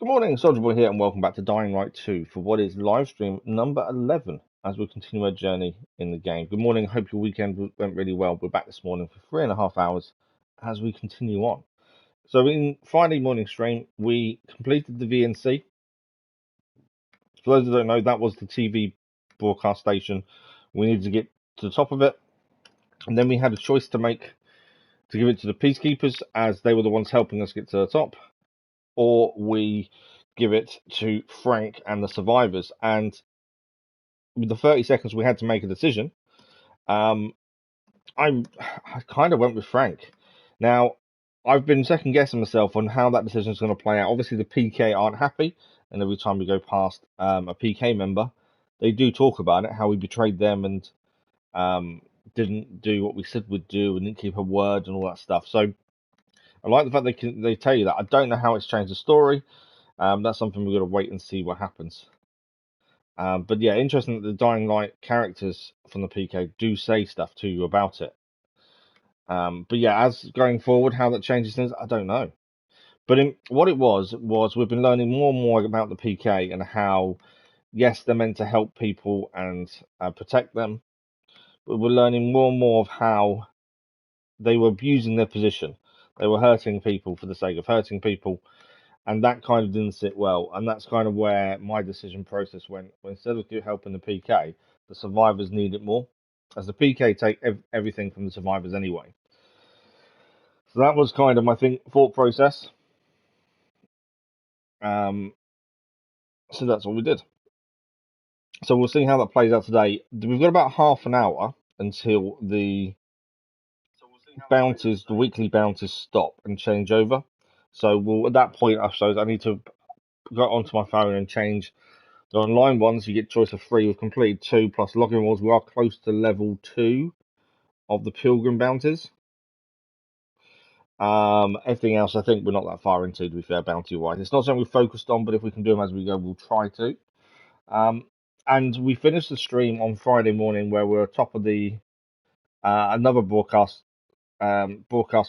Good morning, Soldier Boy here, and welcome back to Dying Light 2 for what is live stream number 11 as we continue our journey in the game. Good morning, hope your weekend went really well. We're back this morning for 3.5 hours as we continue on. So, in Friday morning stream, we completed the VNC. For those who don't know, that was the TV broadcast station. We needed to get to the top of it, and then we had a choice to make to give it to the Peacekeepers as they were the ones helping us get to the top, or we give it to Frank and the survivors. And with the 30 seconds we had to make a decision, I kind of went with Frank. Now, I've been second guessing myself on how that decision is going to play out. Obviously, the PK aren't happy, and every time we go past a PK member, they do talk about it, how we betrayed them and didn't do what we said we'd do and didn't keep a word and all that stuff. So I like the fact they tell you that. I don't know how it's changed the story. That's something we've got to wait and see what happens. But yeah, interesting that the Dying Light characters from the PK do say stuff to you about it. But yeah, as going forward, how that changes things, I don't know. But what it was we've been learning more and more about the PK and how, yes, they're meant to help people and protect them, but we're learning more and more of how they were abusing their position. They were hurting people for the sake of hurting people, and that kind of didn't sit well. And that's kind of where my decision process went. Instead of helping the PK, the survivors need it more, as the PK take everything from the survivors anyway. So that was kind of my thought process. So that's what we did. So we'll see how that plays out today. We've got about half an hour until the bounties, the weekly bounties, stop and change over. So at that point, I suppose I need to go onto my phone and change the online ones. You get choice of 3. We've completed 2 plus login rewards. We are close to level 2 of the Pilgrim bounties. Everything else, I think we're not that far into, to be fair, bounty wise. It's not something we've focused on, but if we can do them as we go, we'll try to. And we finished the stream on Friday morning where we're top of the another broadcast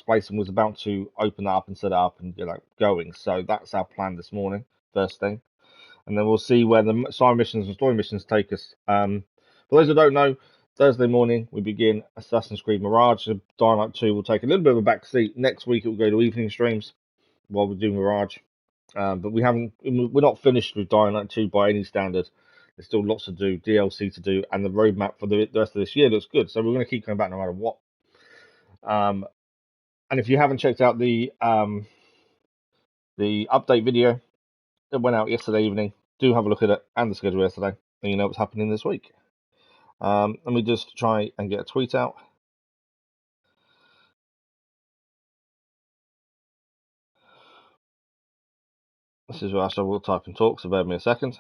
place and was about to open that up and set it up and going. So that's our plan this morning, first thing. And then we'll see where the side missions and story missions take us. For those who don't know, Thursday morning we begin Assassin's Creed Mirage. So Dying Light 2 will take a little bit of a back seat. Next week it will go to evening streams while we do Mirage. But we're not finished with Dying Light 2 by any standard. There's still lots to do, DLC to do, and the roadmap for the rest of this year looks good. So we're going to keep going back no matter what. And if you haven't checked out the update video that went out yesterday evening, do have a look at it and the schedule yesterday, and you know what's happening this week. Let me just try and get a tweet out. This is where I will type and talk, so bear with me a second.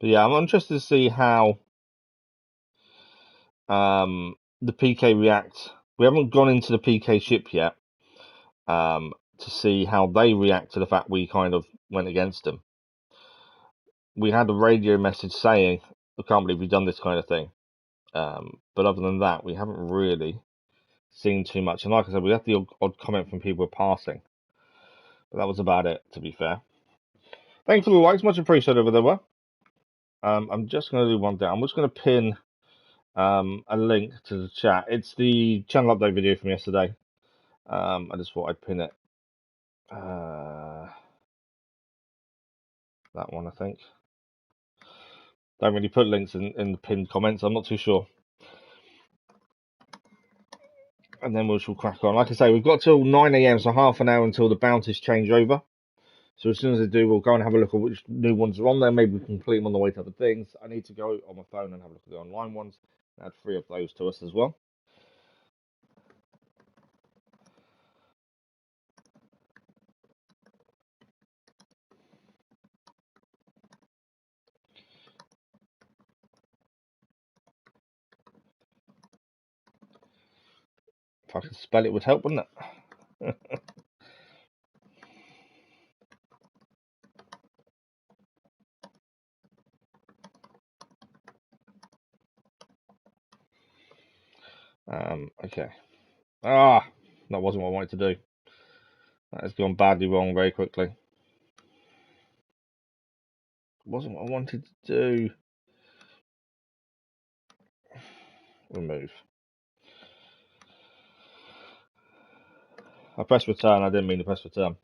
But yeah, I'm interested to see how the PK react. We haven't gone into the PK ship yet to see how they react to the fact we kind of went against them. We had a radio message saying, I can't believe we've done this kind of thing. But other than that, we haven't really seen too much. And like I said, we had the odd comment from people passing. But that was about it, to be fair. Thanks for the likes, much appreciated over there. I'm just going to do one down. I'm just going to pin a link to the chat. It's the channel update video from yesterday. I just thought I'd pin it. That one, I think. Don't really put links in the pinned comments. I'm not too sure. And then we shall crack on. Like I say, we've got till 9 a.m, so half an hour until the bounties change over. So as soon as they do, we'll go and have a look at which new ones are on there. Maybe we can complete them on the way to other things. I need to go on my phone and have a look at the online ones. Add 3 of those to us as well. If I could spell it would help, wouldn't it? Okay. Ah, that wasn't what I wanted to do. That has gone badly wrong very quickly. It wasn't what I wanted to do. Remove. I pressed return. I didn't mean to press return.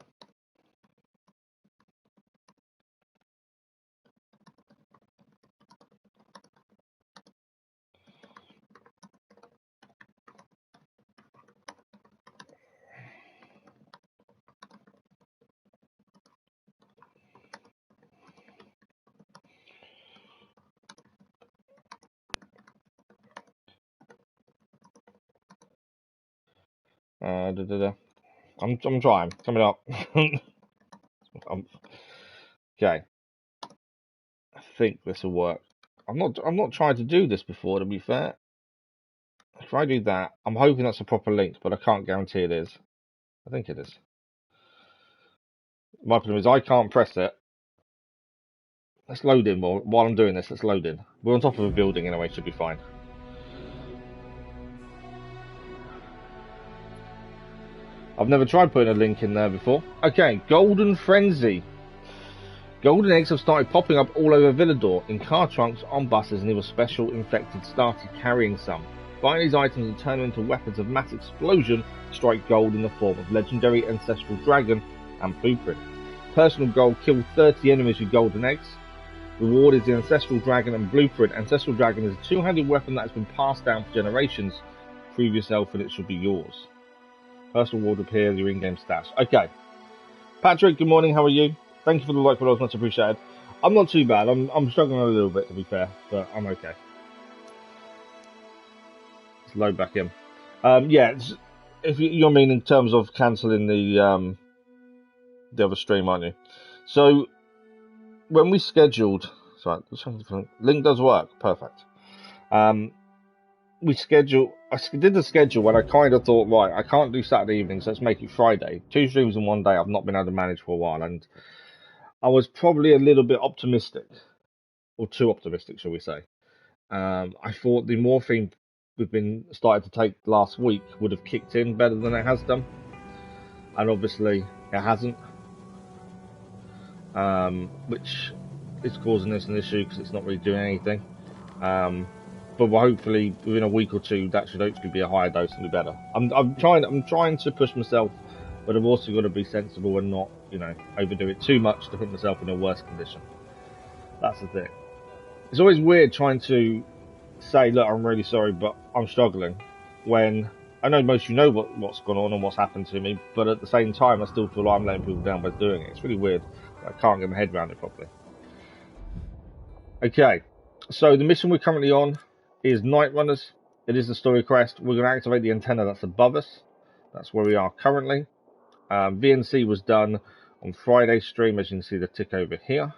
I'm trying. Coming up. Okay. I think this will work. I'm not trying to do this before, to be fair. If I do that, I'm hoping that's a proper link, but I can't guarantee it is. I think it is. My problem is I can't press it. Let's load in while I'm doing this. Let's load in. We're on top of a building anyway, should be fine. I've never tried putting a link in there before. Okay, Golden Frenzy. Golden eggs have started popping up all over Villador, in car trunks, on buses, and even special infected started carrying some. Buying these items and turn them into weapons of mass explosion strike gold in the form of legendary ancestral dragon and blueprint. Personal goal: kill 30 enemies with golden eggs. Reward is the ancestral dragon and blueprint. Ancestral dragon is a two-handed weapon that has been passed down for generations. Previous elf and it should be yours. Personal reward appears your in-game stats. Okay. Patrick, good morning, how are you? Thank you for the like, but I was much appreciated. I'm not too bad. I'm struggling a little bit, to be fair, but I'm okay. Let's load back in. Yeah, if you're mean in terms of cancelling the other stream, aren't you? So when we scheduled, sorry, link does work, perfect. We schedule. I did the schedule when I kind of thought, right, I can't do Saturday evenings, let's make it Friday. 2 streams in one day. I've not been able to manage for a while, and I was probably a little bit optimistic, or too optimistic, shall we say. I thought the morphine we've been started to take last week would have kicked in better than it has done, and obviously it hasn't, which is causing us an issue because it's not really doing anything. But hopefully within a week or two that should hopefully be a higher dose and be better. I'm trying to push myself, but I've also got to be sensible and not, overdo it too much to put myself in a worse condition. That's the thing. It's always weird trying to say, look, I'm really sorry, but I'm struggling, when I know most of you know what's gone on and what's happened to me, but at the same time I still feel like I'm letting people down by doing it. It's really weird. I can't get my head around it properly. Okay, so the mission we're currently on is Night Runners. It is the story quest. We're going to activate the antenna that's above us. That's where we are currently. VNC was done on Friday's stream, as you can see the tick over here.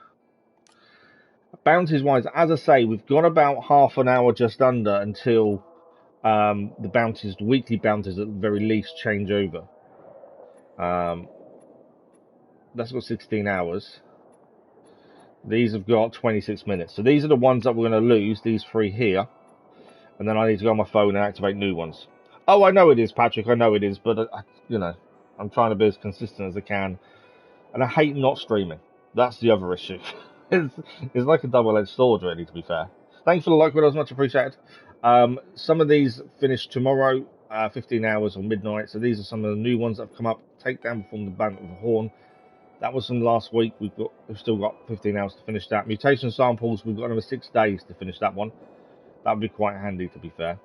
Bounties wise, as I say, we've got about half an hour just under until the weekly bounties at the very least change over. That's got 16 hours. These have got 26 minutes. So these are the ones that we're going to lose, these 3 here. And then I need to go on my phone and activate new ones. Oh, I know it is, Patrick. I know it is, but I'm trying to be as consistent as I can, and I hate not streaming. That's the other issue. it's like a double-edged sword, really. To be fair, thanks for the like, but it was much appreciated. Some of these finish tomorrow, 15 hours or midnight. So these are some of the new ones that have come up. Takedown from the Band of the Horn. That was from last week. We've still got 15 hours to finish that. Mutation samples. We've got another 6 days to finish that one. That would be quite handy, to be fair.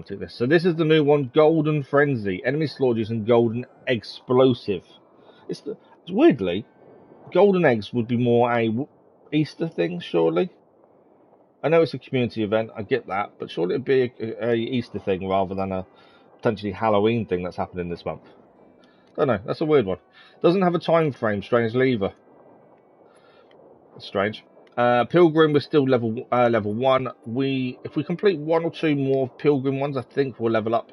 Take this. So this is the new one, Golden Frenzy. Enemy slaughter using golden explosive. It's weirdly, golden eggs would be more a Easter thing, surely. I know it's a community event, I get that, but surely it'd be a Easter thing rather than a potentially Halloween thing that's happening this month. Don't know. That's a weird one. Doesn't have a time frame, strangely either. That's strange. Pilgrim, we're still level 1. If we complete 1 or 2 more Pilgrim ones, I think we'll level up.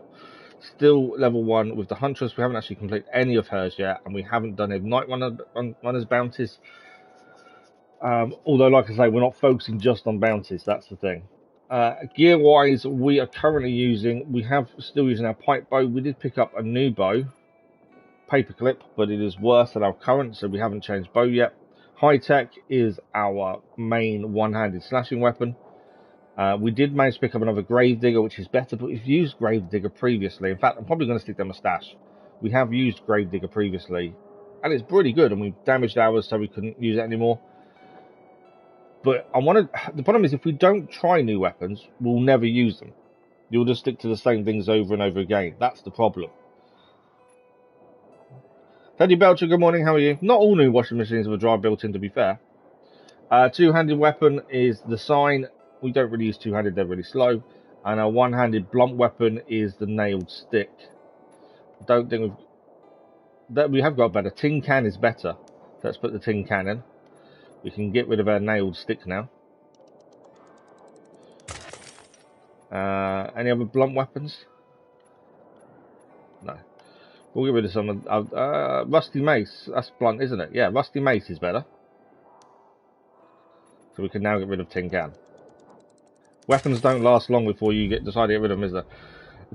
Still level 1 with the Huntress. We haven't actually completed any of hers yet, and we haven't done a Night Runners bounties. Although, like I say, we're not focusing just on bounties. That's the thing. Gear wise, we are currently using, still using our pipe bow. We did pick up a new bow, paperclip, but it is worse than our current, so we haven't changed bow yet. High tech is our main one-handed slashing weapon. We did manage to pick up another gravedigger, which is better, but we've used gravedigger previously. In fact, I'm probably going to stick them a stash. We have used gravedigger previously, and it's pretty good, and we've damaged ours so we couldn't use it anymore. But the problem is, if we don't try new weapons, we'll never use them. You'll just stick to the same things over and over again. That's the problem. Teddy Belcher, good morning, how are you? Not all new washing machines have a drive built in, to be fair. Two-handed weapon is the sign. We don't really use two-handed, they're really slow. And our one-handed blunt weapon is the nailed stick. Don't think we have got better. Tin can is better. Let's put the tin can in. We can get rid of our nailed stick now. Any other blunt weapons? No. We'll get rid of some of rusty mace. That's blunt, isn't it? Yeah, rusty mace is better. So we can now get rid of tin can. Weapons don't last long before you decide to get rid of them, is there?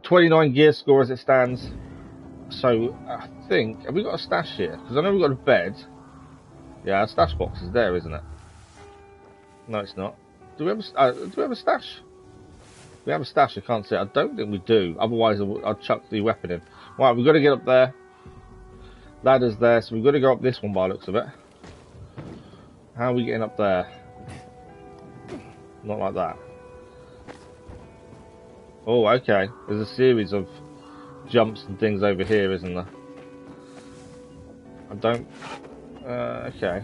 29 gear score as it stands. So I think, have we got a stash here? Because I know we've got a bed. Yeah, our stash box is there, isn't it? No, it's not. Do we have a stash? We have a stash, I can't see it. I don't think we do. Otherwise, I'll chuck the weapon in. Right, we've got to get up there. Ladder's there, so we've got to go up this one by the looks of it. How are we getting up there? Not like that. Oh, okay. There's a series of jumps and things over here, isn't there? I don't... okay.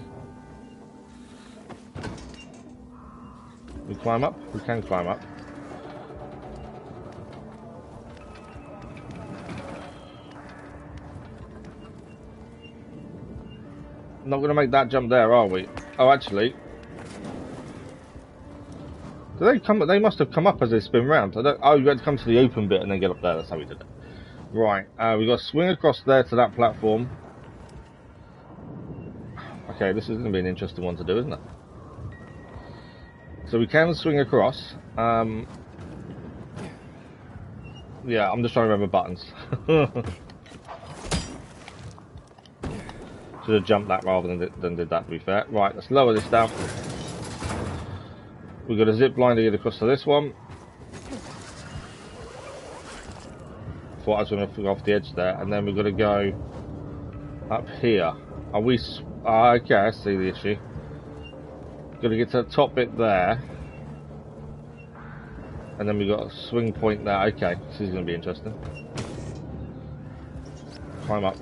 We climb up? We can climb up. Not going to make that jump there, are we? Oh, actually... Do they come? They must have come up as they spin round. Oh, you had to come to the open bit and then get up there. That's how we did it. Right. We've got to swing across there to that platform. Okay, this is going to be an interesting one to do, isn't it? So we can swing across. Yeah, I'm just trying to remember buttons. Should have jumped that rather than did that, to be fair. Right, let's lower this down. We've got a zip line to get across to this one. Thought I was going to go off the edge there, and then we've got to go up here. Are we? Okay, I see the issue. Got to get to the top bit there, and then we've got a swing point there. Okay, this is going to be interesting. Climb up.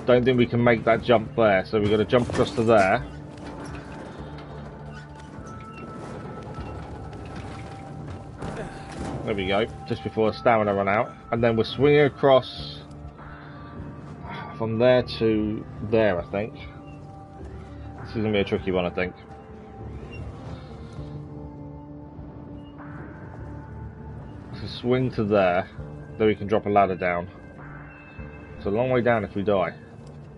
Don't think we can make that jump there, so we've got to jump across to there. There we go, just before stamina run out. And then we're swinging across from there to there, I think. This is going to be a tricky one, I think. So swing to there, then we can drop a ladder down. It's a long way down if we die,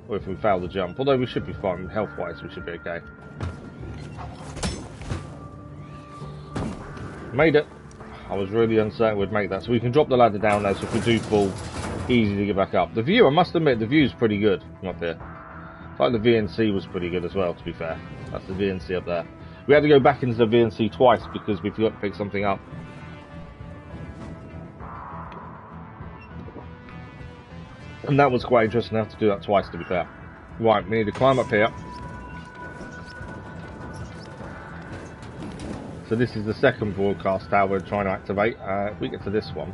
or if we fail the jump. Although we should be fine, health-wise, we should be okay. Made it. I was really uncertain we'd make that. So we can drop the ladder down there, so if we do fall, easy to get back up. The view, I must admit, the view's pretty good from up here. I thought the VNC was pretty good as well, to be fair. That's the VNC up there. We had to go back into the VNC twice because we forgot to pick something up. And that was quite interesting to have to do that twice, to be fair. Right, we need to climb up here. So this is the second broadcast tower we're trying to activate. If we get to this one.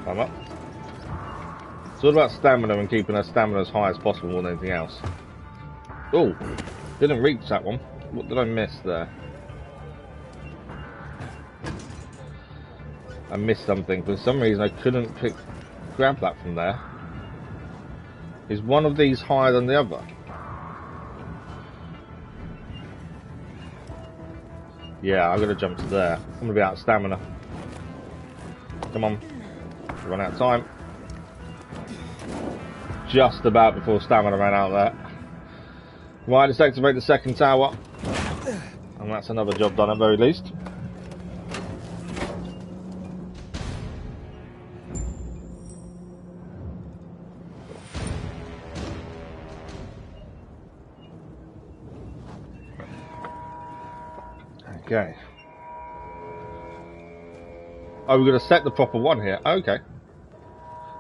Climb up. It's all about stamina and keeping our stamina as high as possible more than anything else. Oh, didn't reach that one. What did I miss there? I missed something. For some reason I couldn't grab that from there. Is one of these higher than the other? Yeah, I've got to jump to there. I'm going to be out of stamina. Come on. Run out of time. Just about before stamina ran out there. Right, let's activate the second tower. And that's another job done at very least. Okay. Oh, we're going to set the proper one here. Okay.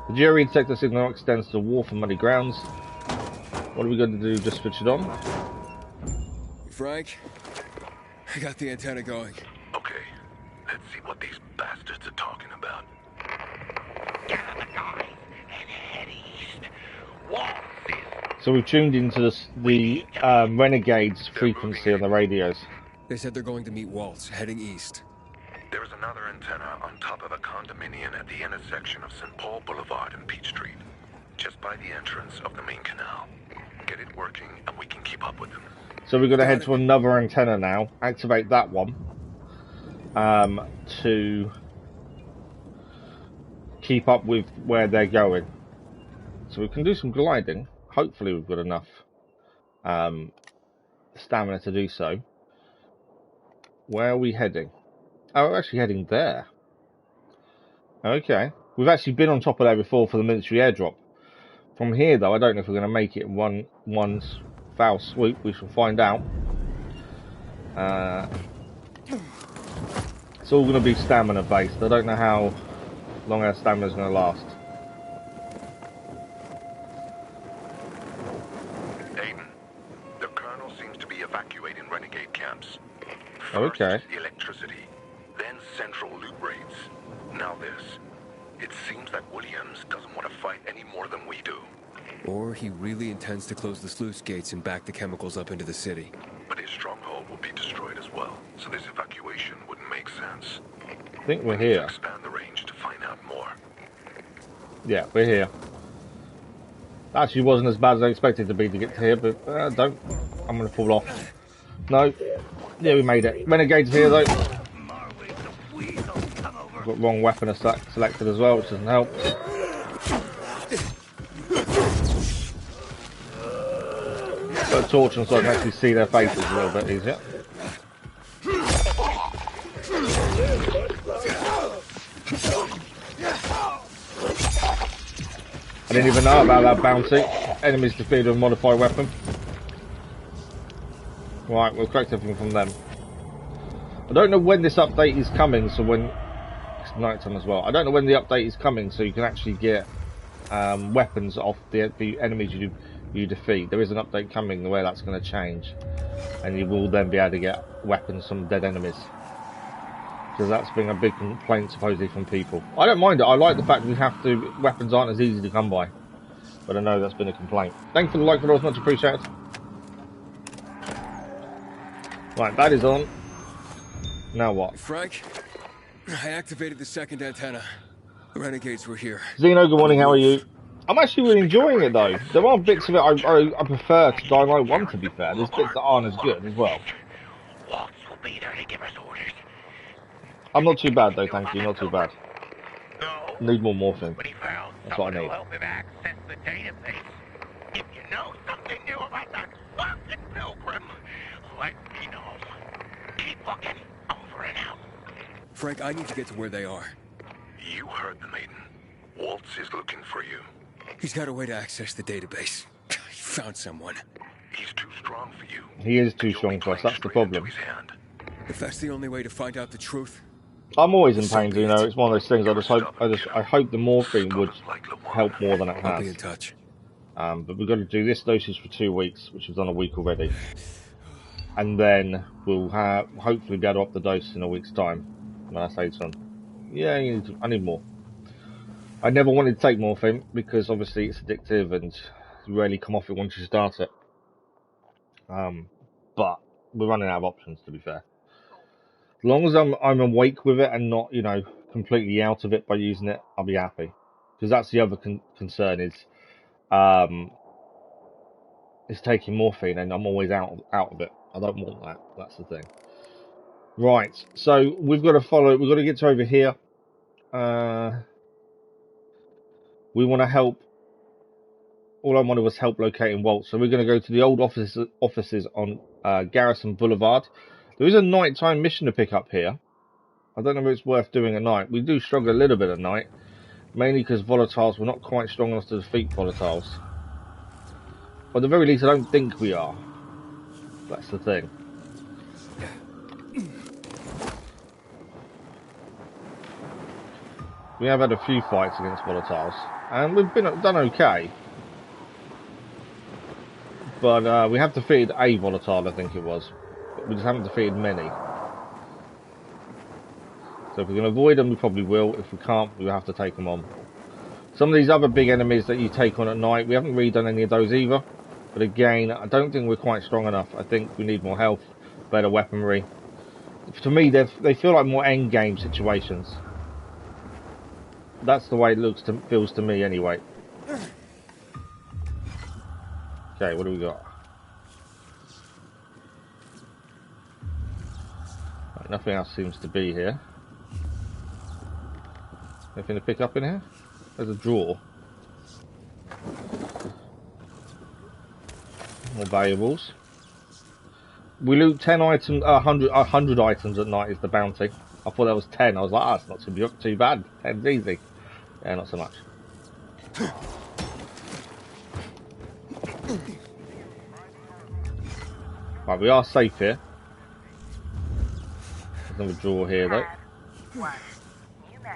The jury detector signal extends to war for muddy grounds. What are we going to do? Just switch it on? Frank, I got the antenna going. Okay. Let's see what these bastards are talking about. Gather the guys and head east. Waltz is... So we've tuned into the Renegades frequency on the radios. They said they're going to meet Waltz, heading east. There's another antenna on top of a condominium at the intersection of St. Paul Boulevard and Peach Street, just by the entrance of the main canal. Get it working and we can keep up with them. So we're going to head to another antenna now, activate that one, to keep up with where they're going. So we can do some gliding. Hopefully we've got enough stamina to do so. Where are we heading? Oh, we're actually heading there. Okay. We've actually been on top of there before for the military airdrop. From here, though, I don't know if we're going to make it in one foul swoop. We shall find out. It's all going to be stamina based. I don't know how long our stamina is going to last. Aiden, the colonel seems to be evacuating renegade camps. Okay. First, electricity, then central loot raids. Now this. It seems that Williams doesn't want to fight any more than we do. Or he really intends to close the sluice gates and back the chemicals up into the city. But his stronghold will be destroyed as well, so this evacuation wouldn't make sense. I think we're We need here. to expand the range to find out more. Yeah, we're here. Actually wasn't as bad as I expected to be to get to here, but don't. I'm going to fall off. No. Yeah, we made it. Renegades here, though. Got wrong weapon selected as well, which doesn't help. Got a torch on so I can actually see their faces a little bit easier. I didn't even know about that bounty. Enemies defeated with a modified weapon. Right, we'll collect everything from them. I don't know when this update is coming, so when... It's night time as well. I don't know when the update is coming, so you can actually get weapons off the enemies you defeat. There is an update coming where that's going to change. And you will then be able to get weapons from dead enemies. Because that's been a big complaint supposedly from people. I don't mind it. I like the fact we have to... Weapons aren't as easy to come by. But I know that's been a complaint. Thank you for the like, followers, much appreciated. Right, that is on. Now what? Frank, I activated the second antenna. The Renegades were here. Zeno, good morning, how are you? I'm actually really enjoying it though. There are bits of it I prefer to Dying Light 1, to be fair. There's bits that aren't as good as well. Waltz will be there to give us orders. I'm not too bad though, thank you, not too bad. No. Need more morphine. But he found That's what I someone need. who'll help him access the database. If you know something new about that fucking pilgrim, let me know. Keep looking. Over and out. Frank, I need to get to where they are. You heard the maiden. Waltz is looking for you. He's got a way to access the database. He found someone. He's too strong for you. He is too strong for us, that's the problem. If that's the only way to find out the truth. I'm always in pain, Zeno. It's one of those things. I hope the morphine would help more than it I'll be in has. touch. But we've got to do this dosage for 2 weeks, which we've done a week already. And then we'll hopefully be able to up the dose in a week's time. When I say some, yeah, I need more. I never wanted to take morphine because obviously it's addictive and you rarely come off it once you start it. But we're running out of options, to be fair. As long as I'm awake with it and not, completely out of it by using it, I'll be happy. Because that's the other concern is taking morphine and I'm always out of it. I don't want that. That's the thing. Right, so we've got to get to over here. We want to help. All I wanted was help locating Waltz. So we're going to go to the old offices on Garrison Boulevard. There is a nighttime mission to pick up here. I don't know if it's worth doing at night. We do struggle a little bit at night, mainly because volatiles, we're not quite strong enough to defeat volatiles. Or at the very least, I don't think we are. That's the thing. We have had a few fights against volatiles, and we've done okay. But we have defeated a volatile, I think it was. But we just haven't defeated many. So if we can avoid them, we probably will. If we can't, we'll have to take them on. Some of these other big enemies that you take on at night, we haven't really done any of those either. But again, I don't think we're quite strong enough. I think we need more health, better weaponry. To me, they feel like more end game situations. That's the way it feels to me anyway. Okay, what do we got? Right, nothing else seems to be here. Anything to pick up in here? There's a drawer. More valuables. We loot 10 items, 100 items at night is the bounty. I thought that was 10. I was like, it's not too bad. 10's easy. Yeah, not so much. Right, we are safe here. There's another drawer here, though.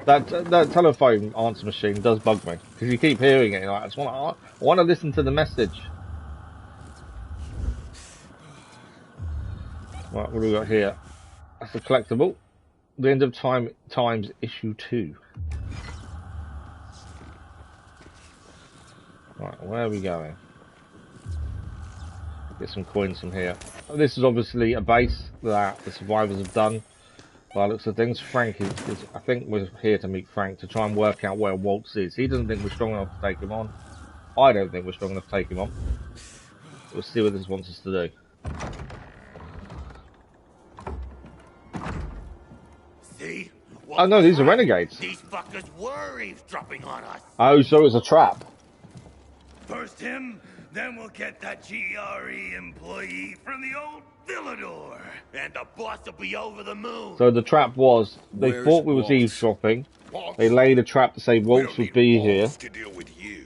That telephone answer machine does bug me because you keep hearing it. Like, I want to listen to the message. Right, what do we got here? That's a collectible. The End of Times issue 2. Right, where are we going? Get some coins from here. This is obviously a base that the survivors have done. By the looks of things, Frank is I think we're here to meet Frank to try and work out where Waltz is. He doesn't think we're strong enough to take him on. I don't think we're strong enough to take him on. We'll see what this wants us to do. See? Oh no, these are renegades. These fuckers were eavesdropping on us. Oh, so it was a trap. First him, then we'll get that GRE employee from the old Villador. And the boss will be over the moon. So the trap was, they thought we was eavesdropping. They laid a trap to say Waltz would be here.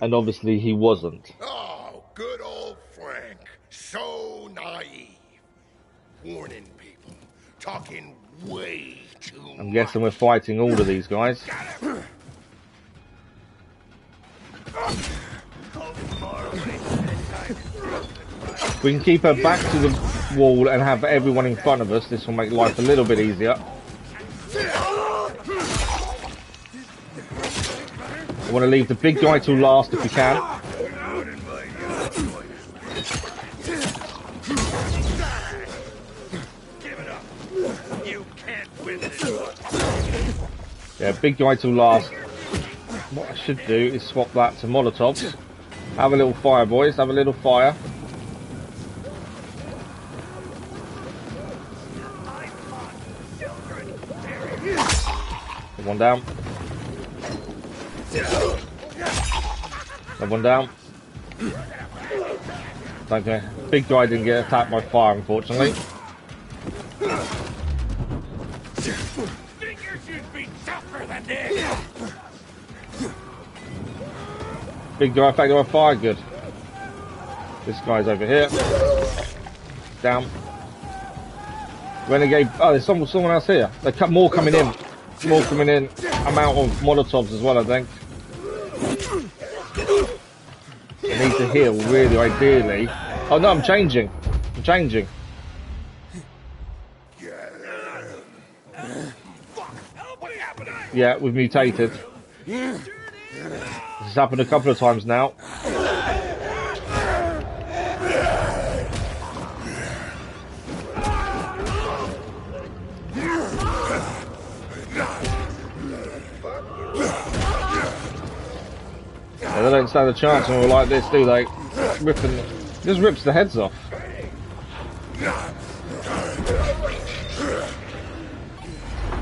And obviously he wasn't. Oh, good old Frank. So naive. Warning people. Talking way too much. I'm guessing we're fighting all of these guys. If we can keep her back to the wall and have everyone in front of us, this will make life a little bit easier. I want to leave the big guy till last if we can. Yeah, big guy till last. What I should do is swap that to Molotovs. Have a little fire, boys. Have a little fire. Put one down. Another one down. Okay. Big guy didn't get attacked by fire, unfortunately. Big guy affected by fire, good. This guy's over here. Down. Renegade. Oh, there's someone else here. They cut more coming in. More coming in. Amount of Molotovs as well, I think. I need to heal, really, ideally. Oh no, I'm changing. I'm changing. Yeah, we've mutated. This has happened a couple of times now. Yeah, they don't stand a chance when we're like this, do they? Just rips the heads off.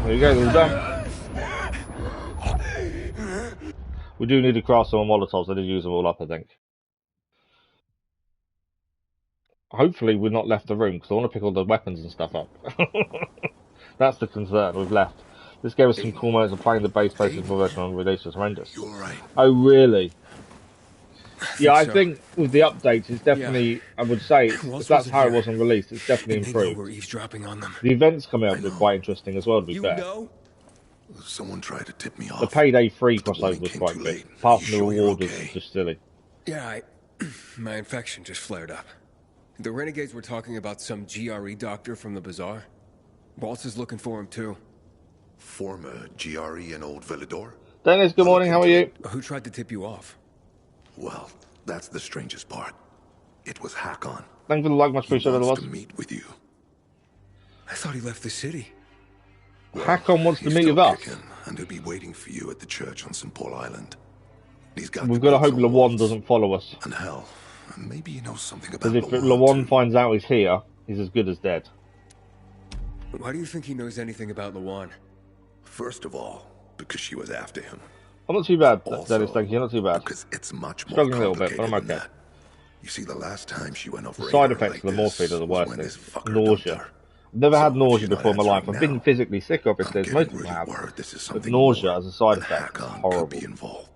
There you go, they're all done. We do need to craft some more Molotovs. I did use them all up, I think. hopefully we've not left the room, because I want to pick all the weapons and stuff up. That's the concern, we've left. This gave us some cool moments of playing the base places for version on release was horrendous. You alright? Oh, really? Yeah, I think with the updates, it's definitely, I would say, if that's how it was on release, it's definitely improved. We're eavesdropping on them. The events coming up were quite interesting as well, to be fair. Someone tried to tip me off. The Payday 3 crossover was quite good. Apart from the reward was just silly. Yeah, my infection just flared up. The Renegades were talking about some GRE doctor from the bazaar. Waltz is looking for him too. Former GRE and Old Villador? Dennis, good morning, how are you? Who tried to tip you off? Well, that's the strangest part. It was Hakon. Thank you for the like, much appreciated. He wants to meet with you. I thought he left the city. Well, Hakon wants to meet with us. And he'll be waiting for you at the church on St. Paul Island. We've got to hope Lawan doesn't follow us. And hell, maybe he knows something about Because if Lawan finds out he's here, he's as good as dead. Why do you think he knows anything about Lawan? First of all, because she was after him. I'm not too bad, Also, Dennis, thank you, not too bad. Because it's much more struggling a little bit, but I'm okay. You see, the last time she went off the side effects of the morphine are the worst thing. Nausea. I've never had nausea before in my life. I've been physically sick, obviously, as most people have. But nausea as a side effect is horrible.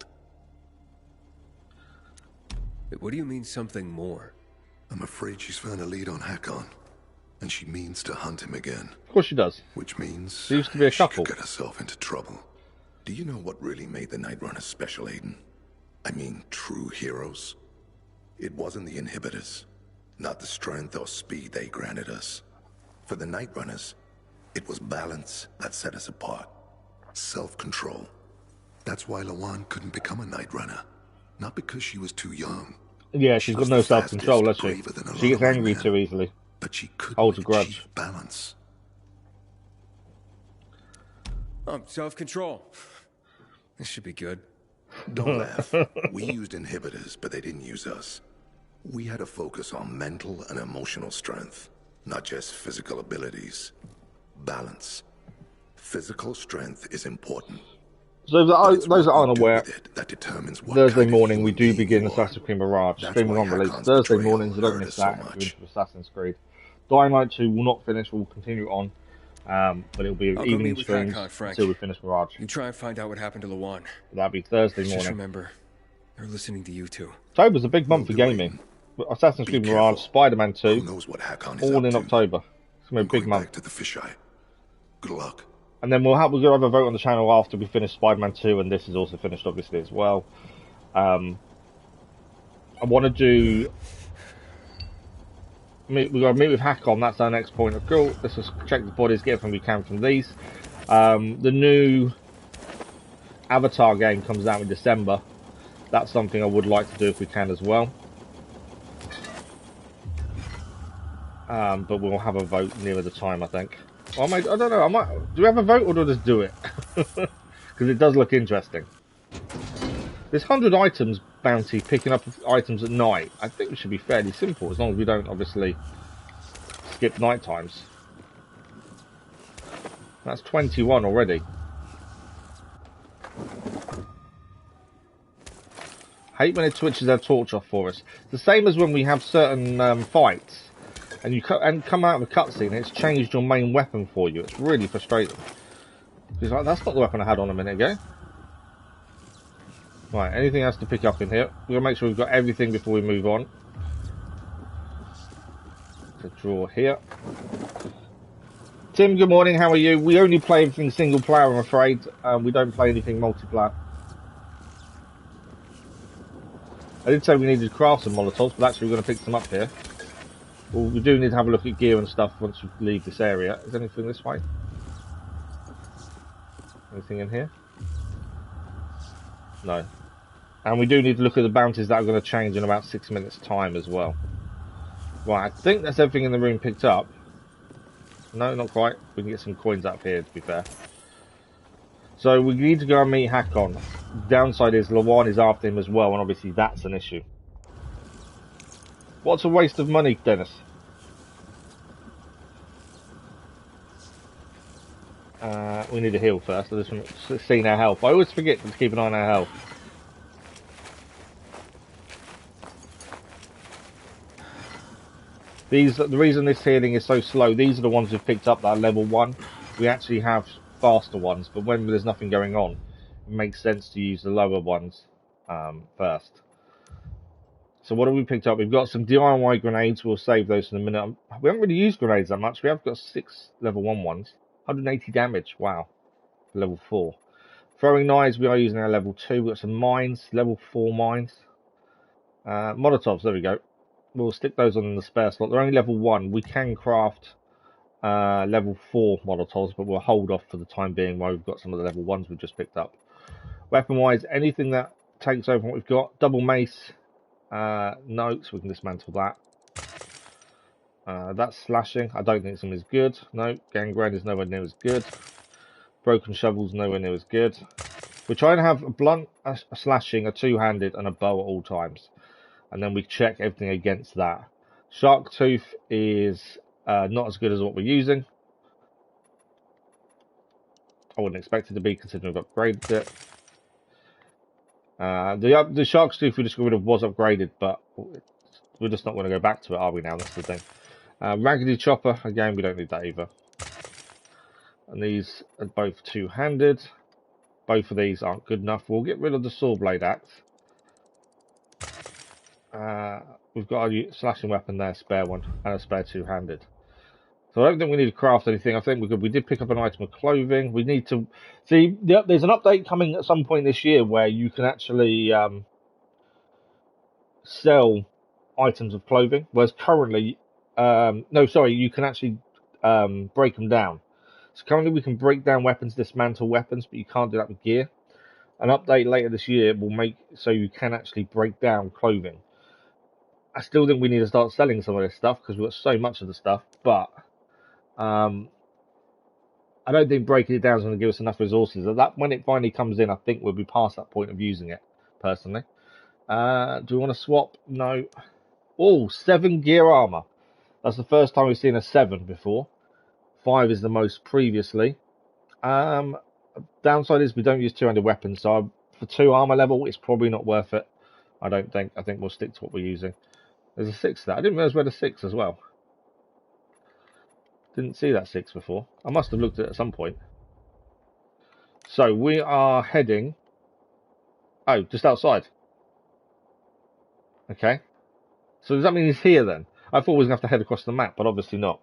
What do you mean, something more? I'm afraid she's found a lead on Hakon, and she means to hunt him again. Of course she does. Which means she used to be a couple. She could get herself into trouble. Do you know what really made the Night Runners special, Aiden? I mean, true heroes? It wasn't the inhibitors, not the strength or speed they granted us. For the Night Runners, it was balance that set us apart. Self-control. That's why Lawan couldn't become a Night Runner. Not because she was too young. Yeah, she's got no self-control, does she? She gets angry too easily. But she could holds a grudge. Balance. Self-control. This should be good. Don't laugh. We used inhibitors, but they didn't use us. We had to focus on mental and emotional strength, not just physical abilities. Balance. Physical strength is important. So those that aren't aware, that determines what Thursday morning we do begin Assassin's Creed Mirage, streaming on release. Thursday mornings, I don't miss that if you're into Assassin's Creed. Dying Light 2 will not finish, we'll continue on. But it'll be evening streams until we finish Mirage. You try and find out what happened to Lawan. That'll be Thursday morning. Just remember, they're listening to you too. October's a big month for gaming. Assassin's Creed Mirage, Spider-Man 2, all in October. It's going to be a big month. To the fisheye. Good luck. And then we'll have a vote on the channel after we finish Spider-Man 2, and this is also finished, obviously, as well. I want to do... We've got to meet with Hakon, that's our next point of call. Let's just check the bodies, get everything we can from these. The new Avatar game comes out in December. That's something I would like to do if we can as well. But we'll have a vote nearer the time, I think. I don't know, do we have a vote or do I just do it? Because it does look interesting. This 100 items bounty, picking up items at night, I think it should be fairly simple, as long as we don't, obviously, skip night times. That's 21 already. Hate when it switches their torch off for us. It's the same as when we have certain fights. And you come out of a cutscene and it's changed your main weapon for you. It's really frustrating. It's like, that's not the weapon I had on a minute ago. Right, anything else to pick up in here? We're going to make sure we've got everything before we move on. To draw here. Tim, good morning, how are you? We only play everything single player, I'm afraid. We don't play anything multiplayer. I did say we needed to craft some Molotovs, but actually we're going to pick some up here. Well, we do need to have a look at gear and stuff once we leave this area. Is anything this way? Anything in here? No. And we do need to look at the bounties that are going to change in about 6 minutes time as well. Right, I think that's everything in the room picked up. No, not quite. We can get some coins up here, to be fair. So we need to go and meet Hakon. The downside is Lawan is after him as well, and obviously that's an issue. What's a waste of money, Dennis? We need a heal first. I just want to see our health. I always forget to keep an eye on our health. The reason this healing is so slow, these are the ones we've picked up that are level 1. We actually have faster ones, but when there's nothing going on, it makes sense to use the lower ones first. So what have we picked up? We've got some DIY grenades. We'll save those in a minute. We haven't really used grenades that much. We have got 6 level 1 ones. 180 damage. Wow. Level 4. Throwing knives, we are using our level 2. We've got some mines. Level 4 mines. Molotovs, there we go. We'll stick those on in the spare slot. They're only level 1. We can craft level 4 Molotovs, but we'll hold off for the time being while we've got some of the level 1s we've just picked up. Weapon-wise, anything that takes over what we've got. Double mace. No, so we can dismantle that. That's slashing. I don't think it's as good. No, gangrene is nowhere near as good. Broken shovel's nowhere near as good. We're trying to have a blunt, a slashing, a two-handed, and a bow at all times. And then we check everything against that. Shark tooth is not as good as what we're using. I wouldn't expect it to be, considering we've upgraded it. The shark's tooth we just got rid of was upgraded, but we're just not going to go back to it, are we now? That's the thing. Raggedy chopper, again, we don't need that either. And these are both two-handed. Both of these aren't good enough. We'll get rid of the saw blade axe. We've got a slashing weapon there, spare one, and a spare two-handed. So I don't think we need to craft anything. I think we're good. We did pick up an item of clothing. We need to see. There's an update coming at some point this year where you can actually sell items of clothing, whereas currently, you can actually break them down. So currently we can break down weapons, dismantle weapons, but you can't do that with gear. An update later this year will make so you can actually break down clothing. I still think we need to start selling some of this stuff because we've got so much of the stuff, but I don't think breaking it down is going to give us enough resources. That when it finally comes in, I think we'll be past that point of using it, personally. Do we want to swap? No. Oh, 7 gear armor. That's the first time we've seen a 7 before. 5 is the most previously. Downside is we don't use 200 weapons, so for 2 armor level, it's probably not worth it. I don't think. I think we'll stick to what we're using. There's a 6 there. I didn't realize we had a 6 as well. Didn't see that 6 before. I must have looked at it at some point. So we are heading... Oh, just outside. Okay. So does that mean he's here then? I thought we was going to have to head across the map, but obviously not.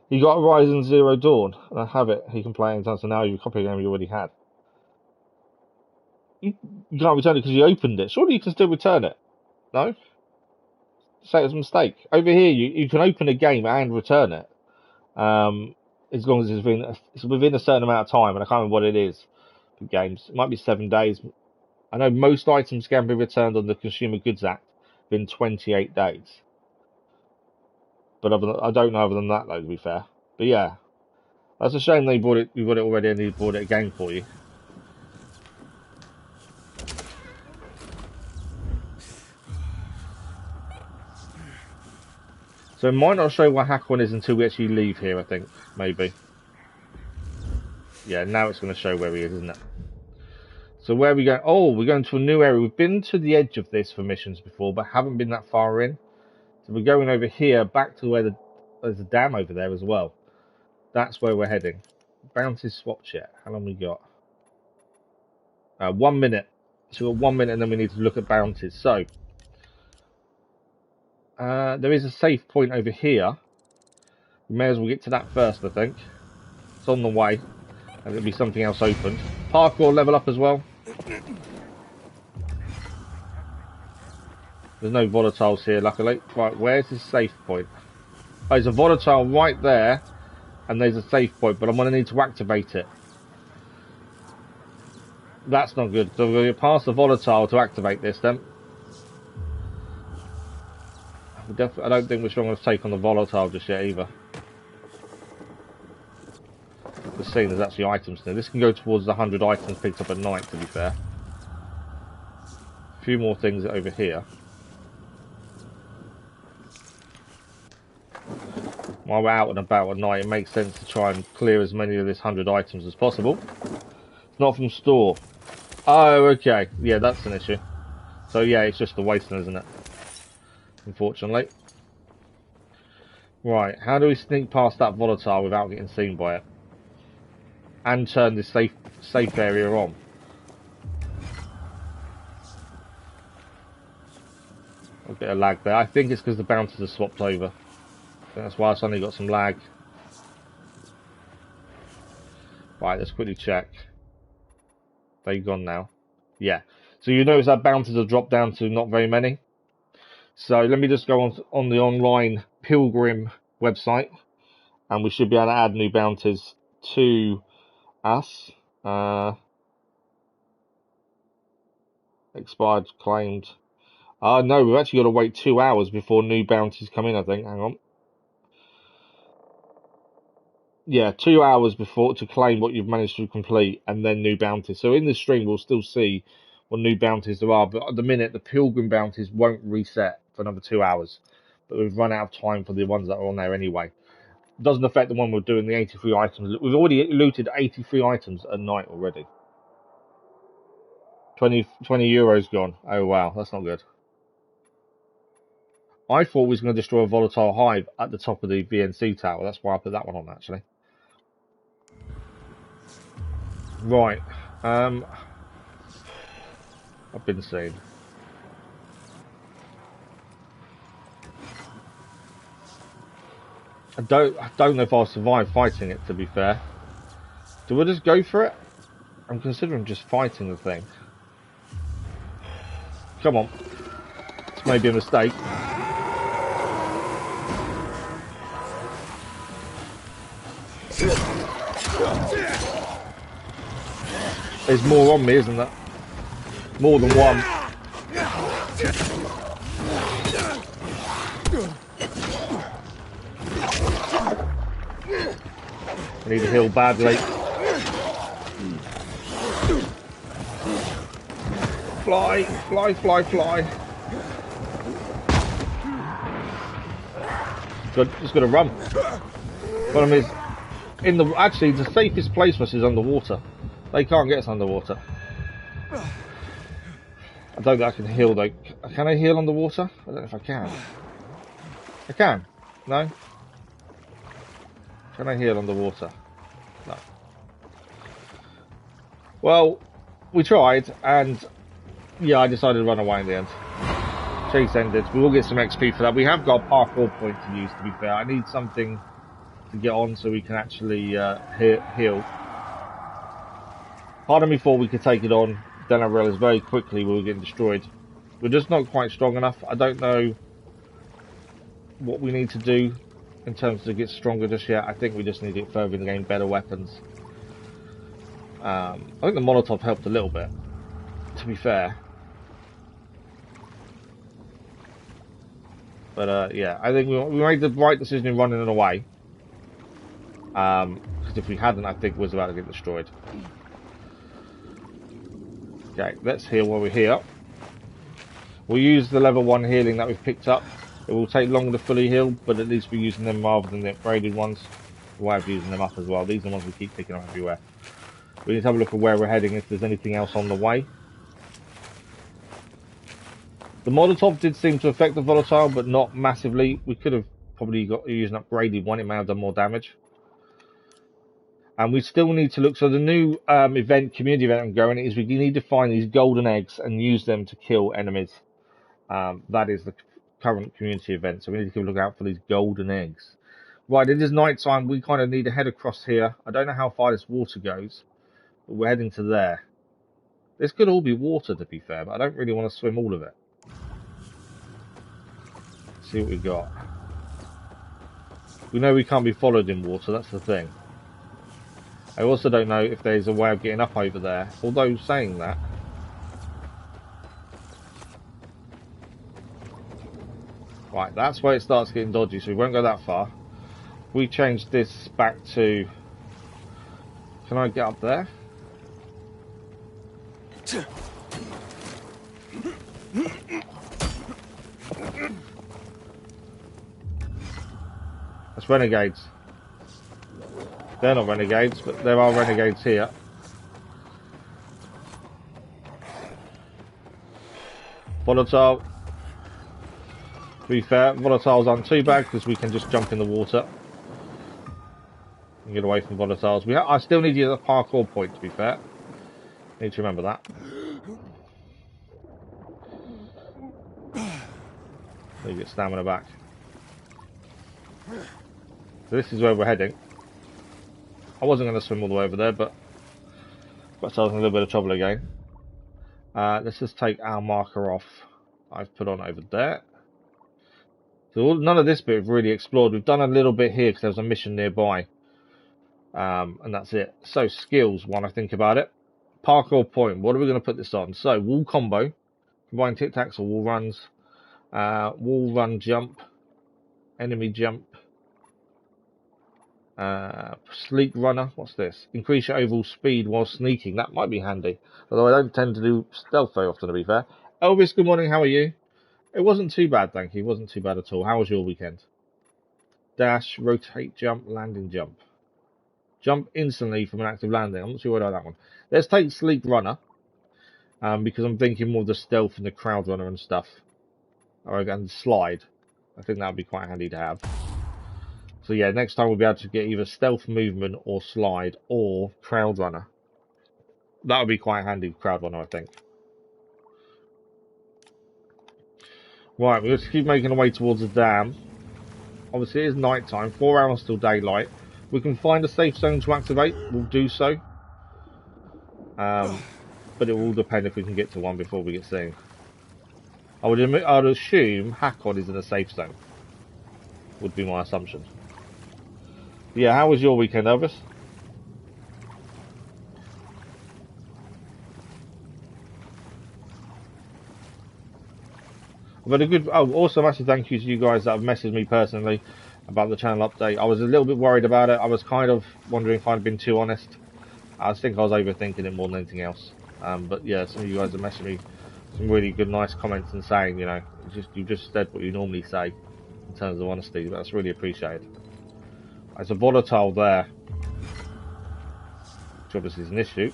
You got Horizon Zero Dawn. I have it. He can play anytime, so now you copy a game you already had. You can't return it because you opened it. Surely you can still return it. No? Say it was a mistake. Over here, you can open a game and return it. As long as it's within a certain amount of time, and I can't remember what it is for games. It might be 7 days. I know most items can be returned on the Consumer Goods Act within 28 days. But I don't know other than that, though, to be fair. But yeah, that's a shame they bought it. You got it already, and they bought it again for you. So it might not show what Hakon is until we actually leave here, I think. Maybe. Yeah, now it's going to show where he is, isn't it? So where are we going? Oh, we're going to a new area. We've been to the edge of this for missions before, but haven't been that far in. So we're going over here, back to where there's a dam over there as well. That's where we're heading. Bounties swapped yet. How long we got? 1 minute. So we've got 1 minute and then we need to look at bounties. So, there is a safe point over here. We may as well get to that first, I think. It's on the way. And there'll be something else opened. Parkour level up as well. There's no volatiles here, luckily. Right, where's the safe point? Oh, there's a volatile right there. And there's a safe point, but I'm going to need to activate it. That's not good. So we're going to pass the volatile to activate this then. I don't think we're strong enough to take on the volatile just yet either. The scene there's actually items there. This can go towards the 100 items picked up at night, to be fair. A few more things over here. While we're out and about at night, it makes sense to try and clear as many of this 100 items as possible. It's not from store. Oh, okay. Yeah, that's an issue. So yeah, it's just the wasteland, isn't it? Unfortunately. Right, how do we sneak past that volatile without getting seen by it? And turn this safe area on? A bit of lag there. I think it's because the bouncers are swapped over. I think that's why I suddenly got some lag. Right, let's quickly check. They're gone now. Yeah. So you notice that bouncers have dropped down to not very many. So let me just go on the online Pilgrim website, and we should be able to add new bounties to us. Expired, claimed. No, we've actually got to wait 2 hours before new bounties come in, I think. Hang on. Yeah, 2 hours before to claim what you've managed to complete, and then new bounties. So in this stream, we'll still see what new bounties there are, but at the minute, the Pilgrim bounties won't reset for another 2 hours. But we've run out of time for the ones that are on there anyway. Doesn't affect the one we're doing, the 83 items. We've already looted 83 items a night already. 20 euros gone. Oh wow, that's not good. I thought we was going to destroy a volatile hive at the top of the VNC tower. That's why I put that one on, actually. Right. I've been seen. I don't know if I'll survive fighting it, to be fair. Do we just go for it? I'm considering just fighting the thing. Come on. This may be a mistake. There's more on me, isn't there? More than one. I need to heal badly. Fly, fly, fly, fly. Just gotta run. Problem is, actually the safest place for us is underwater. They can't get us underwater. I don't think I can heal though. Can I heal underwater? I don't know if I can. I can. No? Can I heal underwater? No. Well, we tried, and yeah, I decided to run away in the end. Chase ended. We will get some XP for that. We have got a parkour point to use, to be fair. I need something to get on so we can actually heal. Part of me thought we could take it on, then I realised very quickly we were getting destroyed. We're just not quite strong enough. I don't know what we need to do in terms to get stronger just yet. I think we just need to get further in the game, better weapons. I think the Molotov helped a little bit, to be fair. But yeah, I think we made the right decision in running it away. Because if we hadn't, I think we was about to get destroyed. Okay, let's heal while we're here. We'll use the level 1 healing that we've picked up. It will take longer to fully heal, but at least we're using them rather than the upgraded ones. Way of using them up as well. These are the ones we keep picking up everywhere. We need to have a look at where we're heading, if there's anything else on the way. The Molotov did seem to affect the volatile, but not massively. We could have probably used an upgraded one. It may have done more damage. And we still need to look. So the new community event I'm going is we need to find these golden eggs and use them to kill enemies. That is the current community event. So we need to keep a look out for these golden eggs. Right, it is night time. We kind of need to head across here. I don't know how far this water goes, but we're heading to there. This could all be water, to be fair, but I don't really want to swim all of it. Let's see what we got. We know we can't be followed in water. That's the thing. I also don't know if there's a way of getting up over there, although saying that. Right, that's where it starts getting dodgy, so we won't go that far. We change this back to... Can I get up there? That's Renegades. They're not Renegades, but there are Renegades here. Volatile. To be fair, volatiles aren't too bad because we can just jump in the water and get away from volatiles. I still need to use a parkour point, to be fair. Need to remember that. So you get stamina back. So this is where we're heading. I wasn't going to swim all the way over there, but got ourselves in a little bit of trouble again. Let's just take our marker off. I've put on over there. So none of this bit we've really explored. We've done a little bit here because there was a mission nearby. And that's it. So skills, when I think about it. Parkour point, what are we going to put this on? So wall combo, combine tic-tacs or wall runs. Wall run jump. Enemy jump. Sleek runner, what's this? Increase your overall speed while sneaking. That might be handy. Although I don't tend to do stealth very often, to be fair. Elvis, good morning, how are you? It wasn't too bad, thank you. It wasn't too bad at all. How was your weekend? Dash, rotate, jump, landing, jump. Jump instantly from an active landing. I'm not sure I like that one. Let's take Sleek Runner. Because I'm thinking more of the stealth and the crowd runner and stuff. And slide. I think that would be quite handy to have. So yeah, next time we'll be able to get either stealth movement or slide or crowd runner. That would be quite handy, crowd runner, I think. Right, we're going to keep making our way towards the dam. Obviously it is night time, 4 hours till daylight. We can find a safe zone to activate, we'll do so. But it will depend if we can get to one before we get seen. I'd assume Hakon is in a safe zone. Would be my assumption. Yeah, how was your weekend, Elvis? I've had a good... Oh, also massive thank you to you guys that have messaged me personally about the channel update. I was a little bit worried about it. I was kind of wondering if I'd been too honest. I think I was overthinking it more than anything else. But yeah, some of you guys have messaged me some really good, nice comments and saying, you know, you just said what you normally say in terms of honesty. That's really appreciated. There's a volatile there, which obviously is an issue.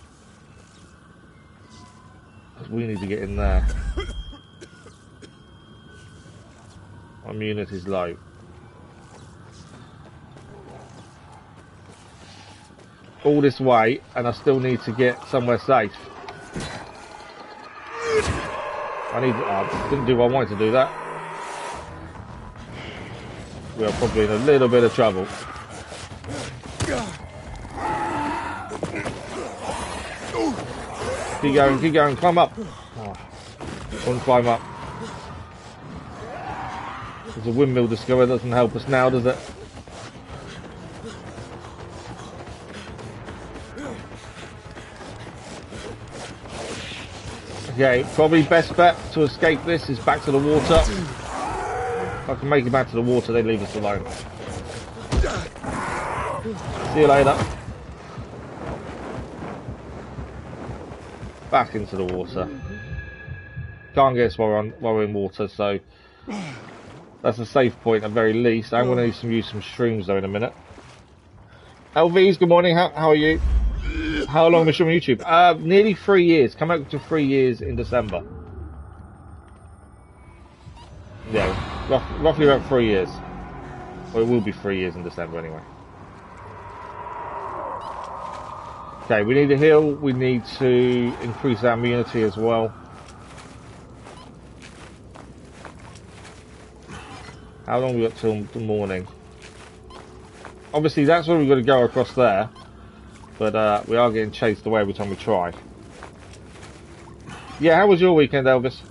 We need to get in there. My immunity is low. All this way, and I still need to get somewhere safe. I didn't do what I wanted to do that. We are probably in a little bit of trouble. Keep going, climb up. Oh, don't climb up. There's a windmill discovered, doesn't help us now, does it? Okay, probably best bet to escape this is back to the water. If I can make it back to the water, they leave us alone. See you later. Back into the water. Can't get us while we're in water, so that's a safe point at very least. I'm going to use some shrooms though in a minute. LVs, good morning. How are you? How long have you been on YouTube? Nearly 3 years. Come up to 3 years in December. Yeah, roughly about 3 years. Well, it will be 3 years in December anyway. Okay, we need a heal. We need to increase our immunity as well. How long have we got till the morning? Obviously, that's where we've got to go across there. But we are getting chased away every time we try. Yeah, how was your weekend, Elvis?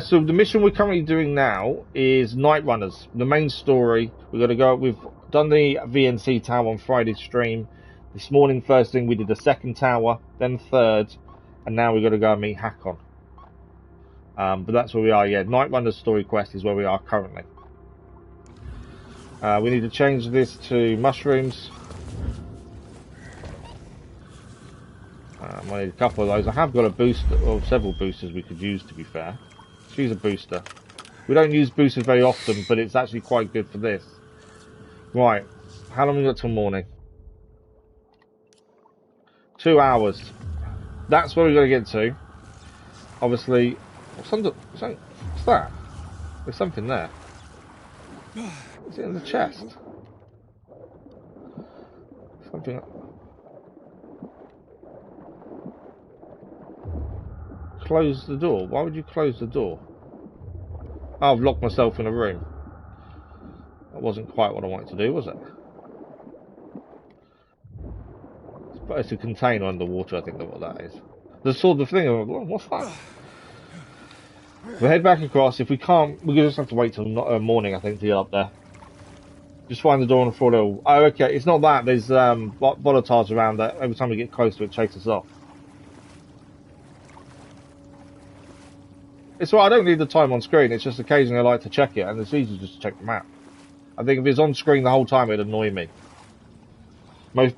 So the mission we're currently doing now is Night Runners. The main story, we've got to go. We've done the VNC tower on Friday's stream. This morning, first thing, we did the second tower, then third, and now we've got to go and meet Hakon. But that's where we are, yeah. Night Runners story quest is where we are currently. We need to change this to mushrooms. I need a couple of those. I have got a booster, or several boosters we could use, to be fair. Let's use a booster. We don't use boosters very often, but it's actually quite good for this. Right, how long have we got till morning? 2 hours. That's where we've got to get to. Obviously, what's that? There's something there. Is it in the chest? Something. Close the door. Why would you close the door? Oh, I've locked myself in a room. That wasn't quite what I wanted to do, was it? It's a container underwater, I think that's what that is. The sort of thing, what's that? We'll head back across. If we can't, we'll just have to wait till morning, I think, to get up there. Just find the door on the floor level. Oh, okay, it's not that. There's volatiles around that. Every time we get close to it, chase us off. It's right, I don't need the time on screen. It's just occasionally I like to check it, and it's easy just to check the map. I think if it's on screen the whole time, it'd annoy me.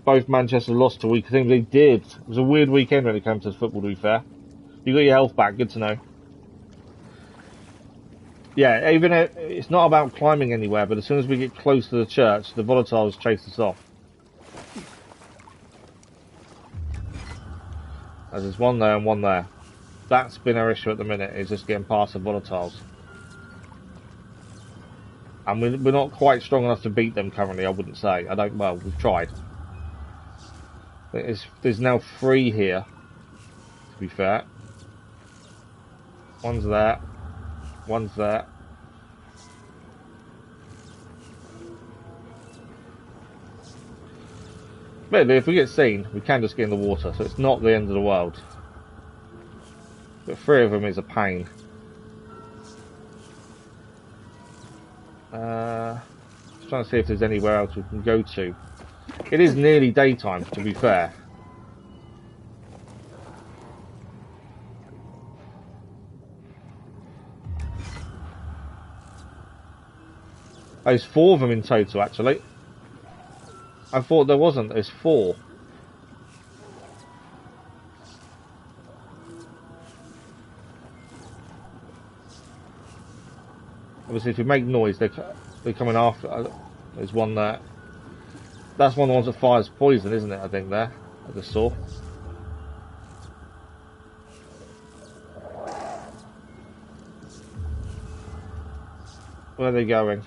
Both Manchester lost to weak teams. They did. It was a weird weekend when it came to football, to be fair. You got your health back. Good to know. Yeah, even it's not about climbing anywhere, but as soon as we get close to the church, the volatiles chase us off. As there's one there and one there. That's been our issue at the minute, is just getting past the volatiles. And we're not quite strong enough to beat them currently, I wouldn't say. Well, we've tried. There's now 3 here, to be fair. One's there. One's there. But if we get seen, we can just get in the water, so it's not the end of the world. But 3 of them is a pain. Just trying to see if there's anywhere else we can go to. It is nearly daytime, to be fair. There's 4 of them in total, actually. I thought there wasn't. There's 4. Obviously, if you make noise, they're coming after. There's one there. That's one of the ones that fires poison, isn't it? I think there. I just saw. Where are they going?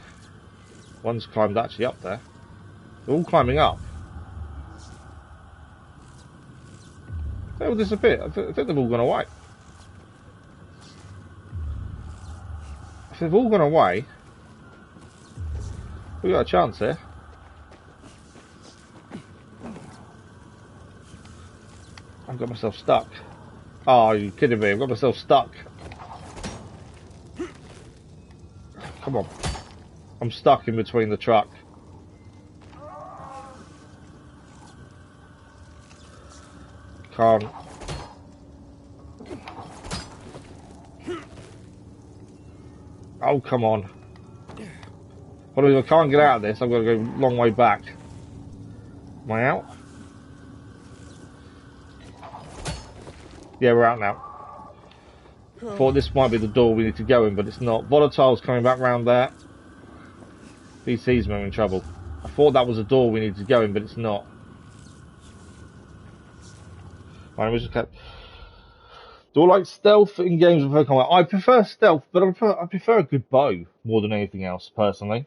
One's climbed actually up there. They're all climbing up. They all disappeared. I think they've all gone away. If they've all gone away, we've got a chance here. I've got myself stuck. Oh, you're kidding me. I've got myself stuck. Come on. I'm stuck in between the truck. Can't. Oh, come on. But if I can't get out of this, I've got to go a long way back. Am I out? Yeah, we're out now. Thought this might be the door we need to go in, but it's not. Volatile's coming back round there. BC's in trouble. I thought that was a door we needed to go in, but it's not. Right, we just kept. Do I like stealth in games of Pokemon? I prefer stealth, but I prefer a good bow more than anything else, personally.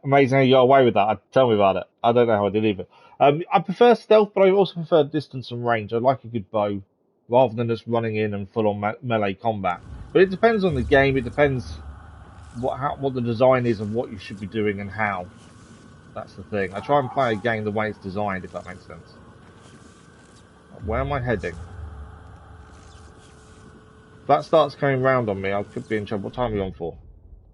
Amazing how you got away with that. Tell me about it. I don't know how I did either. I prefer stealth, but I also prefer distance and range. I like a good bow, rather than just running in and full-on melee combat. But it depends on the game. It depends what the design is and what you should be doing and how. That's the thing. I try and play a game the way it's designed, if that makes sense. Where am I heading? If that starts coming round on me, I could be in trouble. What time are we on for?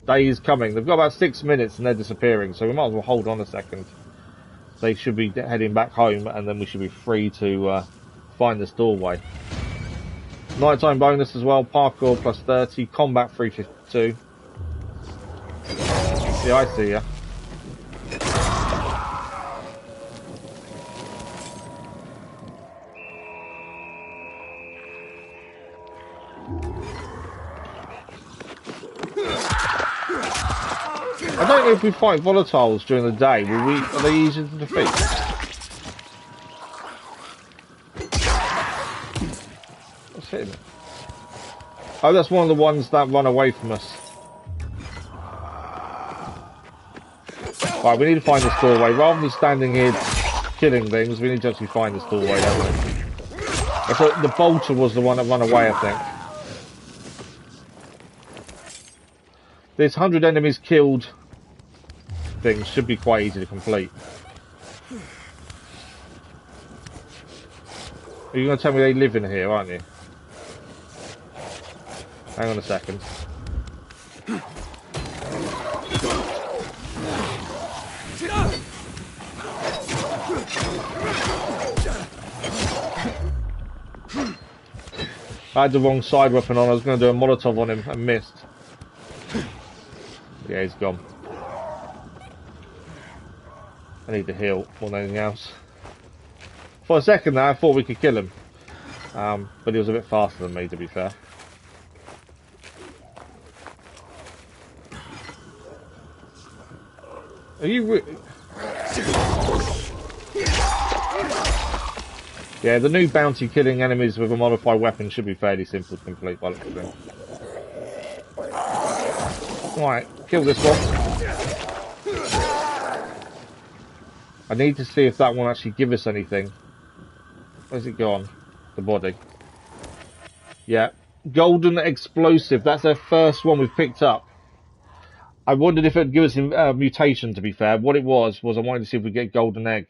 Day is coming. They've got about 6 minutes and they're disappearing, so we might as well hold on a second. They should be heading back home, and then we should be free to find this doorway. Nighttime bonus as well. Parkour plus 30. Combat 352. Yeah, I see ya. I don't know if we fight volatiles during the day. Are they easier to defeat? What's hitting it? Oh, that's one of the ones that run away from us. Right, we need to find this doorway. Rather than standing here killing things, we need to actually find this doorway, don't we? I thought the bolter was the one that ran away, I think. This 100 enemies killed thing should be quite easy to complete. Are you going to tell me they live in here, aren't you? Hang on a second. I had the wrong side weapon on. I was going to do a Molotov on him and missed. Yeah, he's gone. I need to heal more than anything else. For a second there, I thought we could kill him. But he was a bit faster than me, to be fair. Are you... Yeah, the new bounty killing enemies with a modified weapon should be fairly simple to complete by the looks of things. Alright, kill this one. I need to see if that one actually give us anything. Where's it gone? The body. Yeah. Golden explosive. That's our first one we've picked up. I wondered if it would give us a mutation, to be fair. What it was I wanted to see if we get golden egg.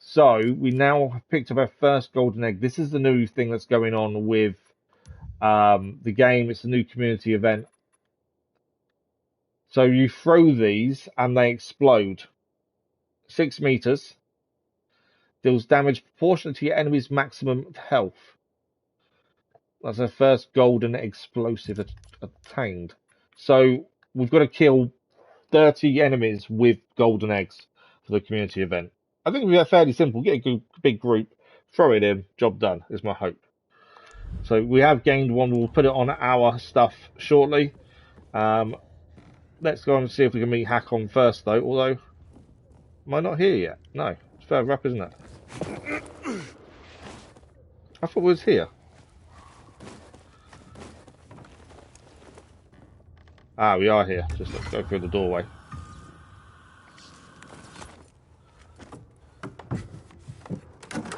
So, we now have picked up our first golden egg. This is the new thing that's going on with the game. It's a new community event. So, you throw these and they explode. 6 meters. Deals damage proportionate to your enemy's maximum health. That's our first golden explosive attained. So, we've got to kill 30 enemies with golden eggs for the community event. I think we're fairly simple. Get a big group, throw it in, job done, is my hope. So we have gained one. We'll put it on our stuff shortly. Let's go and see if we can meet Hakon first, though. Although, am I not here yet? No, it's further up, isn't it? I thought we was here. Ah, we are here. Just let's go through the doorway.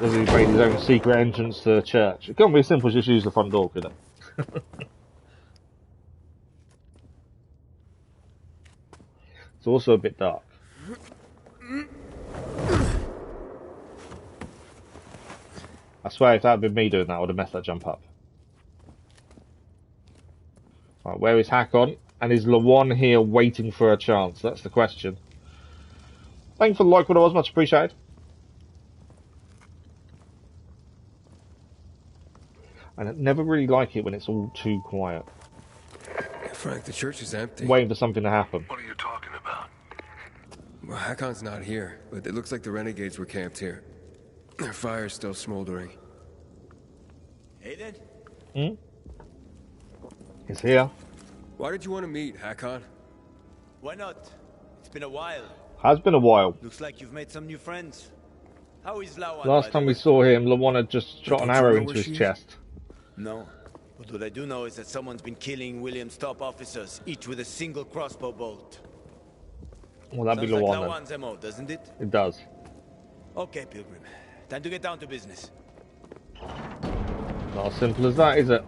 He made his own secret entrance to the church. It can't be as simple as just use the front door, could it? It's also a bit dark. I swear if that had been me doing that, I would have messed that jump up. Right, where is Hakon? And is Lawan here waiting for a chance? That's the question. Thank you for the like, what it was, much appreciated. And I never really like it when it's all too quiet. Frank, the church is empty. Waiting for something to happen. What are you talking about? Well, Hakon's not here, but it looks like the Renegades were camped here. Their fire's still smoldering. Aiden? Hmm? He's here. Why did you want to meet, Hakon? Why not? It's been a while. Has been a while. Looks like you've made some new friends. How is Lawan? Last time we saw him, Lawan had just shot an arrow into his chest. No. But what I do know is that someone's been killing William's top officers, each with a single crossbow bolt. Well, that'd be Sounds like Lawan Lawan's MO, doesn't it? then. It does. Okay, Pilgrim. Time to get down to business. Not as simple as that, is it?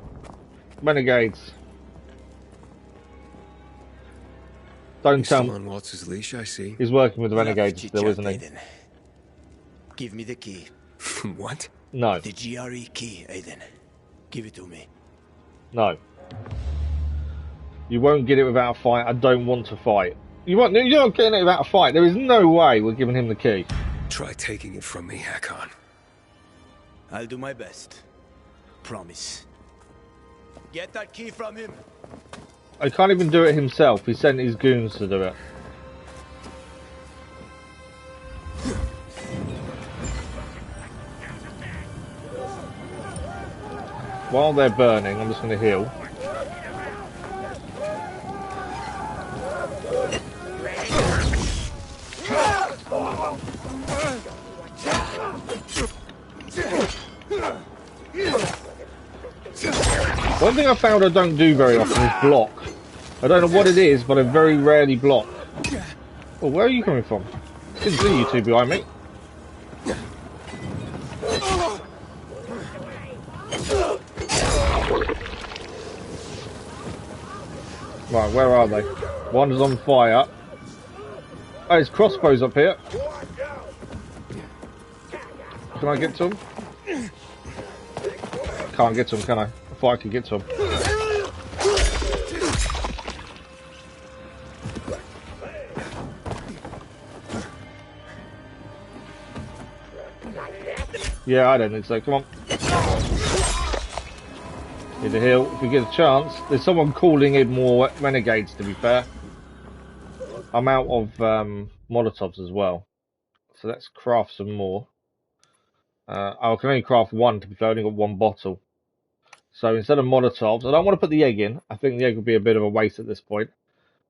Renegades. Don't tell Still me. on Waltz's leash, I see. He's working with the Enough Renegades chit-chat, still, isn't he? Aiden. Give me the key. What? No. The GRE key, Aiden. Give it to me. No. You won't get it without a fight. I don't want to fight. You're not getting it without a fight. There is no way we're giving him the key. Try taking it from me, Hakon. I'll do my best. Promise. Get that key from him. I can't even do it himself. He sent his goons to do it. While they're burning, I'm just going to heal. One thing I found I don't do very often is block. I don't know what it is, but I very rarely block. Oh, where are you coming from? Didn't see you two behind me. Right, where are they? One's on fire. Oh, there's crossbows up here. Can I get to him? Can't get to him, can I? I thought I could get to him. Yeah, I don't think so. Come on. Need to heal if we get a chance. There's someone calling in more renegades, to be fair. I'm out of Molotovs as well. So let's craft some more. I can only craft one, to be fair. I only got one bottle. So instead of Molotovs, I don't want to put the egg in. I think the egg would be a bit of a waste at this point.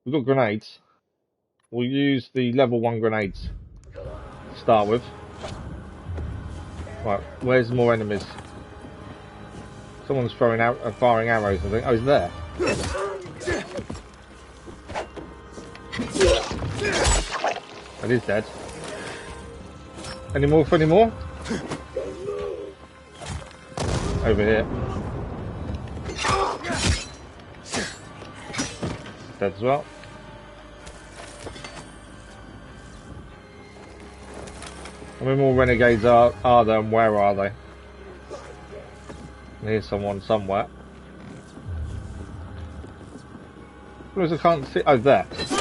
We've got grenades. We'll use the level 1 grenades to start with. Right, where's more enemies? Someone's throwing out, firing arrows, I think. Oh, he's there. That is dead. Any more for any more? Over here. Dead as well. How many more renegades are there, and where are they? Here's someone somewhere. Whereas I can't see. Oh, there. It's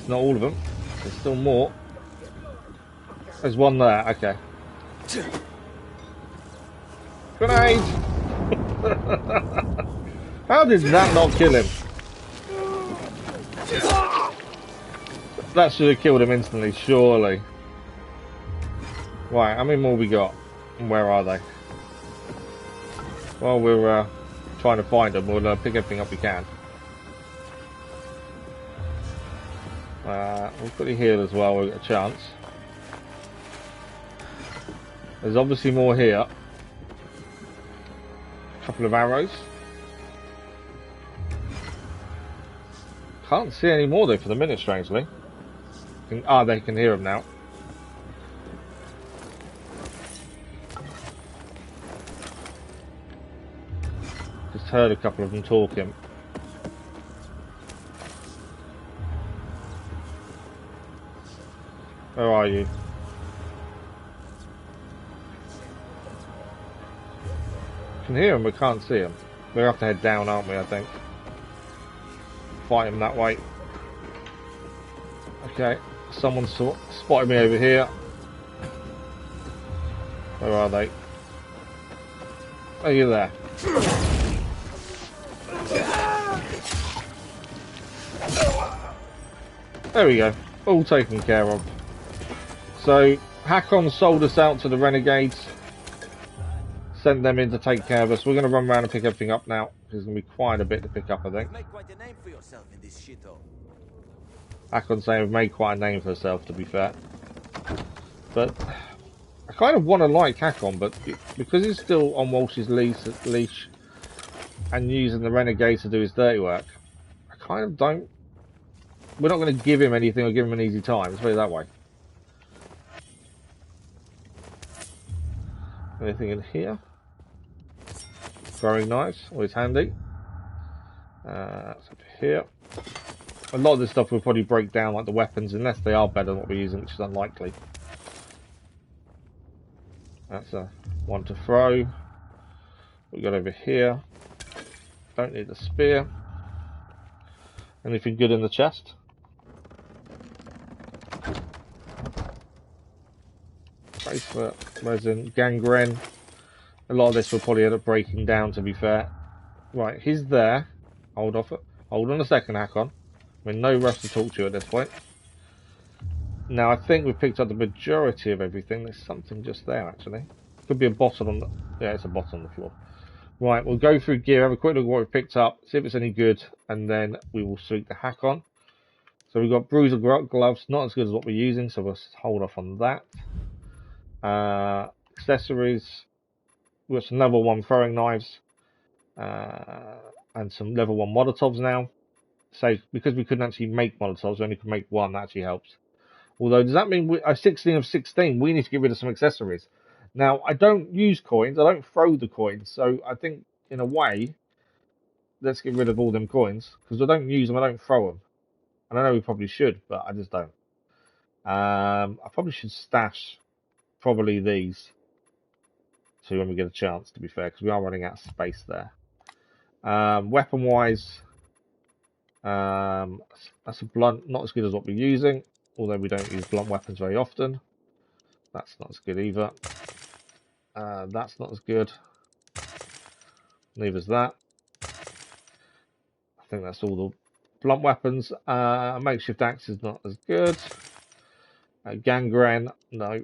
not all of them. There's still more. There's one there. Okay. Grenade! How did that not kill him? That should have killed him instantly, surely. Right, how many more we got? And where are they? Well, we're trying to find them. We'll pick everything up we can. We'll quickly heal as well. We've got a chance. There's obviously more here. A couple of arrows. Can't see any more though for the minute, strangely. They can hear them now. Just heard a couple of them talking. Where are you? Can hear them, but can't see them. We have to head down, aren't we? I think. Fight them that way. Okay, someone spotted me over here. Where are they? Oh, you're there. There we go. All taken care of. So, Hakon sold us out to the Renegades. Sent them in to take care of us. We're going to run around and pick everything up now. There's going to be quite a bit to pick up, I think. Hakon saying we've made quite a name for herself, to be fair. But I kind of want to like Hakon, but because he's still on Waltz's leash and using the Renegades to do his dirty work, I kind of don't. We're not going to give him anything or give him an easy time. Let's put it that way. Anything in here? Throwing knives, always handy. That's up here. A lot of this stuff will probably break down, like the weapons, unless they are better than what we're using, which is unlikely. That's a one to throw. What we got over here? Don't need the spear. Anything good in the chest? Bracelet, resin, gangrene. A lot of this will probably end up breaking down, to be fair. Right, he's there. Hold on a second, Hakon. I'm in no rush to talk to you at this point. Now, I think we've picked up the majority of everything. There's something just there, actually. Could be a bottle on the... Yeah, it's a bottle on the floor. Right, we'll go through gear, have a quick look at what we've picked up, see if it's any good, and then we will speak to Hakon. So we've got bruiser gloves, not as good as what we're using, so we'll hold off on that. Accessories, we've got another one, throwing knives, and and some level 1 Molotovs now. So because we couldn't actually make Molotovs, we only could make one. That actually helps. Although, does that mean 16 of 16? We need to get rid of some accessories. Now, I don't use coins. I don't throw the coins. So I think, in a way, let's get rid of all them coins because I don't use them. I don't throw them. And I know we probably should, but I just don't. I probably should stash probably these two when we get a chance, to be fair, because we are running out of space there. Weapon-wise, that's a blunt, not as good as what we're using, although we don't use blunt weapons very often. That's not as good either. That's not as good. Neither's that. I think that's all the blunt weapons. Makeshift axe is not as good. Gangrene, no.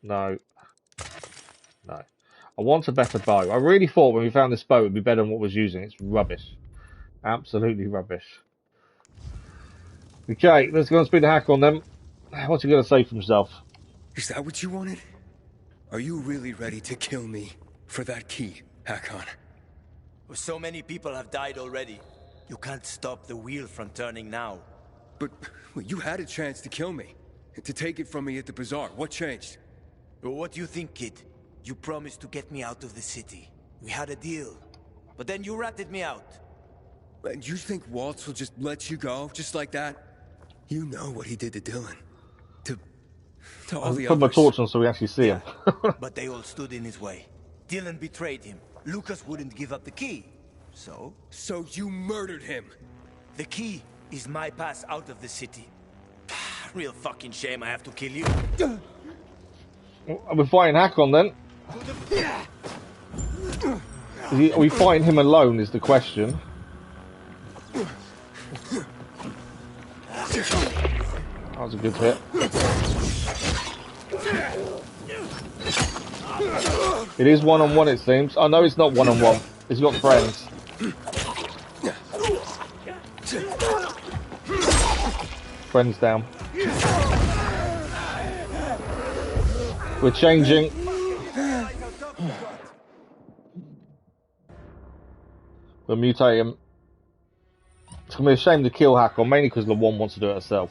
No. No. I want a better bow. I really thought when we found this bow it would be better than what was using. It's rubbish. Absolutely rubbish. Okay, let's go and speed the hack on them. What's he going to say for himself? Is that what you wanted? Are you really ready to kill me for that key, Hakon? Well, so many people have died already. You can't stop the wheel from turning now. But well, you had a chance to kill me. To take it from me at the bazaar. What changed? Well, what do you think, kid? You promised to get me out of the city. We had a deal. But then you ratted me out. And you think Waltz will just let you go, just like that? You know what he did to Dylan. To all the Put my others. torch on so we actually see him. But they all stood in his way. Dylan betrayed him. Lucas wouldn't give up the key. So? So you murdered him? The key is my pass out of the city. Real fucking shame I have to kill you. Are we fighting Hakon then? Are we fighting him alone is the question. That was a good hit. It is one-on-one, it seems. Oh no, it's not one-on-one. He's got friends. Friends down. We're changing. We'll mutate him. It's going to be a shame to kill Hakon, mainly because Lawan wants to do it herself.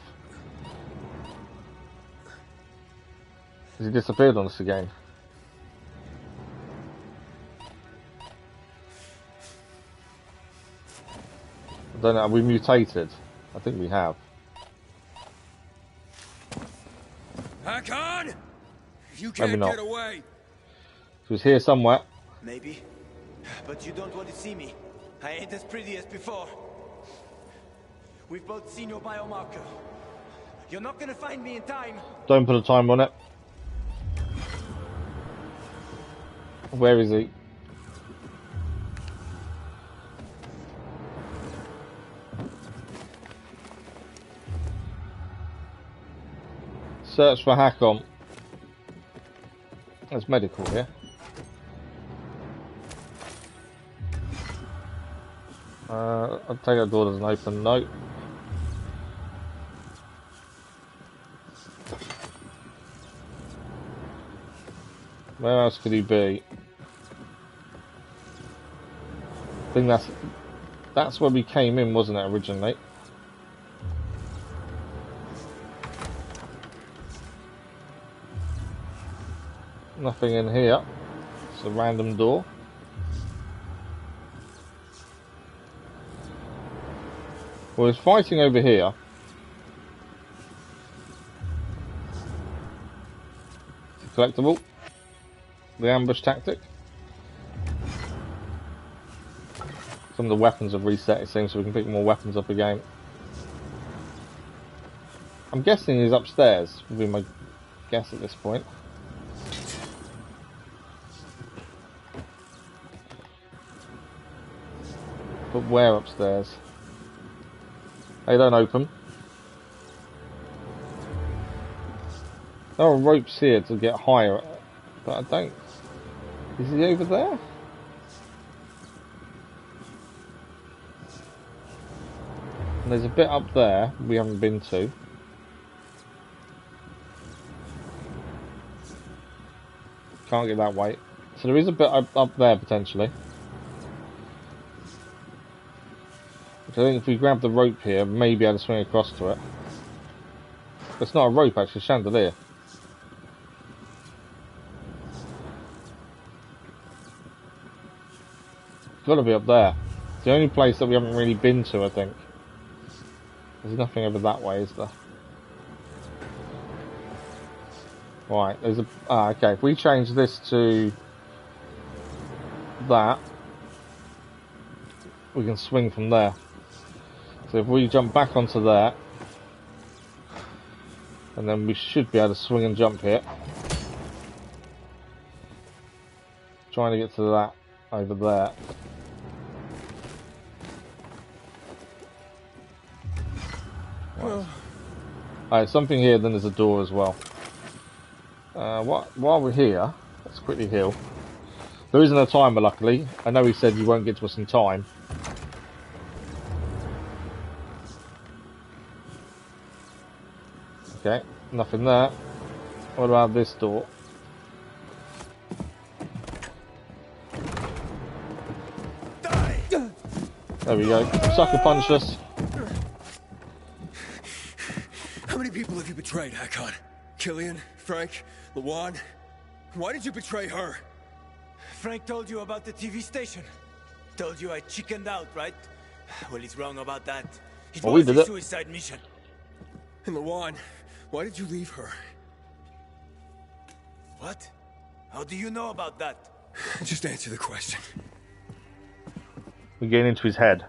Has he disappeared on us again? I don't know, have we mutated? I think we have. Hakon! You can't get away! He was here somewhere. Maybe. But you don't want to see me. I ain't as pretty as before. We've both seen your biomarker. You're not gonna find me in time. Don't put a time on it. Where is he? Search for Hakon. There's medical here. I'll take that door doesn't open. No. Where else could he be? I think that's where we came in, wasn't it, originally? Nothing in here. It's a random door. Well, he's fighting over here. It's a collectible. The ambush tactic. Some of the weapons have reset, it seems, so we can pick more weapons up again. I'm guessing he's upstairs, would be my guess at this point. But where upstairs? They don't open. There are ropes here to get higher, but I don't... Is he over there? And there's a bit up there we haven't been to. Can't get that way. So there is a bit up there potentially. Which I think if we grab the rope here, maybe able to swing across to it. It's not a rope, actually, it's a chandelier. It's got to be up there. It's the only place that we haven't really been to, I think. There's nothing over that way, is there? Right, there's a... okay, if we change this to... that, we can swing from there. So if we jump back onto there, and then we should be able to swing and jump here. Trying to get to that over there. Well, alright, something here, then there's a door as well. While we're here, let's quickly heal. There isn't a timer, luckily. I know he said you won't get to us in time. Okay, nothing there. What about this door? There we go. Sucker punched us. How many people have you betrayed, Hakon? Killian? Frank? Lawan? Why did you betray her? Frank told you about the TV station. Told you I chickened out, right? Well, he's wrong about that. It was a suicide mission. And Lawan, why did you leave her? What? How do you know about that? Just answer the question. We're getting into his head.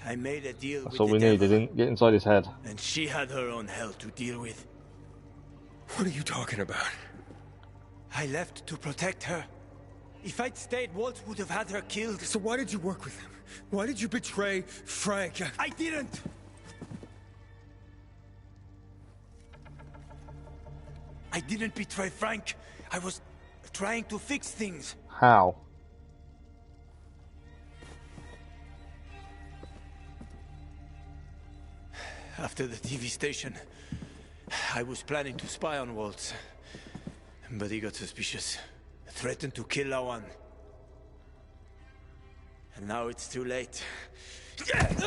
I made a deal That's with all we the need. devil, Get inside his head. and she had her own hell to deal with. What are you talking about? I left to protect her. If I'd stayed, Waltz would have had her killed. So why did you work with him? Why did you betray Frank? I didn't! I didn't betray Frank. I was trying to fix things. How? After the TV station, I was planning to spy on Waltz. But he got suspicious. Threatened to kill Lawan. And now it's too late. Bit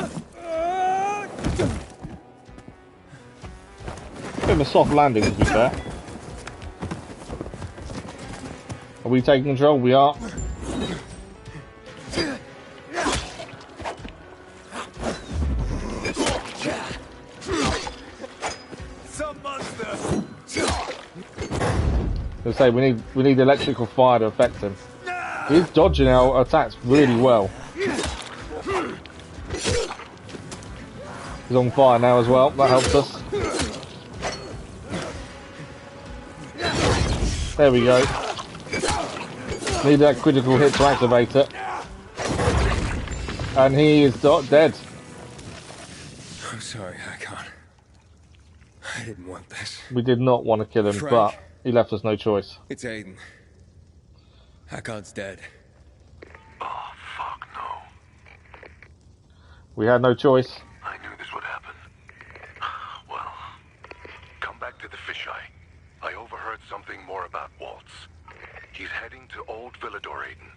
of a soft landing, to be fair. Are we taking control? We are. Some monster! I say we need electrical fire to affect him. He's dodging our attacks really well. He's on fire now as well. That helps us. There we go. Need that critical hit to activate it. And he is dead. I'm sorry, Hakon. I didn't want this. We did not want to kill him, Frank. but he left us no choice. It's Aiden. Hakon's dead. Oh, fuck no. We had no choice. I knew this would happen. Well, come back to the fisheye. I overheard something more about Waltz. He's heading to Old Villador, Aiden.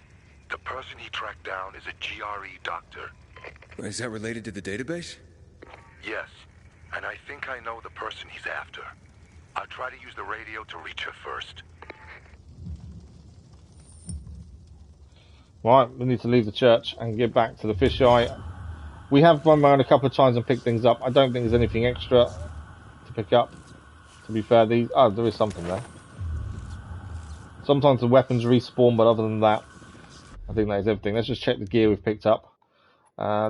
The person he tracked down is a GRE doctor. Is that related to the database? Yes, and I think I know the person he's after. I'll try to use the radio to reach her first. Right, we need to leave the church and get back to the fisheye. We have run around a couple of times and picked things up. I don't think there's anything extra to pick up. To be fair, there is something there. Sometimes the weapons respawn, but other than that, I think that is everything. Let's just check the gear we've picked up.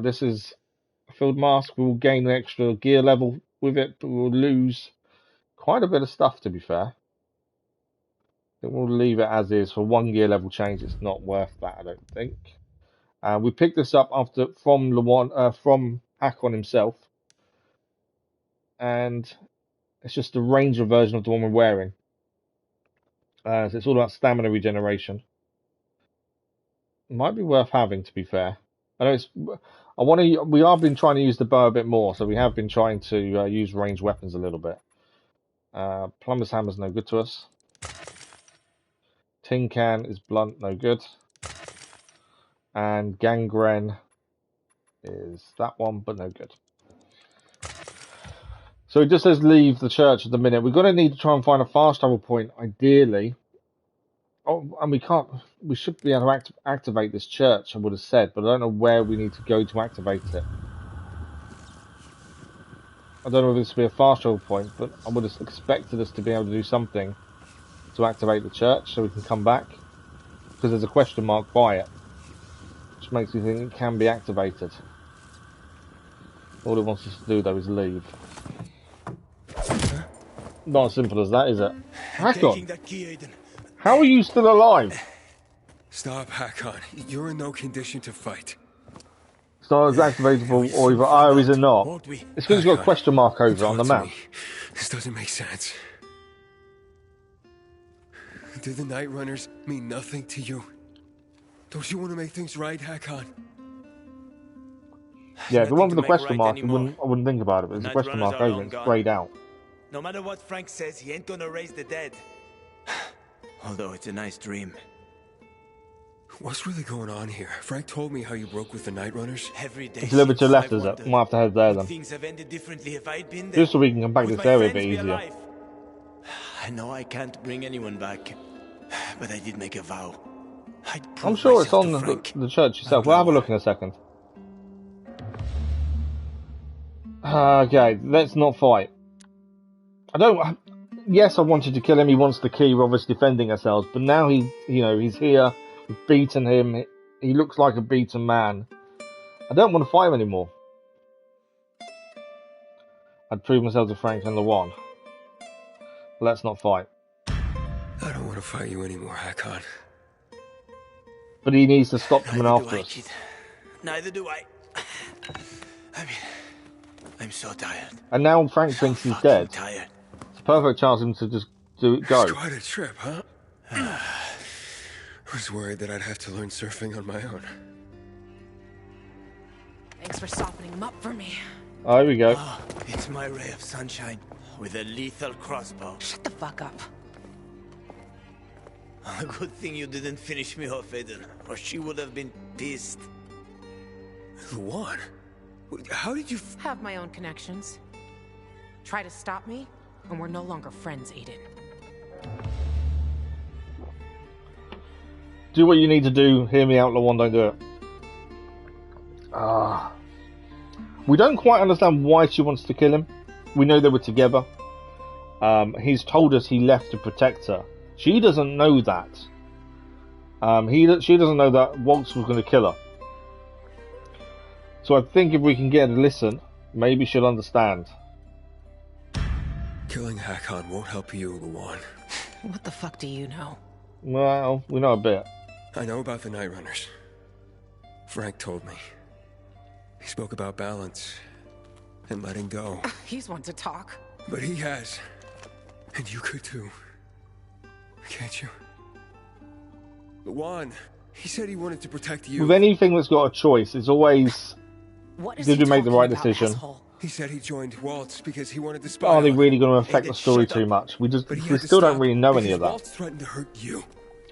This is a field mask. We will gain an extra gear level with it, but we will lose quite a bit of stuff, to be fair. I think we'll leave it as is. For one gear level change, it's not worth that, I don't think. We picked this up from Lawan, from Hakon himself. And it's just a ranger version of the one we're wearing. So it's all about stamina regeneration. Might be worth having, to be fair. I know we have been trying to use the bow a bit more, so we have been trying to use ranged weapons a little bit. Plumber's hammer's no good to us. Tin can is blunt, no good. And gangrene is that one, but no good. So it just says leave the church at the minute. We're going to need to try and find a fast travel point, ideally. Oh, and we can't. We should be able to activate this church, I would have said, but I don't know where we need to go to activate it. I don't know if this will be a fast travel point, but I would have expected us to be able to do something to activate the church so we can come back. Because there's a question mark by it, which makes me think it can be activated. All it wants us to do, though, is leave. Not as simple as that, is it? Hakon, how are you still alive? Stop, Hakon. You're in no condition to fight. It's not as activatable, or either are or is it not? It's because it's got a question mark over it on the map. This doesn't make sense. Do the Night Runners mean nothing to you? Don't you want to make things right, Hakon? Yeah, if it wasn't for the question mark, I wouldn't think about it, but there's a question mark over it, it's greyed out. No matter what Frank says, he ain't gonna raise the dead. Although it's a nice dream. What's really going on here? Frank told me how you broke with the Night Runners. Every day. It's a little bit to the left, is it? Might have to head there then. Things have ended differently if I'd been there. Just so we can come back to this area a bit easier. I know I can't bring anyone back, but I did make a vow. I'm sure it's on the church itself. We'll have a look in a second. Okay, let's not fight. Yes, I wanted to kill him. He wants the key. We're obviously defending ourselves, but now he's here. We've beaten him. He looks like a beaten man. I don't want to fight him anymore. I'd prove myself to Frank and Lawan. Let's not fight. I don't want to fight you anymore, Hakon. But he needs to stop coming after us. Neither do I. I mean, I'm so tired. And now Frank thinks he's dead. Tired. It's a perfect chance for him to just go. It's quite a trip, huh? I was worried that I'd have to learn surfing on my own. Thanks for softening him up for me. Oh, here we go. Oh, it's my ray of sunshine with a lethal crossbow. Shut the fuck up. A good thing you didn't finish me off, Aiden, or she would have been pissed. Lawan? How did you... Have my own connections. Try to stop me, and we're no longer friends, Aiden. Do what you need to do. Hear me out, Lawan. Don't do it. We don't quite understand why she wants to kill him. We know they were together. He's told us he left to protect her. She doesn't know that. She doesn't know that Waltz was going to kill her. So I think if we can get her to listen, maybe she'll understand. Killing Hakon won't help you, Lawan. What the fuck do you know? Well, we know a bit. I know about the Night Runners. Frank told me. He spoke about balance and letting go. He's one to talk. But he has. And you could too. Can't you? Lawan, he said he wanted to protect you. With anything that's got a choice, it's always... Did we make the right decision? Asshole? He said he joined Waltz because he wanted to spy. Are they really going to affect the story too much? We still don't really know any of that. Waltz threatened to hurt you.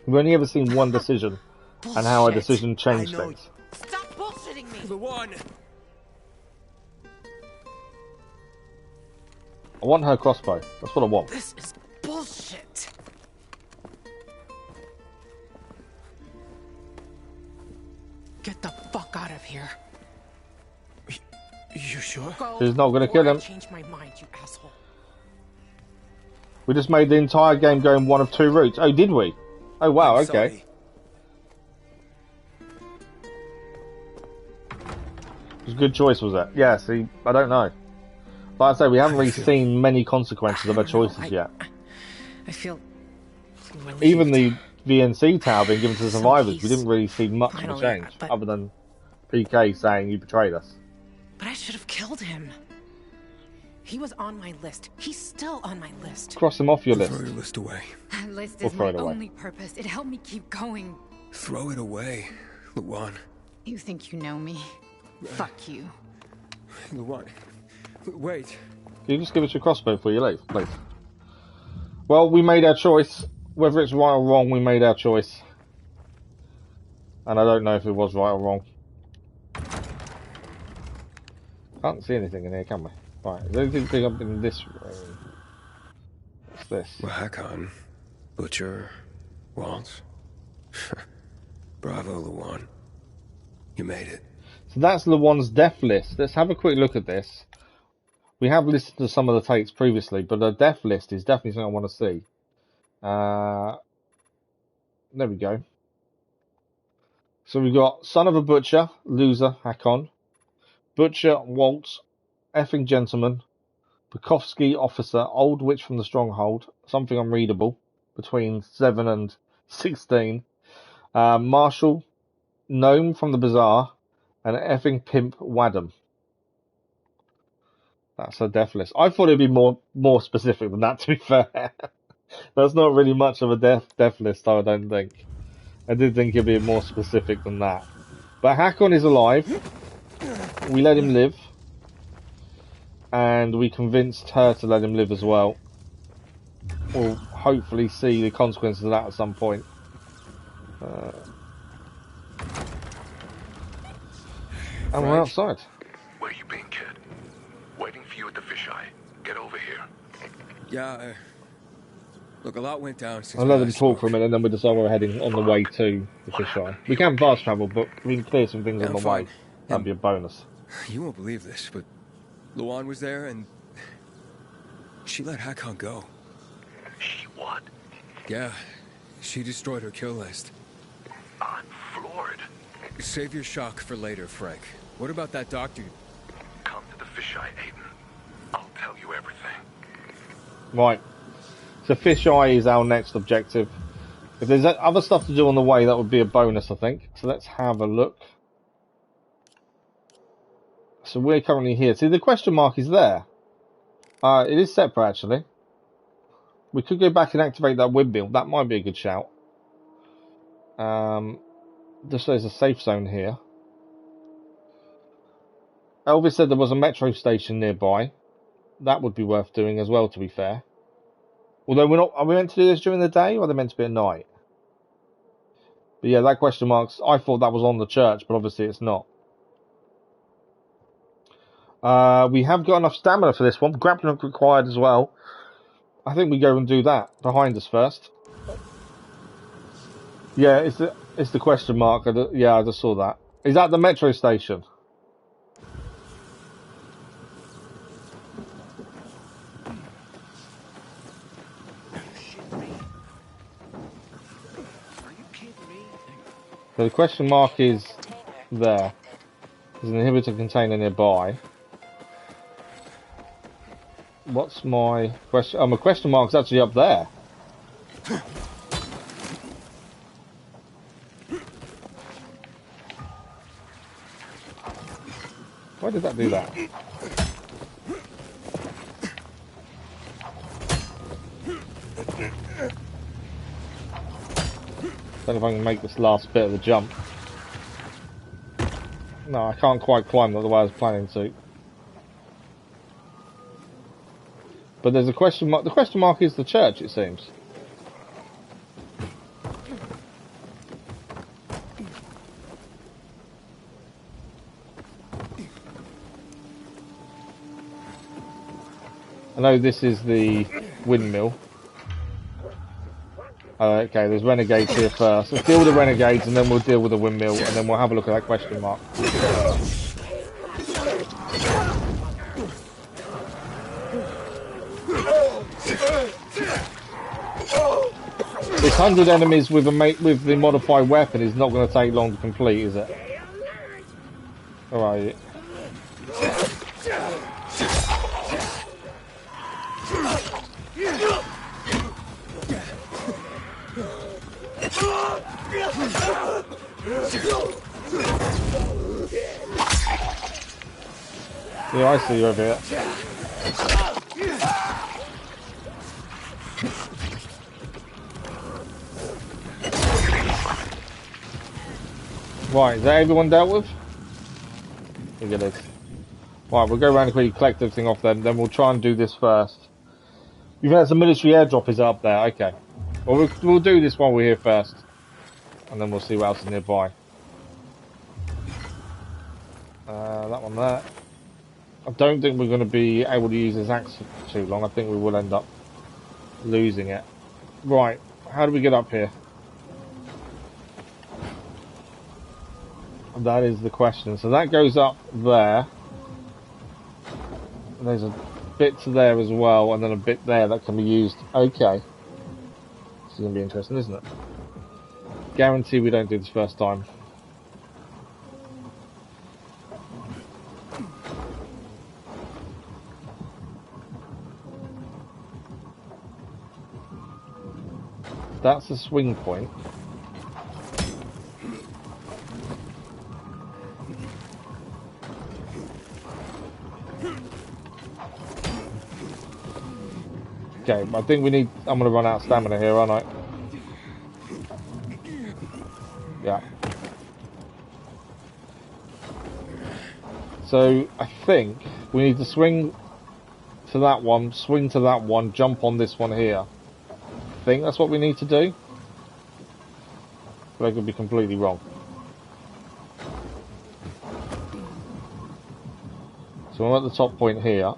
We've only ever seen one decision and how a decision changed things. Stop bullshitting me! Lawan! I want her crossbow. That's what I want. This is bullshit. Get the fuck out of here. You sure? Go. She's not going to kill him. Change my mind, you asshole. We just made the entire game go in one of two routes. Oh, did we? Oh, wow, I'm okay. sorry. It was a good choice, was it? Yeah, see, I don't know. Like I say, we haven't really seen many consequences of our choices yet. I feel relieved. Even the VNC tower being given to the survivors, we peace. didn't really see much of a Finally, change, but- other than PK saying you betrayed us. But I should have killed him. He was on my list. He's still on my list. Cross him off your Throw list. your list away. That list We'll is throw my it away. only purpose. It helped me keep going. Throw it away. Lawan. You think you know me? Fuck you. Lawan. Wait. Can you just give us your crossbow before you leave, please? Well, we made our choice. Whether it's right or wrong, we made our choice. And I don't know if it was right or wrong. Can't see anything in here, can we? Right, is there anything up in this room? What's this? Well, Hakon, Butcher, Waltz. Bravo, Lawan. You made it. So that's Lawan's death list. Let's have a quick look at this. We have listened to some of the tapes previously, but the death list is definitely something I want to see. There we go. So we've got Son of a Butcher, Loser, Hakon. Butcher, Waltz, Effing Gentleman. Bukowski, Officer, Old Witch from the Stronghold, something unreadable, between 7 and 16. Marshall, Gnome from the Bazaar, and Effing Pimp, Wadham. That's a death list. I thought it'd be more specific than that, to be fair. That's not really much of a death list, I don't think. I did think it'd be more specific than that. But Hakon is alive. We let him live. And we convinced her to let him live as well. We'll hopefully see the consequences of that at some point. And we're outside. Where you been, kid? Waiting for you at the fisheye. Get over here. Yeah, look, a lot went down since I'll let them talk for a minute and then we'll decide where we're heading on the way to the fisheye. We can fast travel, but we can clear some things on the way. That'd be a bonus. You won't believe this, but Lawan was there and she let Hakon go. She what? Yeah, she destroyed her kill list. I'm floored. Save your shock for later, Frank. What about that doctor? Come to the fisheye, Aiden. I'll tell you everything. Right. So fisheye is our next objective. If there's other stuff to do on the way, that would be a bonus, I think. So let's have a look. So we're currently here. See, the question mark is there. It is separate, actually. We could go back and activate that windmill. That might be a good shout. Just there's a safe zone here. Elvis said there was a metro station nearby. That would be worth doing as well, to be fair. Although we're not, are we meant to do this during the day, or are they meant to be at night? But yeah, that question marks, I thought that was on the church, but obviously it's not. We have got enough stamina for this one. Grappling hook required as well. I think we go and do that behind us first. Yeah, it's the question mark. Yeah, I just saw that. Is that the metro station? So the question mark is there. There's an inhibitor container nearby. What's my question? Oh, my question mark's actually up there. Why did that do that? Don't know if I can make this last bit of the jump. No, I can't quite climb that the way I was planning to. But there's a question mark. The question mark is the church, it seems. I know this is the windmill. Okay, there's renegades here first. Let's deal with the renegades and then we'll deal with the windmill and then we'll have a look at that question mark. This 100 enemies with the modified weapon is not going to take long to complete, is it? Where are you? Yeah, I see you over here. Right, is that everyone dealt with? Look at this. Right, we'll go around and quickly collect everything off then we'll try and do this first. You've had some military airdrop is up there, okay. Well, we'll do this while we're here first. And then we'll see what else is nearby. That one there. I don't think we're going to be able to use this axe for too long. I think we will end up losing it. Right, how do we get up here? That is the question. So that goes up there. There's a bit to there as well, and then a bit there that can be used. Okay. This is going to be interesting, isn't it? Guarantee we don't do this first time. That's the swing point. Okay, I think we need... I'm going to run out of stamina here, aren't I? Yeah. So, I think we need to swing to that one, swing to that one, jump on this one here. I think that's what we need to do. But I could be completely wrong. So I'm at the top point here.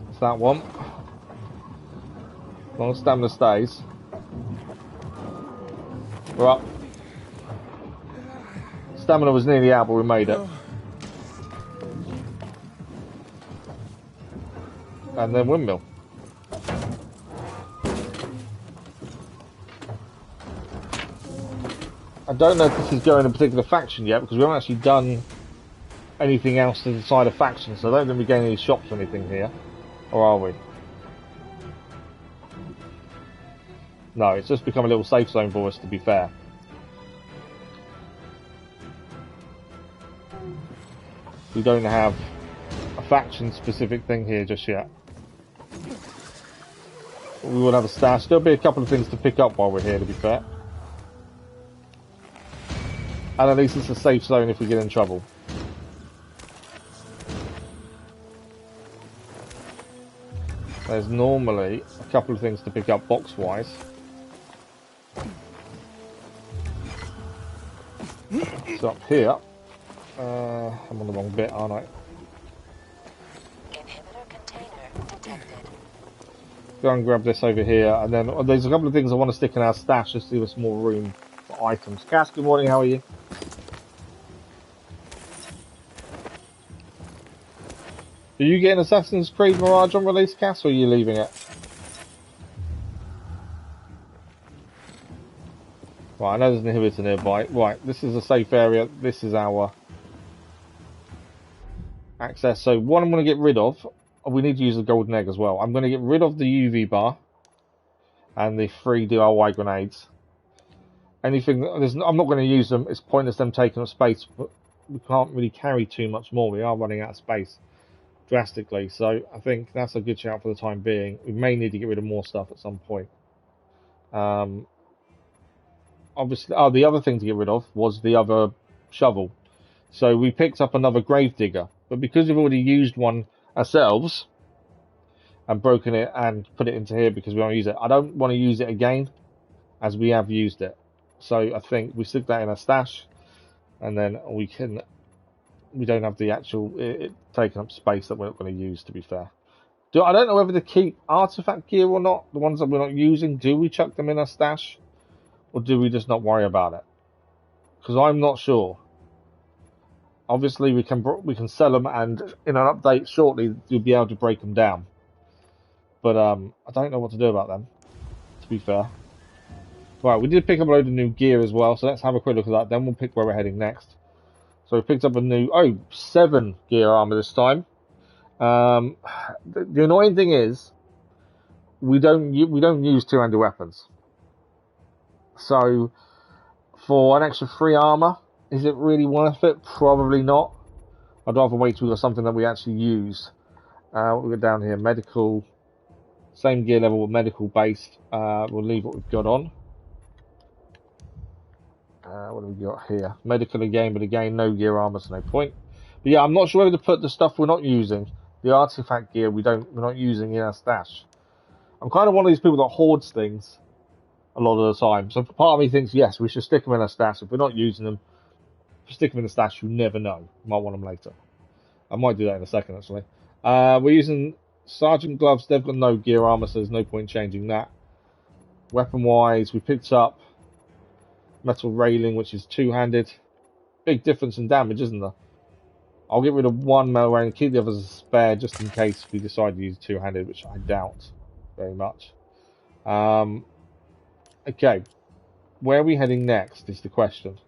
It's that one. As long as stamina stays. We're up. Stamina was nearly out, but we made it. And then windmill. I don't know if this is going a particular faction yet, because we haven't actually done anything else to decide a faction, so I don't think we're getting any shops or anything here. Or are we? No, it's just become a little safe zone for us, to be fair. We don't have a faction-specific thing here just yet. We will have a stash. There'll be a couple of things to pick up while we're here, to be fair. And at least it's a safe zone if we get in trouble. There's normally a couple of things to pick up box-wise. So up here, I'm on the wrong bit, aren't I? Inhibitor container detected. Go and grab this over here, and then there's a couple of things I want to stick in our stash just to give us more room for items. Cass, good morning, how are you? Are you getting Assassin's Creed Mirage on release, Cass, or are you leaving it? Right, I know there's an inhibitor nearby. Right, this is a safe area. This is our access. So what I'm going to get rid of, we need to use the golden egg as well. I'm going to get rid of the UV bar and the 3 DIY grenades. Anything, I'm not going to use them. It's pointless them taking up space, but we can't really carry too much more. We are running out of space drastically, so I think that's a good shout for the time being. We may need to get rid of more stuff at some point. Obviously, the other thing to get rid of was the other shovel. So we picked up another grave digger, but because we've already used one ourselves and broken it and put it into here because we don't use it, I don't want to use it again as we have used it. So I think we stick that in a stash, and then we don't have the actual it taking up space that we're not going to use, to be fair. I don't know whether to keep artifact gear or not. The ones that we're not using, do we chuck them in a stash, or do we just not worry about it? Because I'm not sure. Obviously, we can sell them, and in an update shortly, you'll be able to break them down. But I don't know what to do about them, to be fair. Right, we did pick up a load of new gear as well, so let's have a quick look at that. Then we'll pick where we're heading next. So we picked up a new 7 gear armor this time. The annoying thing is we don't use two-handed weapons. So for an extra 3 armor, is it really worth it? Probably not. I'd rather wait till we've got something that we actually use. What we got down here, medical, same gear level with medical based. We'll leave what we've got on. What do we got here? Medical again, but again, no gear armor, so no point. But yeah, I'm not sure whether to put the stuff we're not using, the artifact gear we're not using in our stash. I'm kind of one of these people that hoards things a lot of the time. So part of me thinks, yes, we should stick them in a stash. If we're not using them, stick them in the stash. You never know. You might want them later. I might do that in a second, actually. We're using Sergeant gloves. They've got no gear armor, so there's no point changing that. Weapon-wise, we picked up metal railing, which is two-handed. Big difference in damage, isn't there? I'll get rid of one metal railing, keep the others as a spare, just in case we decide to use two-handed, which I doubt very much. Okay, where are we heading next is the question.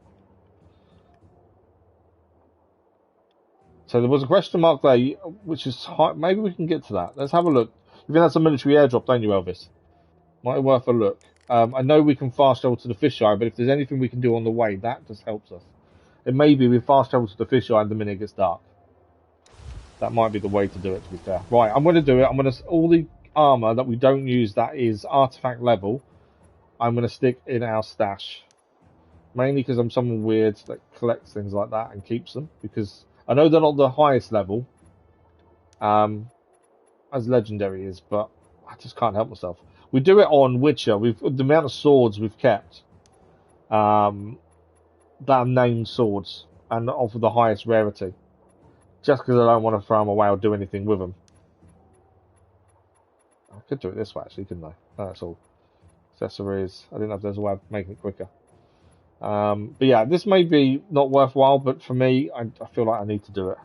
So there was a question mark there, which is high. Maybe we can get to that. Let's have a look. You think that's a military airdrop, don't you, Elvis? Might be worth a look. I know we can fast travel to the fisheye, but if there's anything we can do on the way, that just helps us. It may be we fast travel to the fisheye the minute it gets dark. That might be the way to do it, to be fair. Right, I'm going to do it. I'm going to all the armor that we don't use that is artifact level, I'm going to stick in our stash. Mainly because I'm someone weird that collects things like that and keeps them. Because I know they're not the highest level, as legendary is, but I just can't help myself. We do it on Witcher. The amount of swords we've kept, that are named swords and of the highest rarity. Just because I don't want to throw them away or do anything with them. I could do it this way actually, couldn't I? No, that's all. Accessories. I didn't know if there's a way of making it quicker. But yeah, this may be not worthwhile, but for me, I feel like I need to do it.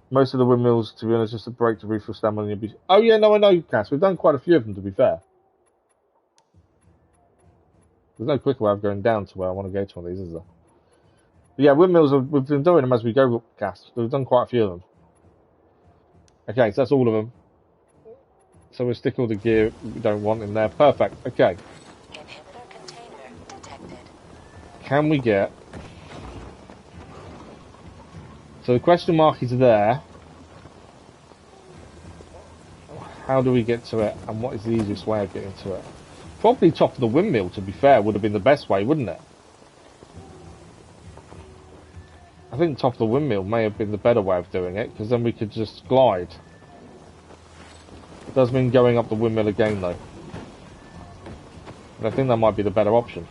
Most of the windmills, to be honest, just to break the roof will stand on the... Oh yeah, no, I know, Cass. We've done quite a few of them, to be fair. There's no quicker way of going down to where I want to go to one of these, is there? But yeah, windmills, we've been doing them as we go, Cass. We've done quite a few of them. Okay, so that's all of them. So we'll stick all the gear we don't want in there. Perfect. Okay. Inhibitor container detected. Can we get... So the question mark is there. How do we get to it? And what is the easiest way of getting to it? Probably top of the windmill, to be fair, would have been the best way, wouldn't it? I think top of the windmill may have been the better way of doing it, because then we could just glide. It does mean going up the windmill again, though. But I think that might be the better option.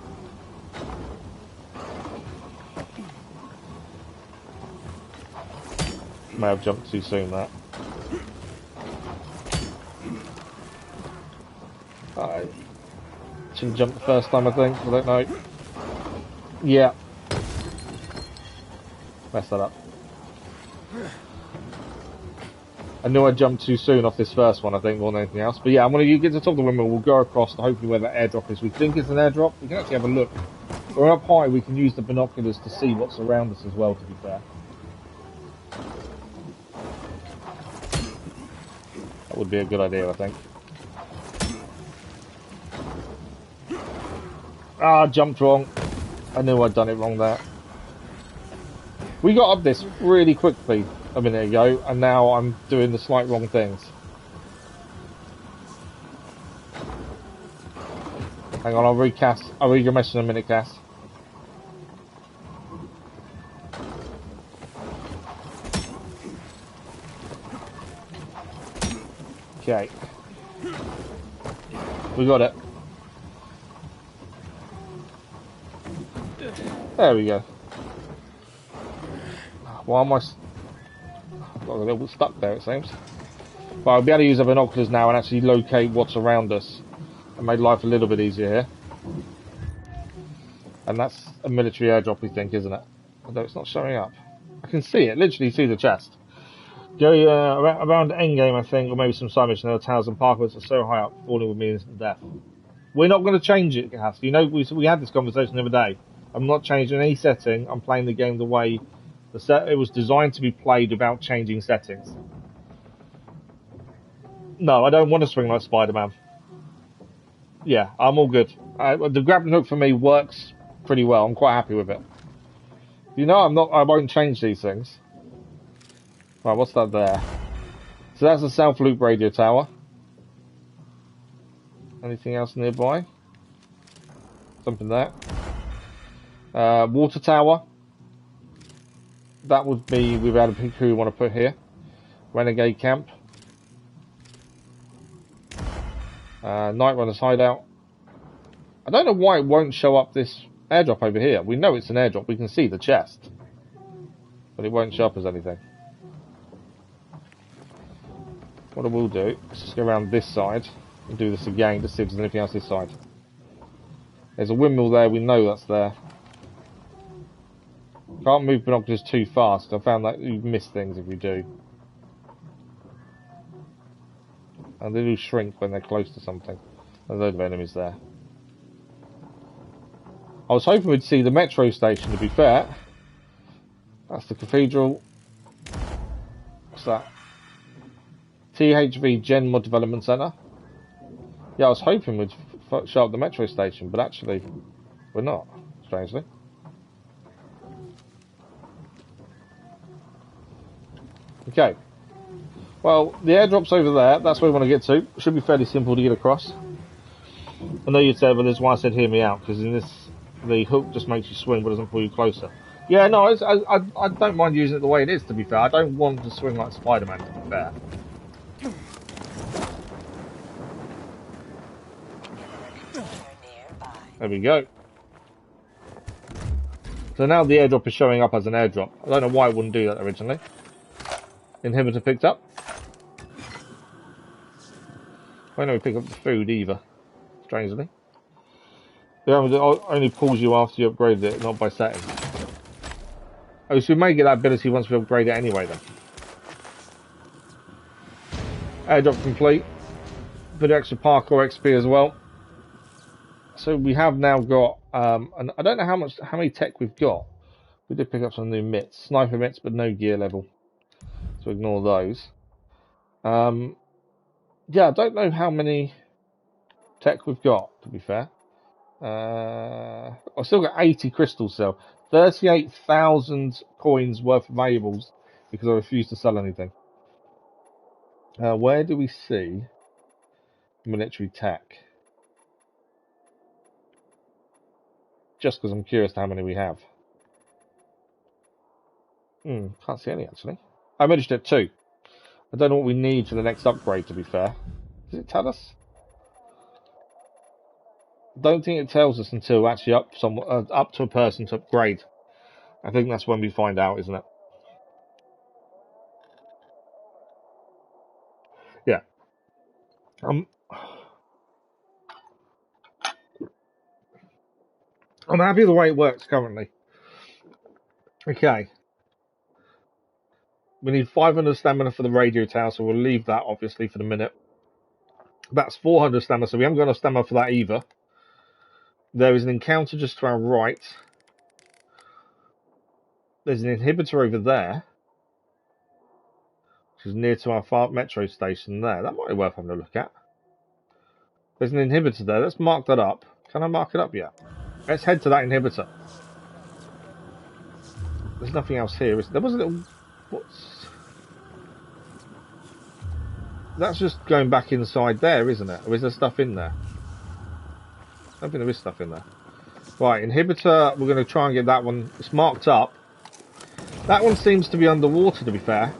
May have jumped too soon, that. I shouldn't jump the first time, I think. I don't know. Yeah. Messed that up. I knew I jumped too soon off this first one, I think, more than anything else. But yeah, I'm going to get to the top of the windmill. We'll go across to hopefully where the airdrop is. We think it's an airdrop. We can actually have a look. We're up high. We can use the binoculars to see what's around us as well, to be fair. That would be a good idea, I think. Ah, jumped wrong. I knew I'd done it wrong there. We got up this really quickly a minute ago, and now I'm doing the slight wrong things. Hang on, I'll read your message in a minute, Cass. Okay. We got it. There we go. Why am I... I've got a little stuck there, it seems. But I'll be able to use the binoculars now and actually locate what's around us. It made life a little bit easier here. And that's a military airdrop, we think, isn't it? Although it's not showing up. I can see it, literally see the chest. Go around endgame, I think, or maybe some side mission. There are towers and parkways are so high up, falling with me instant death. We're not going to change it, Cass. You know, we had this conversation the other day. I'm not changing any setting. I'm playing the game the way it was designed to be played without changing settings. No, I don't want to swing like Spider-Man. Yeah, I'm all good. The grab and hook for me works pretty well. I'm quite happy with it. You know, I won't change these things. Right, what's that there? So that's the South Loop radio tower. Anything else nearby? Something there. Water tower. That would be, we've had to pick who we want to put here. Renegade camp. Night Runner's hideout. I don't know why it won't show up this airdrop over here. We know it's an airdrop. We can see the chest. But it won't show up as anything. What I will do is just go around this side and do this again to see if there's anything else this side. There's a windmill there. We know that's there. Can't move binoculars too fast. I found that you miss things if you do. And they do shrink when they're close to something. There's a load of enemies there. I was hoping we'd see the metro station, to be fair. That's the cathedral. What's that? THV Gen Mod Development Center. Yeah, I was hoping we'd show up the metro station, but actually, we're not, strangely. Okay. Well, the airdrop's over there. That's where we want to get to. Should be fairly simple to get across. I know you'd say, but that's why I said hear me out, because in this, the hook just makes you swing, but doesn't pull you closer. Yeah, no, I don't mind using it the way it is, to be fair. I don't want to swing like Spider-Man, to be fair. There we go. So now the airdrop is showing up as an airdrop. I don't know why it wouldn't do that originally. Inhibitor picked up. Why don't we pick up the food either? Strangely. It only pulls you after you upgrade it, not by settings. Oh, so we may get that ability once we upgrade it anyway then. Airdrop complete. Bit of extra parkour XP as well. So we have now got, and I don't know how many tech we've got. We did pick up some new mitts, sniper mitts, but no gear level. So ignore those. Yeah, I don't know how many tech we've got, to be fair. I've still got 80 crystals still. 38,000 coins worth of valuables because I refuse to sell anything. Where do we see military tech? Just because I'm curious to how many we have. Can't see any actually. I managed at 2. I don't know what we need for the next upgrade, to be fair. Does it tell us? Don't think it tells us until actually up to a person to upgrade. I think that's when we find out, isn't it? Yeah. I'm happy the way it works currently. Okay. We need 500 stamina for the radio tower, so we'll leave that obviously for the minute. That's 400 stamina, so we haven't got enough stamina for that either. There is an encounter just to our right. There's an inhibitor over there, which is near to our far metro station there. That might be worth having a look at. There's an inhibitor there. Let's mark that up. Can I mark it up yet? Let's head to that inhibitor. There's nothing else here. There was a little... What's... That's just going back inside there, isn't it? Or is there stuff in there? I don't think there is stuff in there. Right, inhibitor, we're going to try and get that one. It's marked up. That one seems to be underwater, to be fair.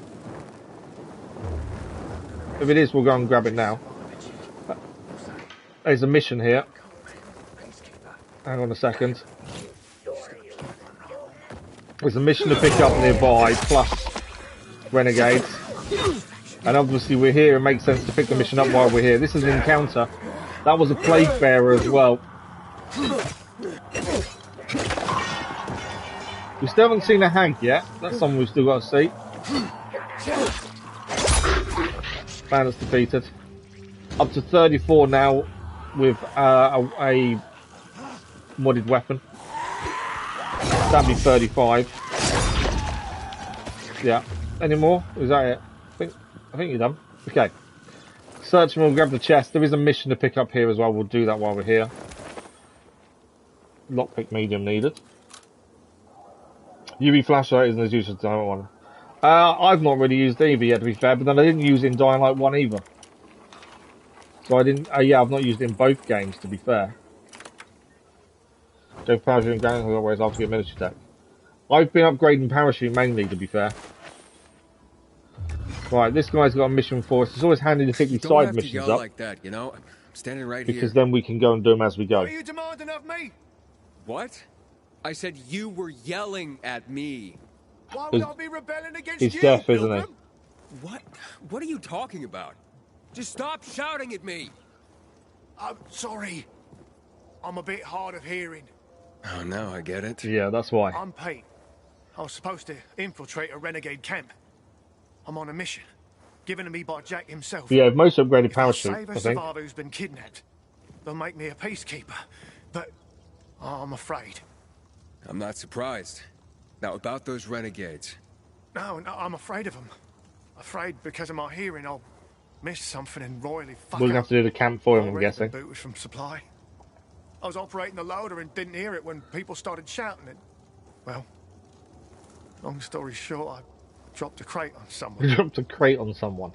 If it is, we'll go and grab it now. There's a mission here. Hang on a second. There's a mission to pick up nearby, plus Renegades. And obviously we're here, it makes sense to pick the mission up while we're here. This is an encounter. That was a plague bearer as well. We still haven't seen a hag yet. That's someone we've still got to see. Bandits defeated. Up to 34 now with a modded weapon. That'd be 35. Yeah. Any more? Is that it? I think you're done. Okay. Search and we'll grab the chest. There is a mission to pick up here as well. We'll do that while we're here. Lockpick medium needed. UV flashlight isn't as useful as Dying Light 1. I've not really used either yet, to be fair, but then I didn't use it in Dying Light 1 either. So I didn't, yeah, I've not used it in both games, to be fair. Go parachute and gang, otherwise I'll get military tech. I've been upgrading parachute mainly, to be fair. Right, this guy's got a mission for us. It's always handy to pick these side missions up. Like that, you know? I'm standing right because here. Then we can go and do them as we go. Are you demanding What? I said you were yelling at me. Why would I be rebelling against He's you, deaf, isn't he? Pilgrim? What? What are you talking about? Just stop shouting at me! I'm sorry. I'm a bit hard of hearing. Oh, now I get it. Yeah, that's why. I'm Pete. I was supposed to infiltrate a renegade camp. I'm on a mission, given to me by Jack himself. Yeah, most upgraded If I parachute, save I a think. survivor who's been kidnapped, they'll make me a peacekeeper. But I'm afraid. I'm not surprised. Now, about those renegades. No, I'm afraid of them. Afraid because of my hearing I'll miss something and royally fuck We're gonna up. have to do the camp for him, I'm Already guessing. been booted from supply. I was operating the loader and didn't hear it when people started shouting it. Well, long story short, I dropped a crate on someone. We dropped a crate on someone.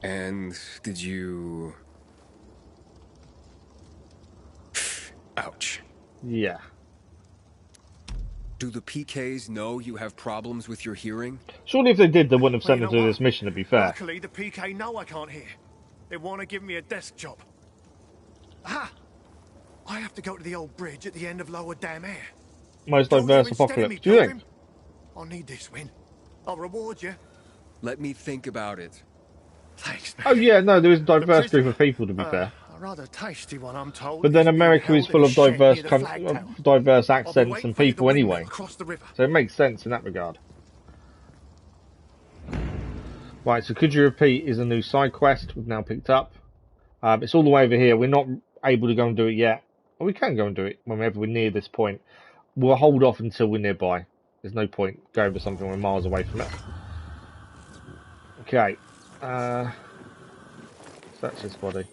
And did you... Ouch. Yeah. Do the PKs know you have problems with your hearing? Surely if they did, they wouldn't have Well, sent you him to know this what? mission, to be fair. Luckily, the PK know I can't hear. They want to give me a desk job. Ah! I have to go to the old bridge at the end of Lower Dam Air. Most Join you diverse instead of apocalypse. me, Do you think? Pilgrim. I'll need this win. I'll reward you. Let me think about it. Thanks, man. Oh yeah, no, there is a diverse The group of people, to be fair. A rather tasty one, I'm told. But then is being America is held full in a of shed diverse, near the flag tower. diverse I'll be accents waiting and for you at the people windmill anyway. across the river. So it makes sense in that regard. Right, so Could You Repeat is a new side quest we've now picked up. It's all the way over here. We're not able to go and do it yet. Well, we can go and do it whenever we're near this point. We'll hold off until we're nearby. There's no point going for something when we're miles away from it. Okay. Search this body.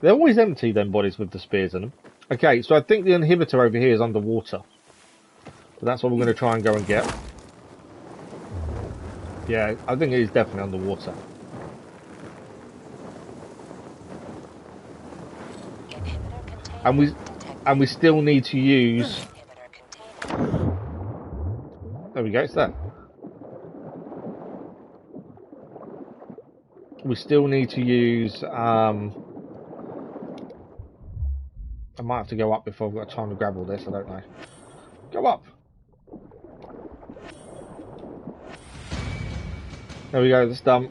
They're always empty, them bodies with the spears in them. Okay, so I think the inhibitor over here is underwater. So that's what we're going to try and go and get. Yeah, I think it is definitely underwater. And we still need to use... There we go, it's there. We still need to use... I might have to go up before I've got time to grab all this, I don't know. Go up! There we go, that's done.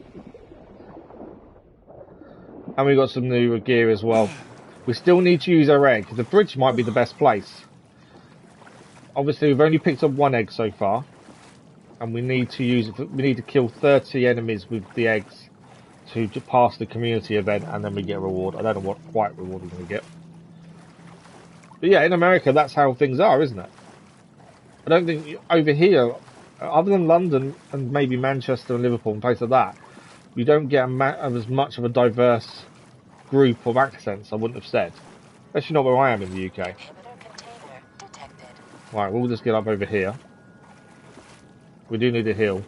And we got some new gear as well. We still need to use our egg. The bridge might be the best place. Obviously, we've only picked up one egg so far. And we need to use it. We need to kill 30 enemies with the eggs to pass the community event, and then we get a reward. I don't know what quite reward we're going to get. But yeah, in America, that's how things are, isn't it? I don't think over here, other than London and maybe Manchester and Liverpool and places like that, you don't get as much of a diverse group of accents, I wouldn't have said. Especially not where I am in the UK. Right, we'll just get up over here. We do need a hill.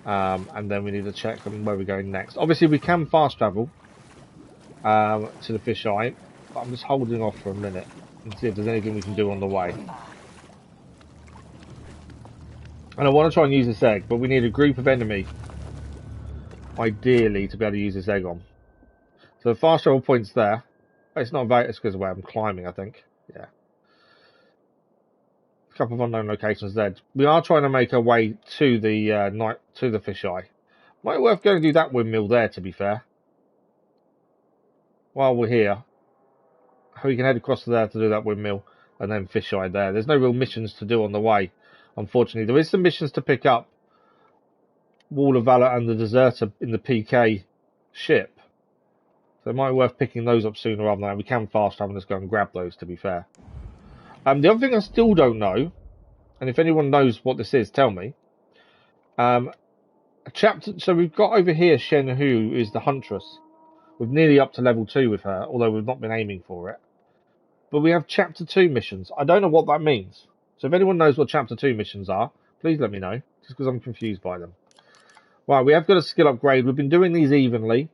And then we need to check on where we're going next. Obviously, we can fast travel to the fisheye, but I'm just holding off for a minute and see if there's anything we can do on the way. And I want to try and use this egg, but we need a group of enemy, ideally, to be able to use this egg on. So the fast travel point's there. It's not about, it's because of where I'm climbing, I think. Yeah. A couple of unknown locations there. We are trying to make our way to the the fisheye. Might be worth going to do that windmill there, to be fair. While we're here, we can head across to there to do that windmill, and then fisheye there. There's no real missions to do on the way, unfortunately. There is some missions to pick up. Wall of Valor and the Deserter in the PK ship. So it might be worth picking those up sooner rather than later. We can fast travel and just go and grab those, to be fair. The other thing I still don't know, and if anyone knows what this is, tell me. So we've got over here Shen Hu, who is the Huntress. We're nearly up to level 2 with her, although we've not been aiming for it. But we have Chapter 2 missions. I don't know what that means. So if anyone knows what Chapter 2 missions are, please let me know, just because I'm confused by them. Right, we have got a skill upgrade. We've been doing these evenly.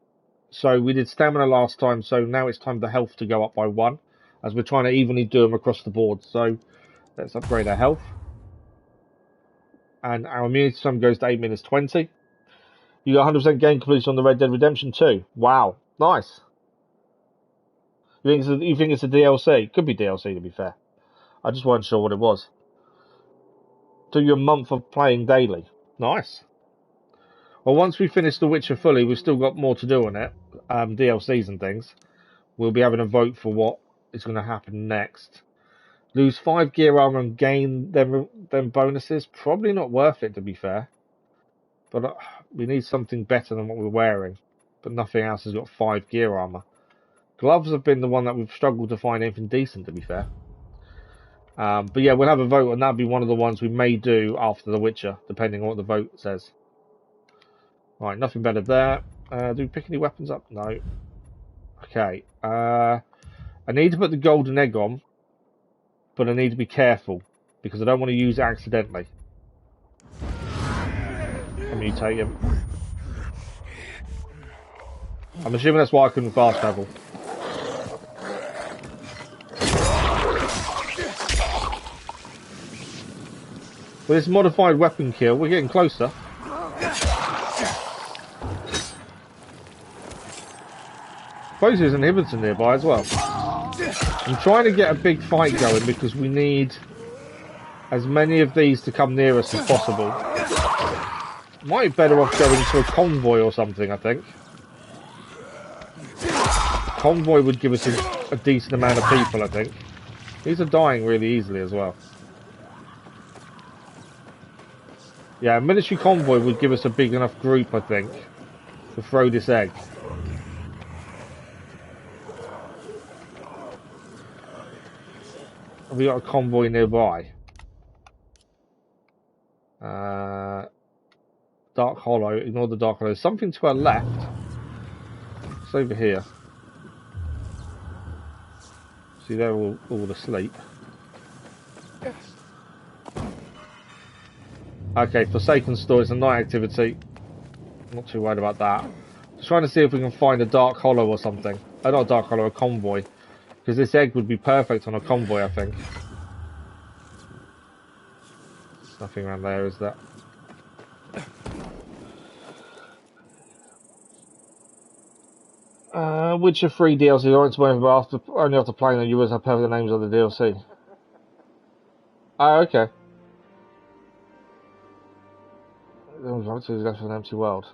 So we did stamina last time, so now it's time for health to go up by 1, as we're trying to evenly do them across the board. So let's upgrade our health. And our immunity sum goes to 8 - 20. You got 100% game completion on the Red Dead Redemption 2. Wow, nice. You think it's a DLC? Could be DLC, to be fair. I just wasn't sure what it was. Do you a month of playing daily? Nice. Well, once we finish The Witcher fully, we've still got more to do on it. DLCs and things. We'll be having a vote for what is going to happen next. Lose 5 gear armor and gain them bonuses? Probably not worth it, to be fair. But we need something better than what we're wearing. But nothing else has got 5 gear armor. Gloves have been the one that we've struggled to find anything decent, to be fair. But yeah, we'll have a vote, and that'll be one of the ones we may do after The Witcher, depending on what the vote says. Right, nothing better there. Do we pick any weapons up? No. Okay. I need to put the golden egg on, but I need to be careful, because I don't want to use it accidentally. I'll mutate him. I'm assuming that's why I couldn't fast travel. With this modified weapon kill, we're getting closer. Suppose there's an inhibitor nearby as well. I'm trying to get a big fight going because we need as many of these to come near us as possible. Might be better off going to a convoy or something, I think. Convoy would give us a decent amount of people, I think. These are dying really easily as well. Yeah, a military convoy would give us a big enough group, I think, to throw this egg. Have we got a convoy nearby? Dark Hollow, ignore the Dark Hollow. There's something to our left. It's over here. See, they're all asleep. Okay, Forsaken Store is a night activity. Not too worried about that. Just trying to see if we can find a Dark Hollow or something. Not a Dark Hollow, a convoy. Because this egg would be perfect on a convoy, I think. There's nothing around there, is there? Witcher 3 DLC. I went to only after playing the US, I have the names of the DLC. Oh, okay. It's an empty world.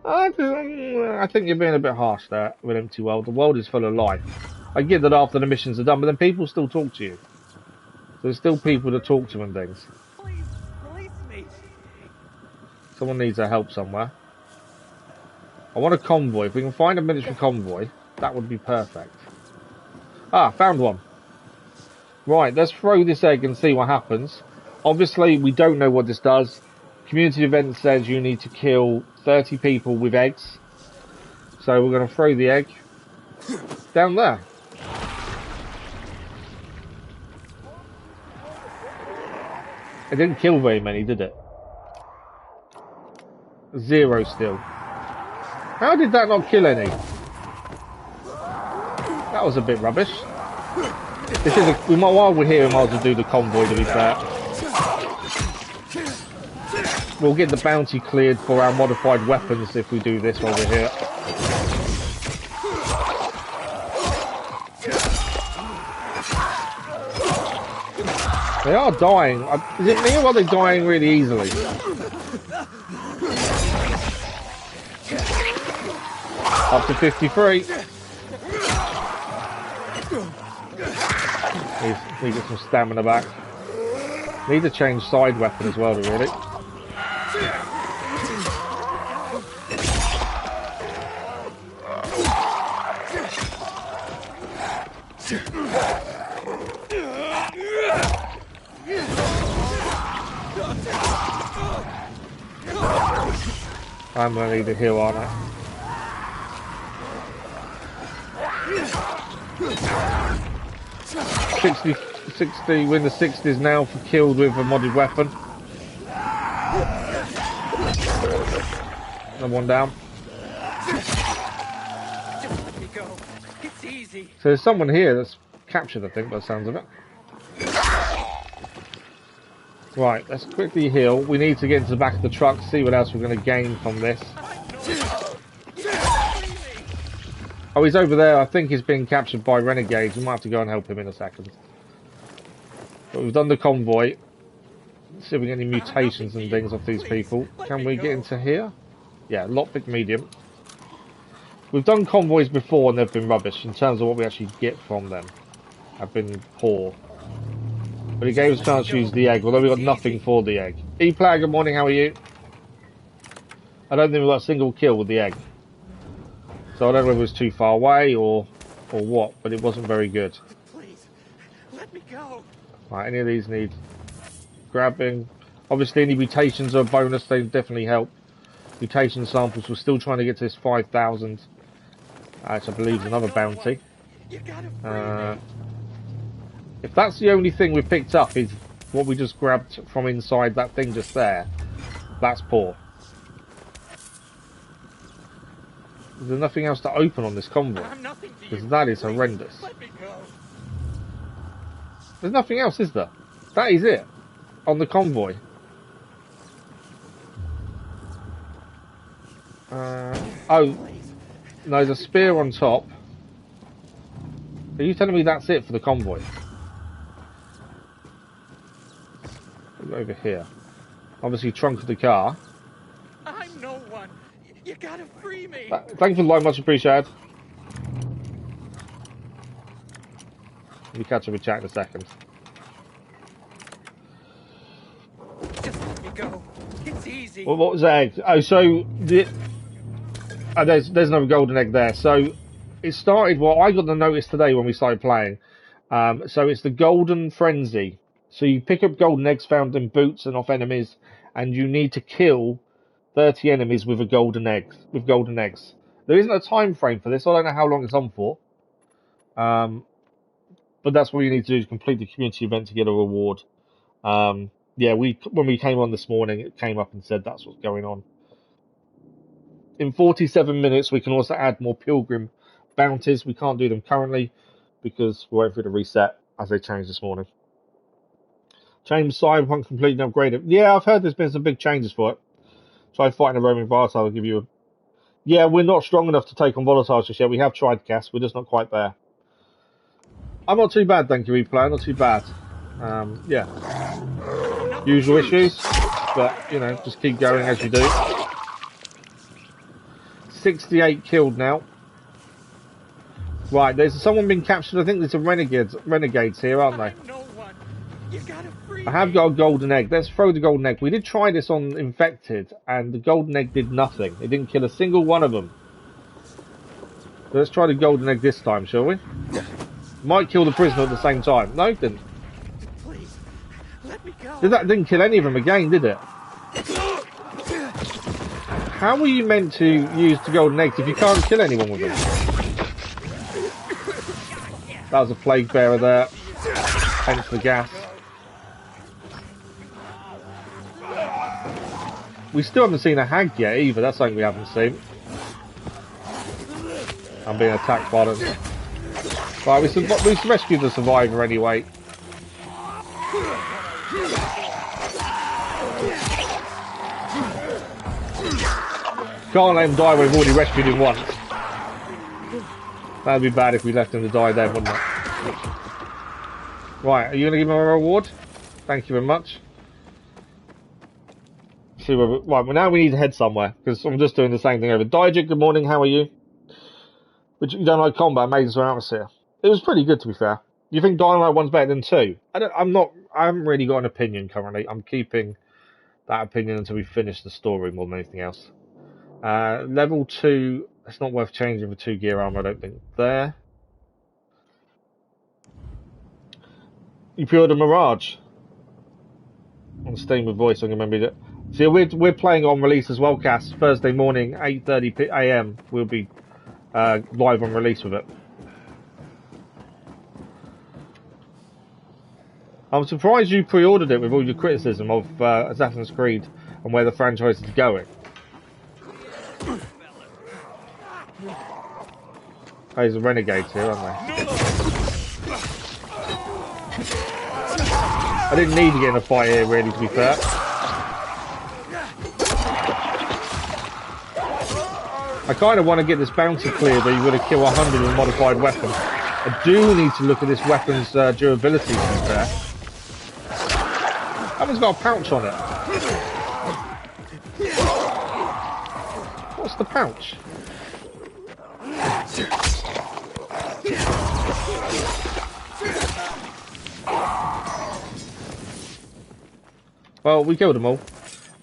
I think you're being a bit harsh there with empty world. The world is full of life. I get that after the missions are done, but then people still talk to you. So there's still people to talk to and things. Please, release me. Someone needs our help somewhere. I want a convoy. If we can find a military convoy, that would be perfect. Ah, found one. Right, let's throw this egg and see what happens. Obviously, we don't know what this does. Community event says you need to kill 30 people with eggs. So we're going to throw the egg down there. It didn't kill very many, did it? 0 still. How did that not kill any? That was a bit rubbish. This is while we're here, we might as well do the convoy, to be fair. We'll get the bounty cleared for our modified weapons if we do this while we're here. They are dying. Is it me or are they dying really easily? Up to 53. Need to get some stamina back. Need to change side weapon as well, really. I'm gonna need a heal, aren't I? We're in the 60s now for killed with a modded weapon. Another one down. Just let me go. It's easy. So there's someone here that's captured, I think, by the sounds of it. Right, let's quickly heal. We need to get into the back of the truck, see what else we're going to gain from this. Oh, he's over there. I think he's being captured by Renegades. We might have to go and help him in a second. But we've done the convoy. Let's see if we get any mutations and things off these people. Can we get into here? Yeah, lockpick medium. We've done convoys before and they've been rubbish in terms of what we actually get from them. Have been poor. But it gave us a chance to use the egg, although we got nothing for the egg. E-Player, good morning, how are you? I don't think we got a single kill with the egg. So I don't know whether it was too far away or what, but it wasn't very good. Please, let me go. Right, any of these need grabbing. Obviously any mutations are a bonus, they definitely help. Mutation samples, we're still trying to get to this 5,000. Which I believe is another bounty. If that's the only thing we picked up is what we just grabbed from inside that thing just there, that's poor. There's nothing else to open on this convoy, because that is horrendous. There's nothing else, is there? That is it on the convoy. Oh, no, there's a spear on top. Are you telling me that's it for the convoy? Over here. Obviously, trunk of the car. I'm no one. You gotta free me. Thank you for the like, much appreciated. We'll catch up with chat in a second. Just let me go. It's easy. Well, what was that egg? Oh, so there's another golden egg there. So it started. Well, I got the notice today when we started playing. So it's the golden frenzy. So you pick up golden eggs found in boots and off enemies, and you need to kill 30 enemies with a golden egg. With golden eggs. There isn't a time frame for this. I don't know how long it's on for. But that's what you need to do, is complete the community event to get a reward. Yeah, when we came on this morning, it came up and said that's what's going on. In 47 minutes, we can also add more pilgrim bounties. We can't do them currently because we're waiting for it to reset as they changed this morning. Change Cyberpunk completely upgraded. Yeah, I've heard there's been some big changes for it. Try fighting a roaming volatile. I'll give you a... Yeah, we're not strong enough to take on volatiles just yet. We have tried, Cass. We're just not quite there. I'm not too bad, thank you, replay. Not too bad. Yeah. Usual issues, but, you know, just keep going as you do. 68 killed now. Right, there's someone been captured. I think there's a renegades here, aren't they? I have got a golden egg. Let's throw the golden egg. We did try this on infected, and the golden egg did nothing. It didn't kill a single one of them. So let's try the golden egg this time, shall we? Might kill the prisoner at the same time. No, it didn't. Please, let me go. That didn't kill any of them again, did it? How were you meant to use the golden eggs if you can't kill anyone with them? That was a plague bearer there. Hence the gas. We still haven't seen a hag yet either. That's something we haven't seen. I'm being attacked by them. Right, we rescued the survivor anyway. Can't let him die when we've already rescued him once. That'd be bad if we left him to die there, wouldn't it? Right, are you going to give him a reward? Thank you very much. See where right, well now we need to head somewhere, because I'm just doing the same thing over. Dijik, good morning, how are you? But you don't like combat, Maidens or Atmosphere? It was pretty good, to be fair. You think Dying Light 1's better than 2? I haven't really got an opinion currently. I'm keeping that opinion until we finish the story more than anything else. Level 2, it's not worth changing for 2 gear armor, I don't think. There. You pre-ordered Mirage on Steam with voice, I can remember it. See, we're playing on release as well, Cass. Thursday morning, 8:30 AM. We'll be live on release with it. I'm surprised you pre-ordered it with all your criticism of Assassin's Creed and where the franchise is going. Oh, there's a Renegades here, aren't they? I didn't need to get in a fight here, really, to be fair. I kind of want to get this bounty clear that you're going to kill 100 with a modified weapon. I do need to look at this weapon's durability, to be fair. That one's got a pouch on it. What's the pouch? Well, we killed them all.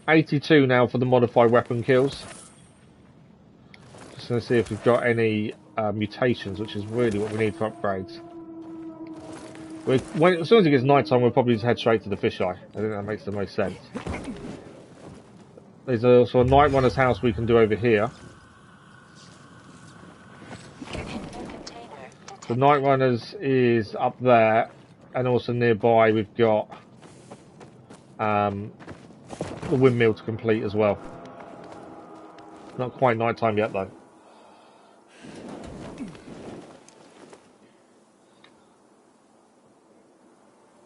82 now for the modified weapon kills. Just going to see if we've got any mutations, which is really what we need for upgrades. As soon as it gets night time, we'll probably just head straight to the fisheye. I think that makes the most sense. There's also a night runner's house we can do over here. The night runners is up there, and also nearby we've got the windmill to complete as well. Not quite night time yet though.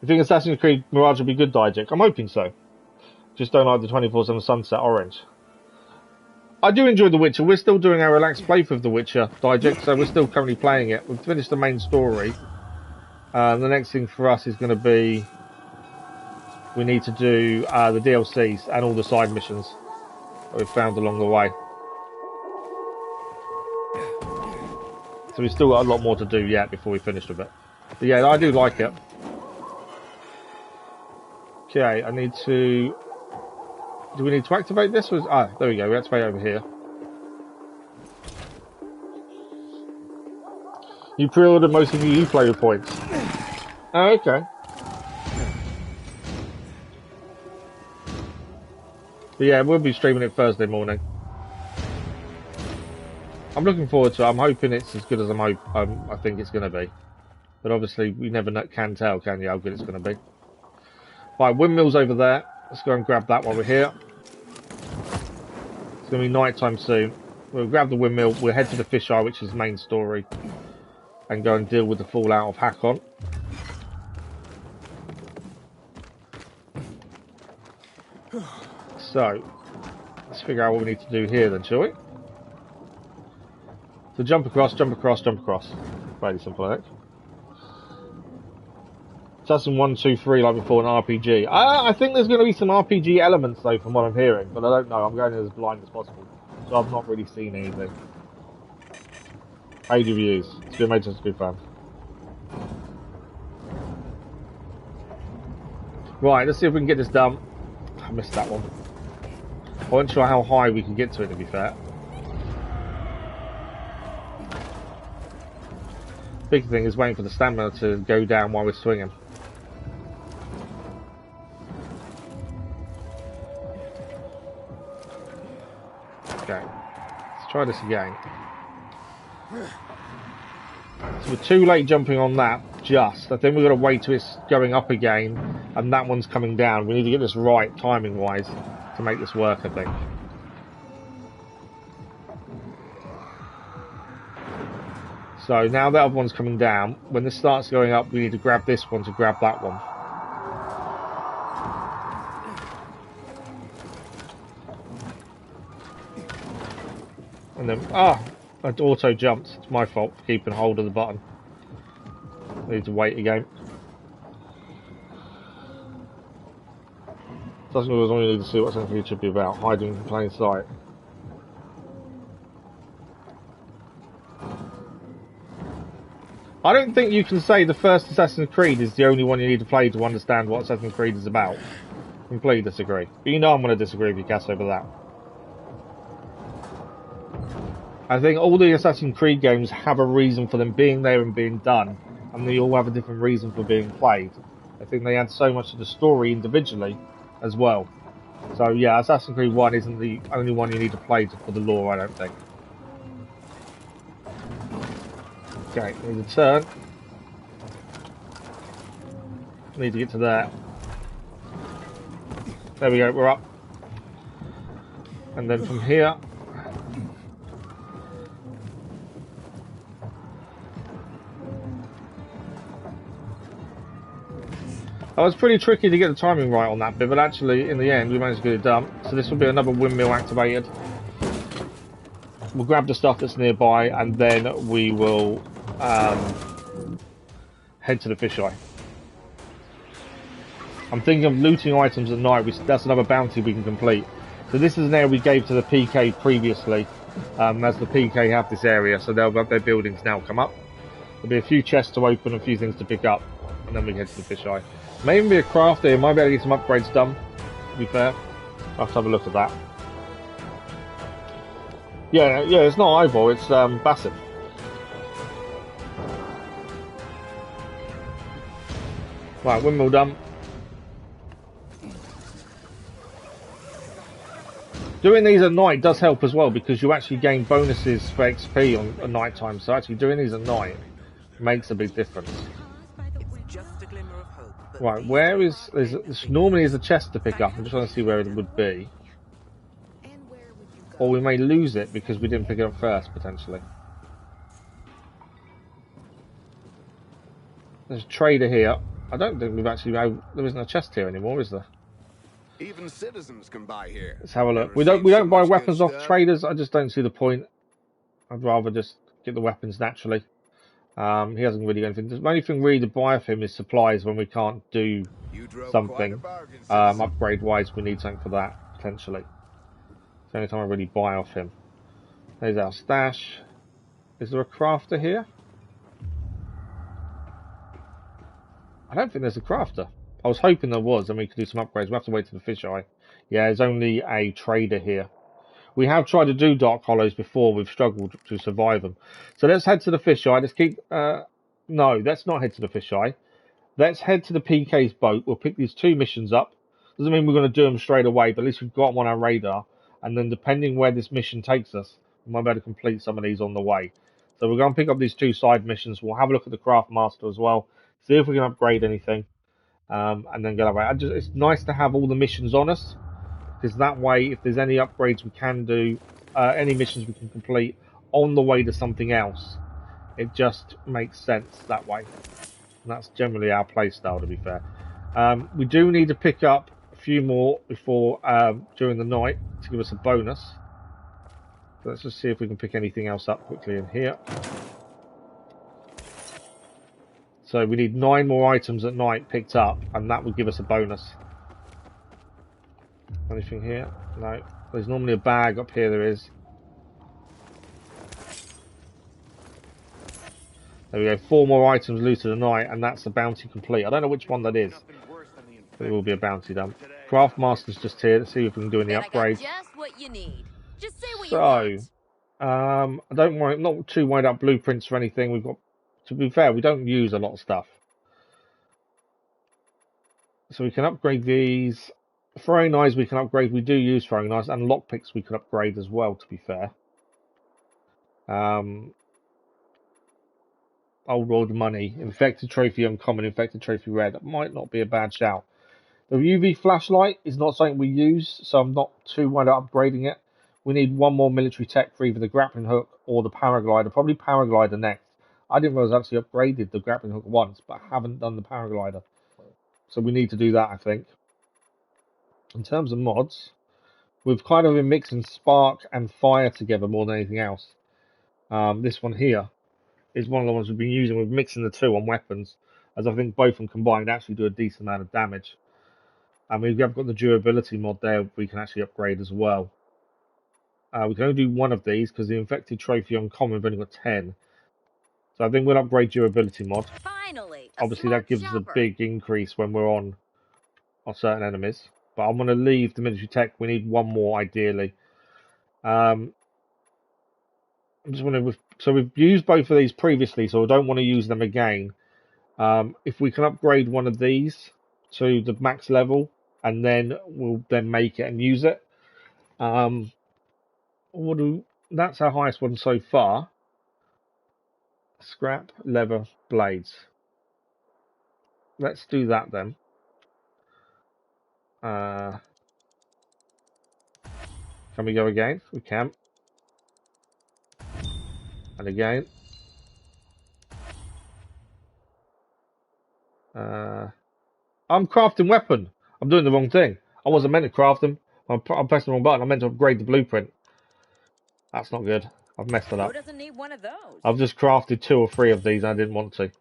You think Assassin's Creed Mirage will be good, Dijak? I'm hoping so. Just don't like the 24/7 sunset orange. I do enjoy The Witcher. We're still doing our relaxed playthrough of The Witcher, Dijak, so we're still currently playing it. We've finished the main story. The next thing for us is going to be we need to do the DLCs and all the side missions that we've found along the way. So we've still got a lot more to do yet before we finish with it. But yeah, I do like it. Okay, I need to... Do we need to activate this? There we go, we activate over here. You pre-ordered most of your Uplay points. Oh, okay. But yeah, we'll be streaming it Thursday morning. I'm looking forward to it. I'm hoping it's as good as I think it's going to be. But obviously, we never can tell, can you, how good it's going to be. Right, windmill's over there. Let's go and grab that while we're here. It's going to be night time soon. We'll grab the windmill. We'll head to the fisheye, which is the main story. And go and deal with the fallout of Hakon. So, let's figure out what we need to do here then, shall we? So jump across, jump across, jump across. Fairly simple, I think. Assassin 1, 2, 3 like before an RPG. I think there's going to be some RPG elements though from what I'm hearing, but I don't know. I'm going as blind as possible. So I've not really seen anything. Page reviews. It's been made just a good fan. Right, let's see if we can get this done. I missed that one. I wasn't sure how high we can get to it, to be fair. Big thing is waiting for the stamina to go down while we're swinging. Okay, let's try this again. So we're too late jumping on that, just. I think we've got to wait till it's going up again, and that one's coming down. We need to get this right, timing-wise, to make this work, I think. So now that other one's coming down, when this starts going up, we need to grab this one to grab that one. And then, it auto jumped. It's my fault for keeping hold of the button. I need to wait again. Doesn't always only need to see what something should be about. Hiding in plain sight. I don't think you can say the first Assassin's Creed is the only one you need to play to understand what Assassin's Creed is about. I completely disagree. But you know I'm going to disagree with you, Cass, over that. I think all the Assassin's Creed games have a reason for them being there and being done, and they all have a different reason for being played. I think they add so much to the story individually as well. So yeah, Assassin's Creed 1 isn't the only one you need to play for the lore, I don't think. Okay, need to turn. Need to get to there. There we go, we're up. And then from here... It was pretty tricky to get the timing right on that bit, but actually, in the end, we managed to get it done. So this will be another windmill activated. We'll grab the stuff that's nearby, and then we will head to the fisheye. I'm thinking of looting items at night. That's another bounty we can complete. So this is an area we gave to the PK previously, as the PK have this area, so they'll have their buildings now come up. There'll be a few chests to open, a few things to pick up, and then we head to the fisheye. May even be a crafter here. Might be able to get some upgrades done, to be fair. I'll have to have a look at that. Yeah, it's not Ivor, it's Bassett. Right, windmill done. Doing these at night does help as well, because you actually gain bonuses for XP on at night time. So actually doing these at night makes a big difference. Right, where is normally is a chest to pick up? I'm just trying to see where it would be. Or we may lose it because we didn't pick it up first, potentially. There's a trader here. I don't think we've actually... There isn't a chest here anymore, is there? Even citizens can buy here. Let's have a look. We don't buy weapons off traders. I just don't see the point. I'd rather just get the weapons naturally. He hasn't really got anything. The only thing really to buy off him is supplies when we can't do something. Upgrade-wise, we need something for that, potentially. It's the only time I really buy off him. There's our stash. Is there a crafter here? I don't think there's a crafter. I was hoping there was, and we could do some upgrades. We'll have to wait to the fisheye. Yeah, there's only a trader here. We have tried to do Dark Hollows before. We've struggled to survive them. So let's head to the fisheye. Let's keep... no, let's not head to the fisheye. Let's head to the PK's boat. We'll pick these 2 missions up. Doesn't mean we're going to do them straight away, but at least we've got them on our radar. And then depending where this mission takes us, we might be able to complete some of these on the way. So we're going to pick up these 2 side missions. We'll have a look at the Craft Master as well. See if we can upgrade anything. And then go that way. It's nice to have all the missions on us, because that way, if there's any upgrades we can do, any missions we can complete on the way to something else, it just makes sense that way. And that's generally our play style, to be fair. We do need to pick up a few more before during the night to give us a bonus. So let's just see if we can pick anything else up quickly in here. So we need 9 more items at night picked up, and that would give us a bonus. Anything here? No. There's normally a bag up here, there is. There we go, 4 more items looted at night, and that's the bounty complete. I don't know which one that is, but it will be a bounty done. Craft Master's just here to see if we can do any upgrades. So, I don't worry, I'm not too worried about blueprints or anything. We've got, to be fair, we don't use a lot of stuff. So we can upgrade these. Throwing knives we can upgrade. We do use throwing knives, and lockpicks we can upgrade as well, to be fair. Old world money. Infected trophy uncommon, infected trophy rare. That might not be a bad shout. The UV flashlight is not something we use, so I'm not too worried about upgrading it. We need 1 more military tech for either the grappling hook or the paraglider. Probably paraglider next. I didn't realize I actually upgraded the grappling hook once, but I haven't done the paraglider. So we need to do that, I think. In terms of mods, we've kind of been mixing spark and fire together more than anything else. This one here is one of the ones we've been using. We're mixing the 2 on weapons, as I think both of them combined actually do a decent amount of damage. And we've got the durability mod there we can actually upgrade as well. We can only do 1 of these because the infected trophy uncommon we've only got 10. So I think we'll upgrade durability mod. Finally, obviously that gives us a big increase when we're on certain enemies. But I'm going to leave the military tech. We need 1 more ideally. I'm just wondering, so we've used both of these previously, so I don't want to use them again. If we can upgrade one of these to the max level, and then we'll then make it and use it. That's our highest one so far. Scrap leather blades. Let's do that then. Can we go again? We can. And again. I'm crafting weapon. I'm doing the wrong thing. I wasn't meant to craft them. I'm pressing the wrong button. I meant to upgrade the blueprint. That's not good. I've messed it up. Who doesn't need one of those? I've just crafted 2 or 3 of these. I didn't want to.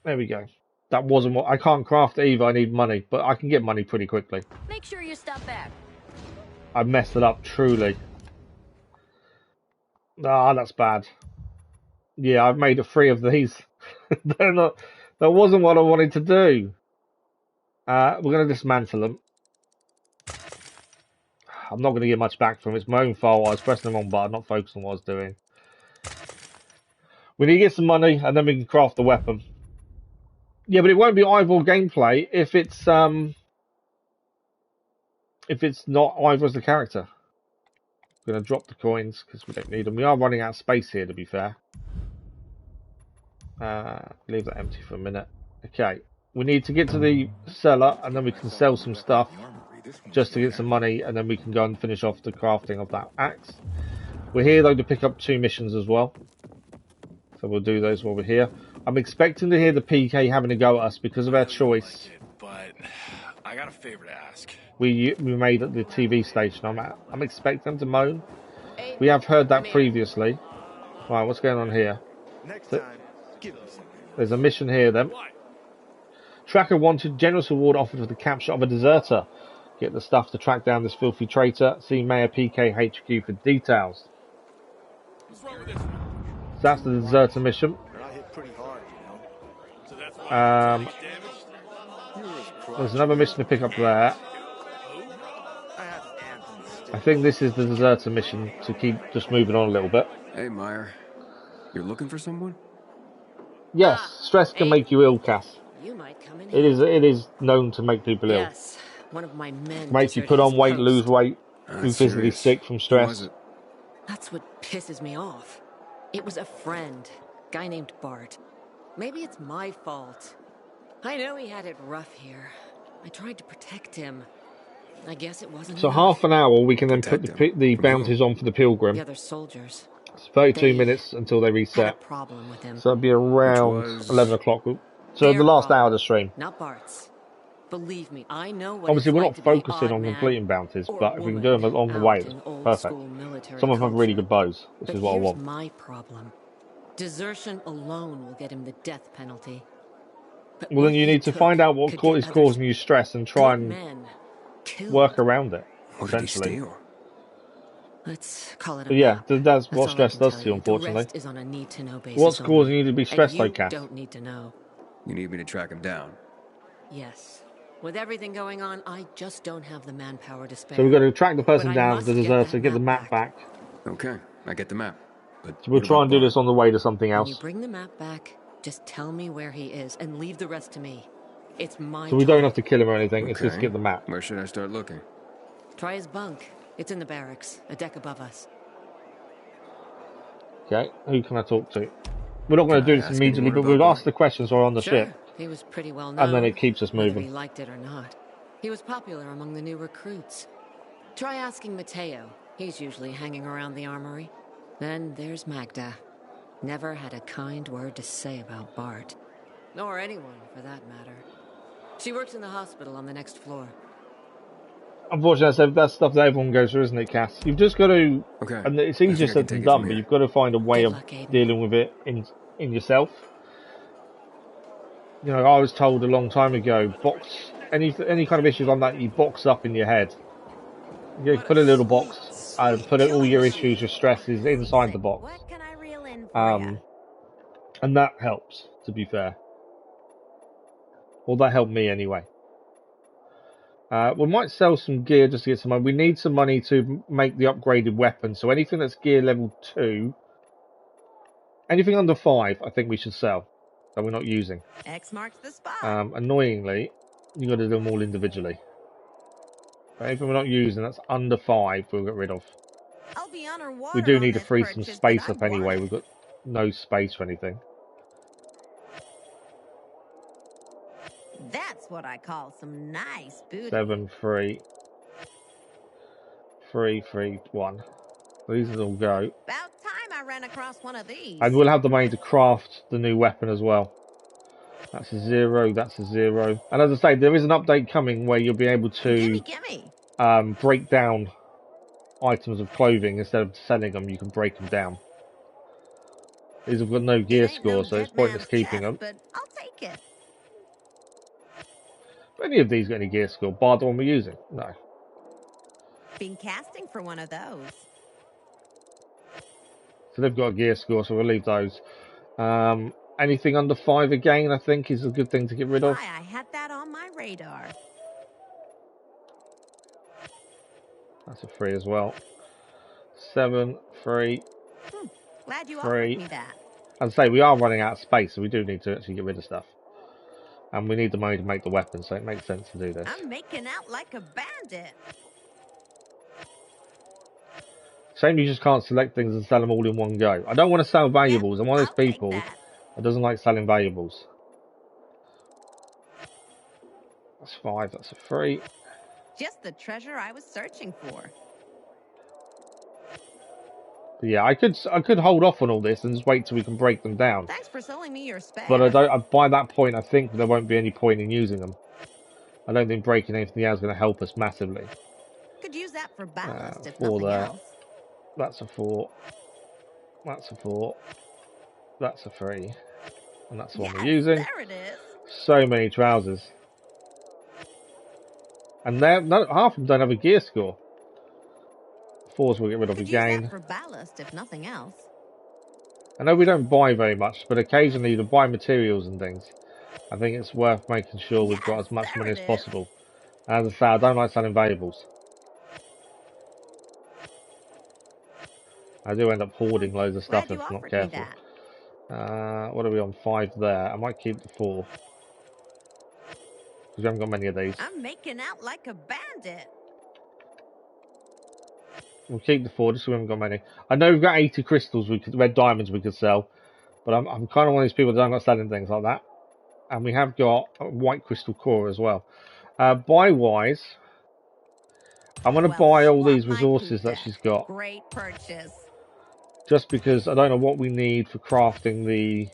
There we go. That wasn't what... I can't craft it either. I need money. But I can get money pretty quickly. Make sure you stop back. I messed it up, truly. Ah, that's bad. Yeah, I've made 3 of these. They're not... That wasn't what I wanted to do. We're going to dismantle them. I'm not going to get much back from it. It's my own fault. I was pressing the wrong button, not focusing on what I was doing. We need to get some money, and then we can craft the weapon. Yeah, but it won't be Ivor gameplay if it's not Ivor as the character. We're going to drop the coins because we don't need them. We are running out of space here, to be fair. Leave that empty for a minute. Okay, we need to get to the cellar, and then we can sell some stuff just to get some money, and then we can go and finish off the crafting of that axe. We're here though to pick up 2 missions as well, so we'll do those while we're here. I'm expecting to hear the PK having a go at us because of our choice. But I got a favor to ask. We made at the TV station. I'm expecting them to moan. We have heard that previously. Right, what's going on here? There's a mission here then. Tracker wanted. Generous reward offered for the capture of a deserter. Get the stuff to track down this filthy traitor. See Mayor PK HQ for details. What's wrong with this one? So that's the deserter mission. There's another mission to pick up there. I think this is the deserter mission to keep just moving on a little bit. Hey, Meyer. You're looking for someone? Yes, stress can make you ill, Cass. You might come in. It is known to make people ill. Yes, one of my men Makes you put on weight, post. lose weight, be physically serious. sick from stress. That's what pisses me off. It was a friend, guy named Bart. Maybe it's my fault. I know he had it rough here. I tried to protect him. I guess it wasn't So enough. half an hour, we can then put the bounties on for the pilgrim. The other soldiers. It's 32 They minutes until they had a reset. problem with him. So it'll be around 11 o'clock. So the last hour of the stream. Not Bart's. Believe me, I know what Obviously, it's we're like not to be an focusing odd on man completing bounties, or but if we can do them woman along the out way, in it's old perfect. school military Some of them have really culture. good bows, which But is what I here's want. my problem. Desertion alone will get him the death penalty. But Well, then what you he need to took find out what could get is others causing you stress and try good and men killed. work around it, What did he essentially. steal? Let's call it a But yeah, map. that's what all I stress can does tell to you, The unfortunately. rest is on a need-to-know basis What's only. causing you to be stressed, And though, you Cass? don't need to know. You need me to track him down. Yes. With everything going on, I just don't have the manpower to spare. So we've got to track the person But I down, must the get deserter, that get the map back. Okay, I get the map. But So we'll what try about and do Bart? this on the way to something When you else. bring the map back, just tell me where he is and leave the rest to me. It's my So we don't job. have to kill him or anything, it's just Okay. get the map. Where should I start looking? Try his bunk. It's in the barracks, a deck above us. Okay, who can I talk to? We're not going to Can I do this ask immediately, anyone but we'll about ask the questions while we're on the Sure, ship. he was pretty well known. And then it keeps us whether moving. he liked it or not. He was popular among the new recruits. Try asking Mateo. He's usually hanging around the armory. Then there's Magda. Never had a kind word to say about Bart. Or anyone, for that matter. She works in the hospital on the next floor. Unfortunately, that's stuff that everyone goes through, isn't it, Cass? You've just got to, Okay. and it's I think easier I said can than take it done, from but here. you've got to find a way Good of luck, Aiden. dealing with it in yourself. You know, I was told a long time ago, box any kind of issues like that, you box up in your head. You put a little box and put all your issues, your stresses inside the box. What can I reel in for ya? And that helps, to be fair. Well, that helped me anyway. We might sell some gear just to get some money. We need some money to make the upgraded weapon. So anything that's gear level 2, anything under 5, I think we should sell. That we're not using. X marks the spot. Annoyingly, you've got to do them all individually. But anything we're not using that's under 5, we'll get rid of. I'll be underwater. We do need to free some space up anyway. We've got no space for anything. That's what I call some nice booty. 7, 3, 3, 3, 1. These will all go. About time I ran across one of these. And we'll have the money to craft the new weapon as well. That's a 0, that's a 0. And as I say, there is an update coming where you'll be able to Gimme. break down items of clothing, instead of selling them, you can break them down. These have got no gear score, so it's pointless keeping them. But I'll take it. Any of these got any gear score, bar the one we're using? No. Been casting for one of those. So they've got a gear score, so we'll leave those. Anything under 5 again, I think, is a good thing to get rid of. Why, I had that on my radar. That's a 3 as well. 7, 3, Glad you 3. offered me that. As I say, we are running out of space, so we do need to actually get rid of stuff. And we need the money to make the weapons, so it makes sense to do this. I'm making out like a bandit. Shame you just can't select things and sell them all in one go. I don't want to sell valuables. I'm one of those people that doesn't like selling valuables. That's 5, that's a 3. Just the treasure I was searching for. But yeah, I could hold off on all this and just wait till we can break them down. Thanks for selling me your spare. But by that point, I think there won't be any point in using them. I don't think breaking anything else is going to help us massively. Could use that for ballast if 4 nothing there. else. That's a 4. That's a 4. That's a 3. And that's the one we're using. There it is. So many trousers. And half of them don't have a gear score. 4s we'll get rid of again. Use that for ballast if nothing else. I know we don't buy very much, but occasionally to buy materials and things, I think it's worth making sure we've got as much money as possible. As I say, I don't like selling valuables. I do end up hoarding loads of stuff if I'm not careful. What are we on? 5 there. I might keep the 4. Because we haven't got many of these. I'm making out like a bandit. We'll keep the 4 just so we haven't got many. I know we've got 80 crystals, red diamonds we could sell. But I'm kind of one of these people that don't like selling things like that. And we have got a white crystal core as well. Buy-wise, I'm going to buy all these resources that she's got. Great purchase. Just because I don't know what we need for crafting the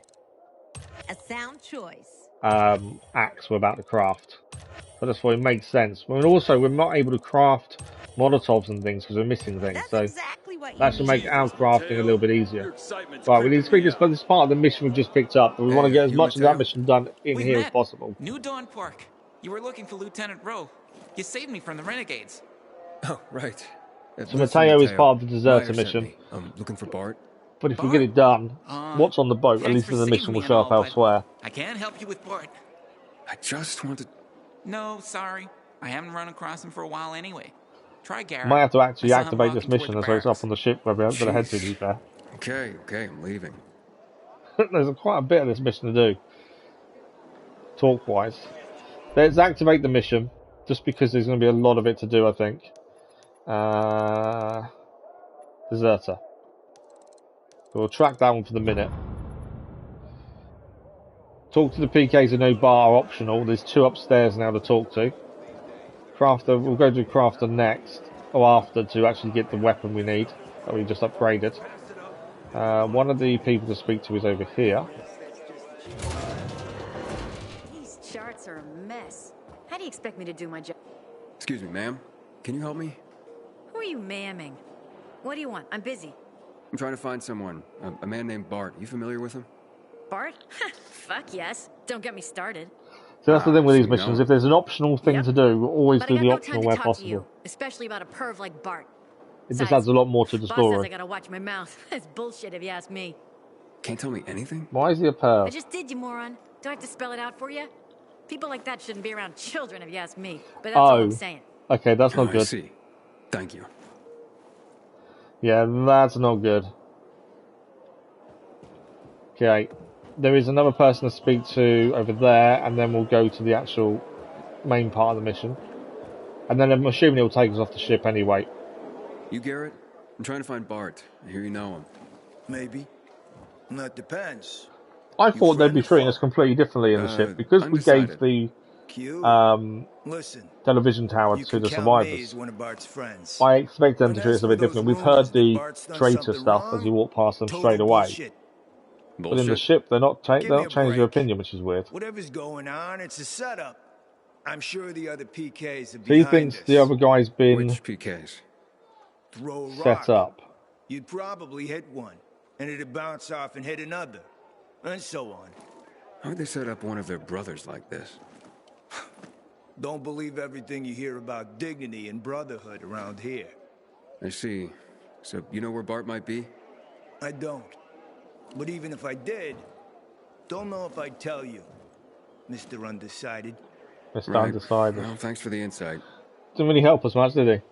a sound choice. Axe we're about to craft. So that's why it makes sense. I mean, also, we're not able to craft Molotovs and things because we're missing things. That's so exactly what that should make our crafting a little bit easier. Right, we need to speak this, but this is part of the mission we've just picked up. But we want to get as much of that mission done in here as possible. New Dawn Park. You were looking for Lieutenant Rowe. You saved me from the Renegades. Oh, right. So Mateo is part of the deserter mission. I'm looking for Bart. But if we get it done, what's on the boat, at least for the mission, will show up elsewhere. I can't help you with Bart. I just wanted... No, sorry. I haven't run across him for a while anyway. Try Garrett. Might have to actually activate this mission as well as up on the ship where we haven't got a head to, be fair. Okay, I'm leaving. There's quite a bit of this mission to do. Talk-wise. Let's activate the mission, just because there's going to be a lot of it to do, I think. Deserter. We'll track that one for the minute. Talk to the PKs who know bar are optional. There's 2 upstairs now to talk to. Crafter, we'll go to Crafter next, or after, to actually get the weapon we need that we just upgraded. One of the people to speak to is over here. These charts are a mess. How do you expect me to do my job? Excuse me, ma'am. Can you help me? Who are you ma'aming? What do you want? I'm busy. I'm trying to find someone. A man named Bart. You familiar with him? Bart? Fuck yes. Don't get me started. So that's the thing with these missions. If there's an optional thing to do, we'll always do the optional where possible. You, especially about a perv like Bart. It just adds a lot more to the story. Boss says I gotta watch my mouth. That's bullshit if you ask me. Can't tell me anything? Why is he a perv? I just did, you moron. Do I have to spell it out for you? People like that shouldn't be around children if you ask me. But that's all I'm saying. Okay, that's not good. I see. Thank you. Yeah, that's not good. Okay, there is another person to speak to over there, and then we'll go to the actual main part of the mission. And then I'm assuming he'll take us off the ship anyway. You, Garrett? I'm trying to find Bart. I hear you know him. Maybe. That depends. I thought they'd be treating us completely differently in the ship, because we gave the television tower to the survivors. I expect them to treat us a bit different. We've heard the traitor stuff as you walk past them straight away. But in the ship, they're not changing their opinion, which is weird. Whatever's going on, it's a setup. I'm sure the other PKs have So he thinks the other guy's been... Which PKs? throw a set rock. up. You'd probably hit one, and it'd bounce off and hit another, and so on. How'd they set up one of their brothers like this? Don't believe everything you hear about dignity and brotherhood around here. I see. So you know where Bart might be? I don't. But even if I did, don't know if I'd tell you, Mr. Undecided. Mr. Undecided. Well, thanks for the insight. Didn't really help us much, did he?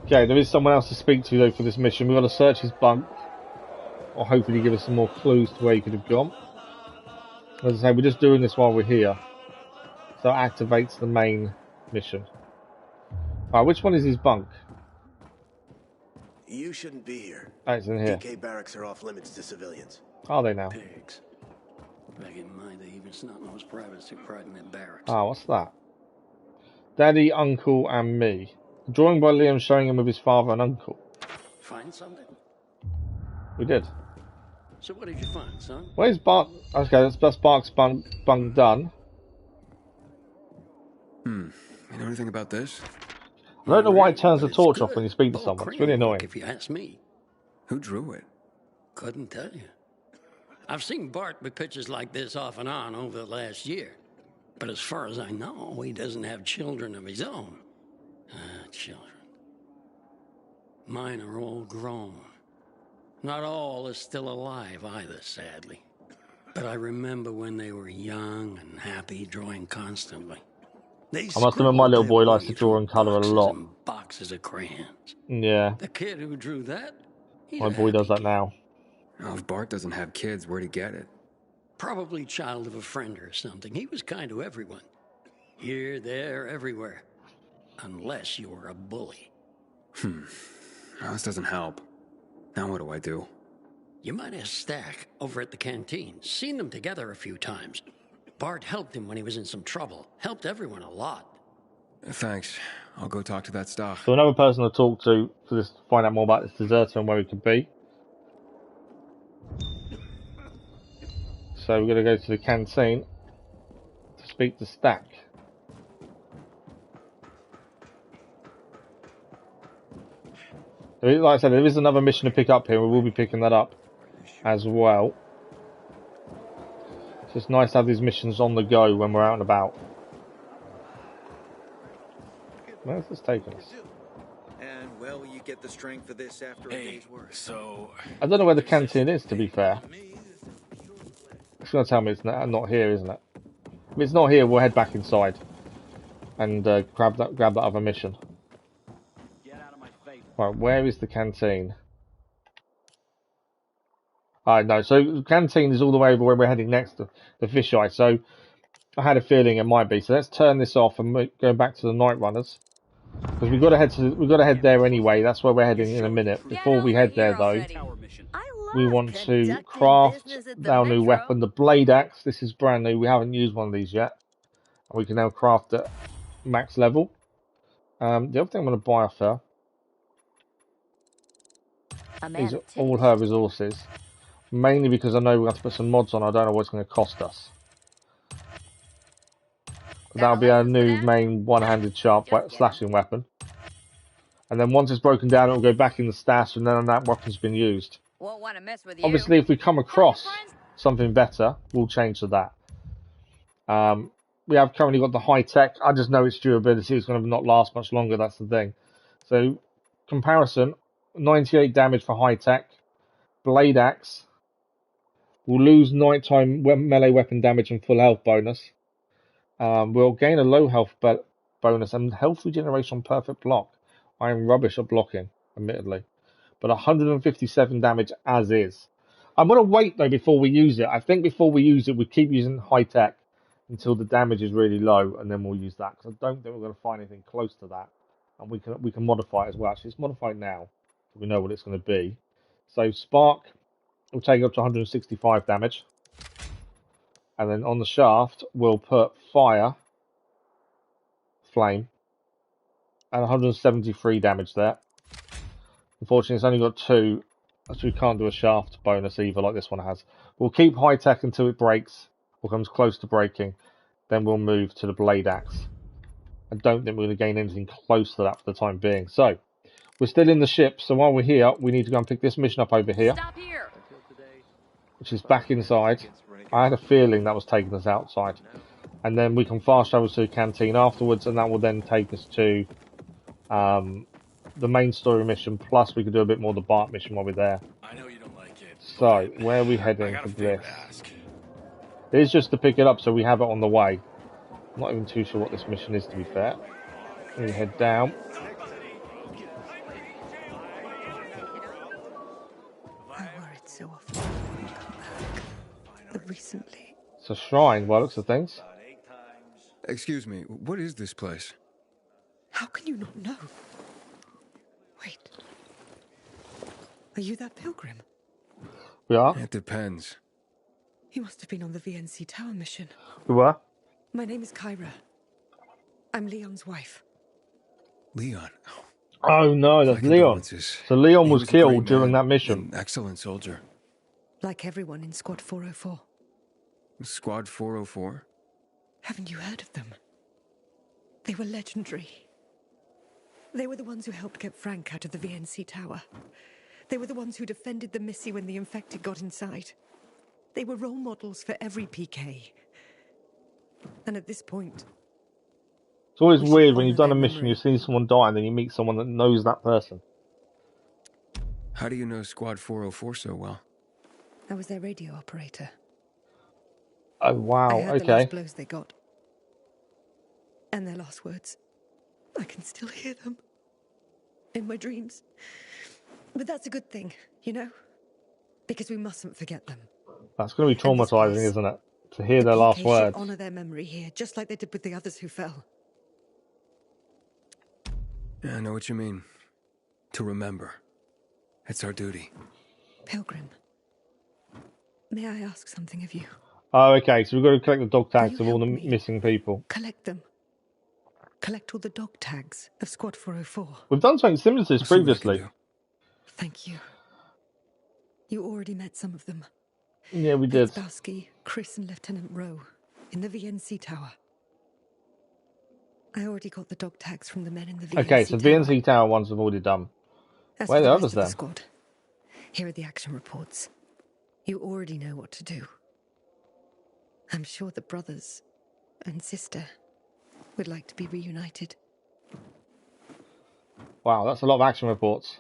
Okay, there is someone else to speak to though for this mission. We've got to search his bunk, or hopefully give us some more clues to where he could have gone. As I say, we're just doing this while we're here, so it activates the main mission. Alright, which one is his bunk? You shouldn't be here. Oh, it's in here. DK barracks are off limits to civilians. Are they now? Pigs. Back in my day, even snot-nosed privates took pride in their barracks. Ah, what's that? Daddy, Uncle, and Me. A drawing by Liam showing him with his father and uncle. Find something? We did. So what did you find, son? Where's Bart? Okay, that's Bart's bunk done. You know anything about this? I don't know why it turns the torch off when you speak to someone. It's really annoying. If you ask me. Who drew it? Couldn't tell you. I've seen Bart with pictures like this off and on over the last year. But as far as I know, he doesn't have children of his own. Children. Mine are all grown. Not all is still alive either, sadly. But I remember when they were young and happy, drawing constantly. I must admit, my little boy likes to draw and colour a lot. Boxes of crayons. Yeah. The kid who drew that? My boy does that now. Oh, if Bart doesn't have kids, where'd he get it? Probably child of a friend or something. He was kind to everyone. Here, there, everywhere. Unless you were a bully. Oh, this doesn't help. Now what do I do? You might have Stack over at the canteen. Seen them together a few times. Bart helped him when he was in some trouble. Helped everyone a lot. Thanks. I'll go talk to that staff. So another person to talk to for this, find out more about this deserter and where he could be. So we're going to go to the canteen to speak to Stack. Like I said, there is another mission to pick up here. We will be picking that up as well. So it's nice to have these missions on the go when we're out and about. Where's this taking us? And well, you get the strength for this after a day's work. So I don't know where the canteen is, to be fair. It's going to tell me it's not here, isn't it? If it's not here, we'll head back inside and grab that other mission. Right, where is the canteen? Alright, no, so the canteen is all the way over where we're heading next to the fisheye, so I had a feeling it might be. So let's turn this off and go back to the Night Runners. Because we've got to head there anyway, that's where we're heading in a minute. Before we head there though, we want to craft our new weapon, the Blade Axe. This is brand new, we haven't used one of these yet. And we can now craft it max level. The other thing I'm going to buy off her is all her resources, mainly because I know we have to put some mods on. I don't know what it's going to cost us. That'll be our new main one-handed sharp slashing weapon, and then once it's broken down, it'll go back in the stash, and then that weapon's been used. Won't want to mess with you. Obviously, if we come across something better, we'll change to that. We have currently got the high tech. I just know its durability is going to not last much longer. That's the thing. So, comparison. 98 damage for high tech. Blade Axe. We'll lose nighttime melee weapon damage and full health bonus. We'll gain a low health bonus and health regeneration on perfect block. I am rubbish at blocking, admittedly. But 157 damage as is. I'm going to wait though before we use it. I think before we use it, we keep using high tech until the damage is really low, and then we'll use that. Because I don't think we're going to find anything close to that. And we can modify it as well. Actually, it's modified now. We know what it's going to be. So Spark will take up to 165 damage. And then on the shaft, we'll put Fire, Flame, and 173 damage there. Unfortunately, it's only got 2, so we can't do a shaft bonus either like this one has. We'll keep high tech until it breaks, or comes close to breaking. Then we'll move to the Blade Axe. I don't think we're going to gain anything close to that for the time being. So, we're still in the ship, so while we're here, we need to go and pick this mission up over here. Stop here. Which is back inside. I had a feeling that was taking us outside. And then we can fast travel to the canteen afterwards, and that will then take us to the main story mission, plus we could do a bit more of the Bart mission while we're there. I know you don't like it. So, where are we heading for this? It is just to pick it up so we have it on the way. I'm not even too sure what this mission is, to be fair. We head down. I worried so often when you come back, but recently... It's a shrine, by the looks of things. Excuse me, what is this place? How can you not know? Wait. Are you that pilgrim? We are? It depends. You must have been on the VNC Tower mission. We were? My name is Kyra. I'm Leon's wife. Leon? Oh no, that's Leon. So Leon was killed during that mission. An excellent soldier. Like everyone in Squad 404. Squad 404? Haven't you heard of them? They were legendary. They were the ones who helped get Frank out of the VNC Tower. They were the ones who defended the Missy when the infected got inside. They were role models for every PK. And at this point... It's always weird when you've done a mission, you've seen someone die, and then you meet someone that knows that person. How do you know Squad 404 so well? I was their radio operator. Oh, wow, I heard okay. the last blows they got. And their last words. I can still hear them. In my dreams. But that's a good thing, you know? Because we mustn't forget them. That's going to be traumatizing, isn't it? To hear their last words. Should honor their memory here, just like they did with the others who fell. Yeah, I know what you mean. To remember. It's our duty. Pilgrim. May I ask something of you? Oh, okay, so we've got to collect the dog tags of all the missing people. Collect them. Collect all the dog tags of Squad 404. We've done something similar to this previously. Thank you. You already met some of them. Yeah, we did. Bowski, Chris and Lieutenant Rowe in the VNC Tower. I already got the dog tags from the men in the VNC Tower. Okay, so VNC Tower ones have already done. Where are the others then? Squad, here are the action reports. You already know what to do. I'm sure the brothers and sister would like to be reunited. Wow, that's a lot of action reports.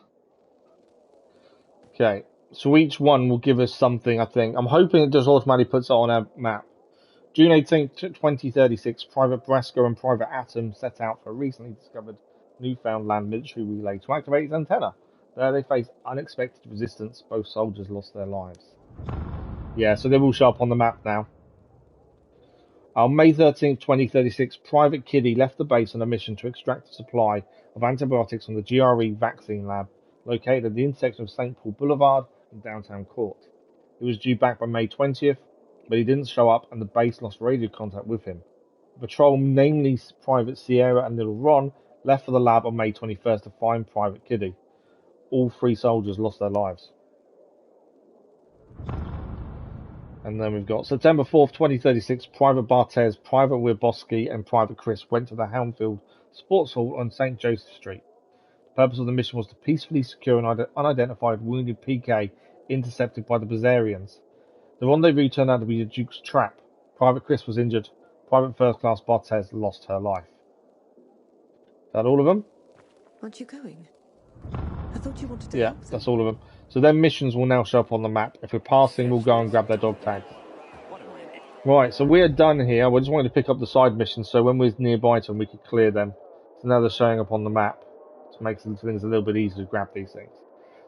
Okay, so each one will give us something, I think. I'm hoping it just automatically puts it on our map. June 18th, 2036, Private Brasker and Private Atom set out for a recently discovered Newfoundland military relay to activate its antenna. There they faced unexpected resistance. Both soldiers lost their lives. Yeah, so they will show up on the map now. On May 13th, 2036, Private Kitty left the base on a mission to extract a supply of antibiotics from the GRE vaccine lab located at the intersection of St. Paul Boulevard and Downtown Court. He was due back by May 20th, but he didn't show up and the base lost radio contact with him. The patrol, namely Private Sierra and Little Ron, left for the lab on May 21st to find Private Kitty. All 3 soldiers lost their lives. And then we've got September 4th, 2036, Private Barthez, Private Wirboski and Private Chris went to the Houndfield Sports Hall on St. Joseph Street. The purpose of the mission was to peacefully secure an unidentified wounded PK intercepted by the Bazarians. The rendezvous turned out to be the Duke's trap. Private Chris was injured. Private First Class Barthez lost her life. Is that all of them? Aren't you going? I thought you wanted to Yeah, help them. that's all of them. So their missions will now show up on the map. If we're passing, we'll go and grab their dog tags. Right, so we're done here. We just wanted to pick up the side missions, so when we're nearby to them, we could clear them. So now they're showing up on the map. To make things a little bit easier to grab these things.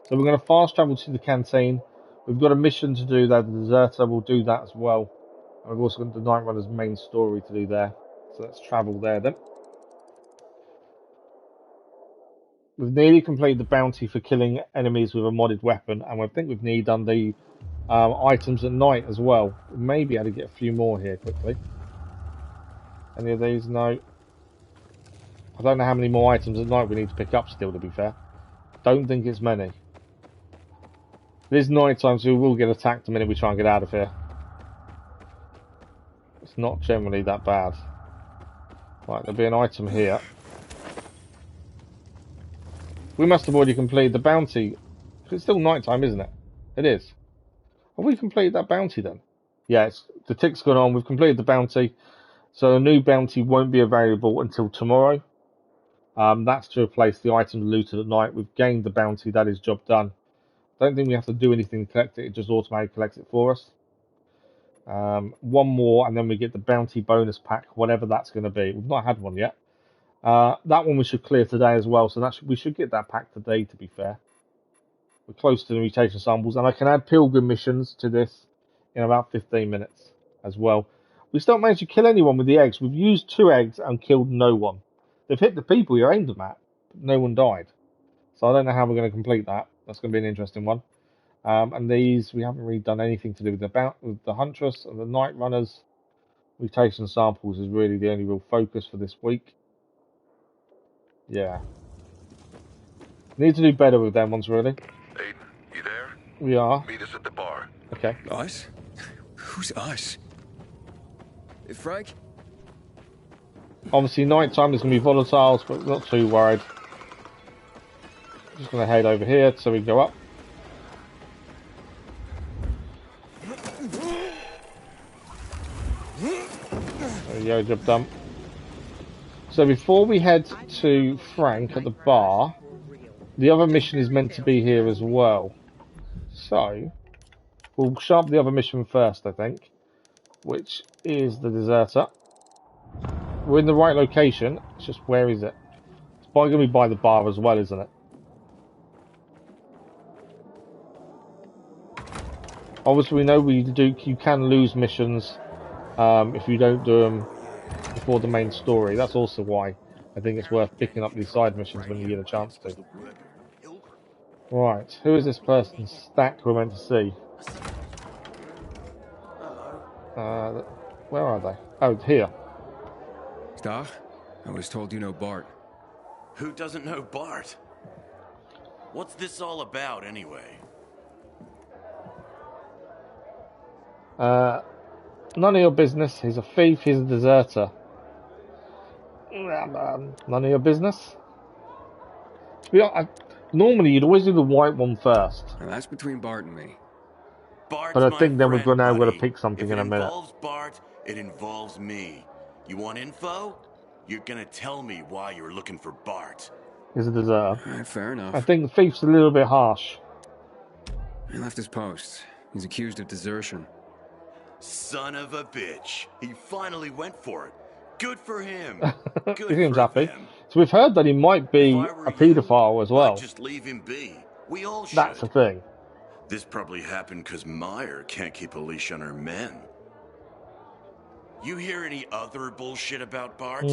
So we're going to fast travel to the canteen. We've got a mission to do there. The deserter will do that as well. And we've also got the Night Runner's main story to do there. So let's travel there then. We've nearly completed the bounty for killing enemies with a modded weapon, and I think we've nearly done the items at night as well. We may be able to get a few more here quickly. Any of these? No. I don't know how many more items at night we need to pick up still, to be fair. Don't think it's many. It is night time, so we will get attacked the minute we try and get out of here. It's not generally that bad. Right, there'll be an item here. We must have already completed the bounty. It's still night time, isn't it? It is. Have we completed that bounty then? Yes, the tick's gone on. We've completed the bounty. So a new bounty won't be available until tomorrow. That's to replace the items looted at night. We've gained the bounty. That is job done. Don't think we have to do anything to collect it. It just automatically collects it for us. One more, and then we get the bounty bonus pack, whatever that's going to be. We've not had one yet. That one we should clear today as well. So we should get that pack today, to be fair. We're close to the mutation samples, and I can add pilgrim missions to this in about 15 minutes as well. We still managed to kill anyone with the eggs. We've used 2 eggs and killed no one. They've hit the people you aimed them at, but no one died. So I don't know how we're going to complete that. That's going to be an interesting one. And these, we haven't really done anything to do with the Huntress and the Night Runners. Mutation samples is really the only real focus for this week. Yeah. Need to do better with them ones, really. Aiden, you there? We are. Meet us at the bar. Okay. Us? Who's us? Frank? Obviously, nighttime is going to be volatiles, but not too worried. Just going to head over here so we go up. There you go, job done. So before we head to Frank at the bar, the other mission is meant to be here as well. So we'll sharp the other mission first, I think, which is the deserter. We're in the right location. It's just, where is it? It's probably going to be by the bar as well, isn't it? Obviously, we know you can lose missions if you don't do them before the main story. That's also why I think it's worth picking up these side missions when you get a chance to. Right, who is this person's stack we're meant to see? Where are they? Oh, here. Dag, I was told you know Bart. Who doesn't know Bart? What's this all about, anyway? None of your business. He's a thief. He's a deserter. None of your business. To be honest, normally you'd always do the white one first. Now that's between Bart and me. Bart's but I think then we've now got to buddy. pick something in a minute. If it involves Bart, it involves me. You want info? You're gonna tell me why you're looking for Bart. He's a deserter. All right, fair enough. I think the thief's a little bit harsh. He left his post. He's accused of desertion. Son of a bitch. He finally went for it. Good for him. He seems happy. So we've heard that he might be a paedophile as well. Just leave him be. We all should. That's the thing. This probably happened because Meyer can't keep a leash on her men. You hear any other bullshit about Bart?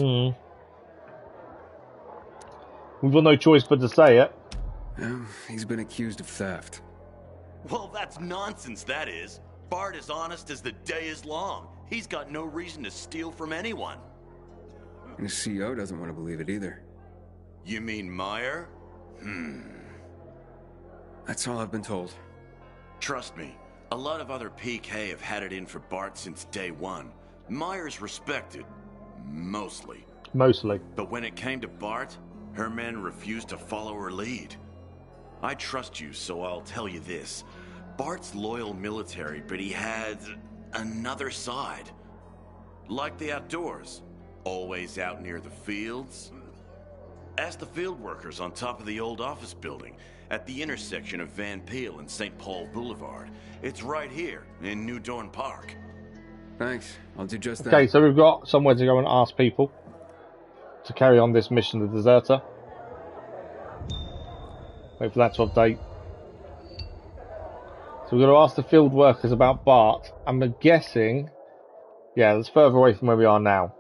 We've got no choice but to say it. He's been accused of theft. Well, that's nonsense, that is. Bart is honest as the day is long. He's got no reason to steal from anyone. And the CO doesn't want to believe it either. You mean Meyer? That's all I've been told. Trust me, a lot of other PK have had it in for Bart since day one. Meyer's respected. Mostly. But when it came to Bart, her men refused to follow her lead. I trust you, so I'll tell you this. Bart's loyal military, but he had another side. Like the outdoors. Always out near the fields. Ask the field workers on top of the old office building at the intersection of Van Peel and St. Paul Boulevard. It's right here in New Dorn Park. Thanks. I'll do just that. Okay, so we've got somewhere to go and ask people to carry on this mission, the deserter. Wait for that to update. So we're going to ask the field workers about Bart. I'm guessing, yeah, that's further away from where we are now.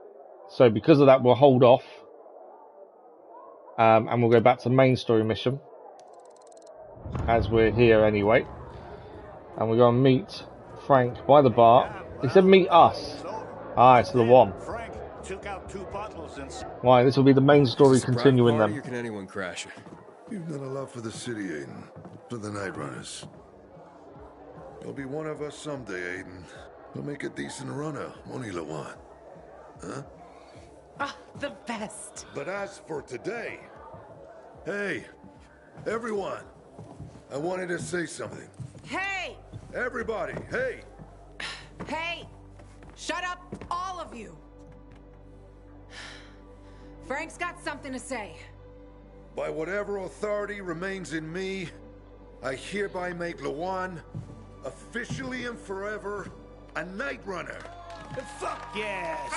So because of that, we'll hold off. And we'll go back to the main story mission. As we're here anyway. And we're going to meet Frank by the bar. He said meet us. Ah, it's Lawan. Frank took out 2 bottles and... Right, this will be the main story continuing then. Or can anyone crash it? You've done a lot for the city, Aiden. For the Night Runners. You'll be one of us someday, Aiden. We'll make a decent runner, won't he, Lawan? Huh? Ah, the best. But as for today... Hey, everyone. I wanted to say something. Hey! Everybody, hey! Hey! Shut up, all of you! Frank's got something to say. By whatever authority remains in me, I hereby make Lawan officially and forever a Night Runner. Fuck yes!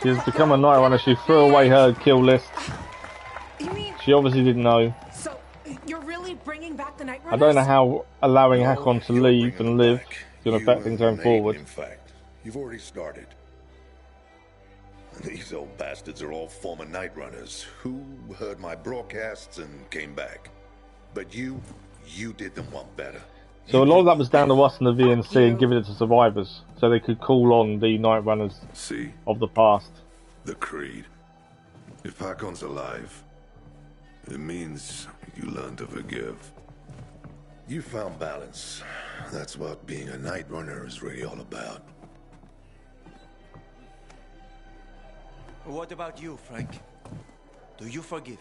She's become a Night Runner. She threw away her kill list. You mean... She obviously didn't know. So, you're really bringing back the Night Runners? I don't know how allowing Hakon to leave and live is going to affect things going forward. In fact, you've already started. These old bastards are all former Night Runners who heard my broadcasts and came back. But you did them one better. So a lot of that was down to us in the VNC and giving it to survivors, so they could call on the Night Runners of the past. The Creed. If Hakon's alive, it means you learn to forgive. You found balance. That's what being a Night Runner is really all about. What about you, Frank? Do you forgive?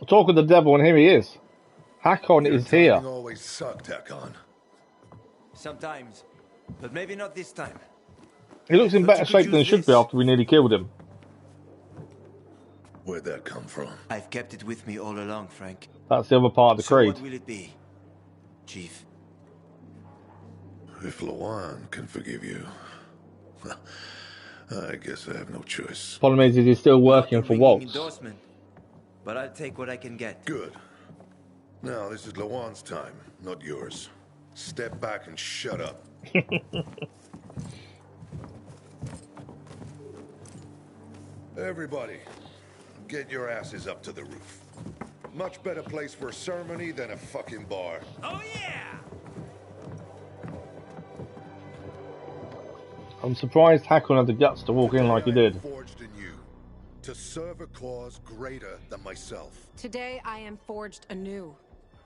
Talk of the devil, and here he is. Hakon Your is here. timing always sucked, Hakon. Sometimes, but maybe not this time. He looks in better shape than he should be after we nearly killed him. Where'd that come from? I've kept it with me all along, Frank. That's the other part of the So creed. what will it be, Chief? If Lawan can forgive you, I guess I have no choice. Problem is he's still working for Waltz. Endorsement, but I'll take what I can get. Good. Now, this is Lawan's time, not yours. Step back and shut up. Everybody, get your asses up to the roof. Much better place for a ceremony than a fucking bar. Oh yeah! I'm surprised Hakon had the guts to walk in like he did. Forged in you to serve a cause greater than myself. Today I am forged anew,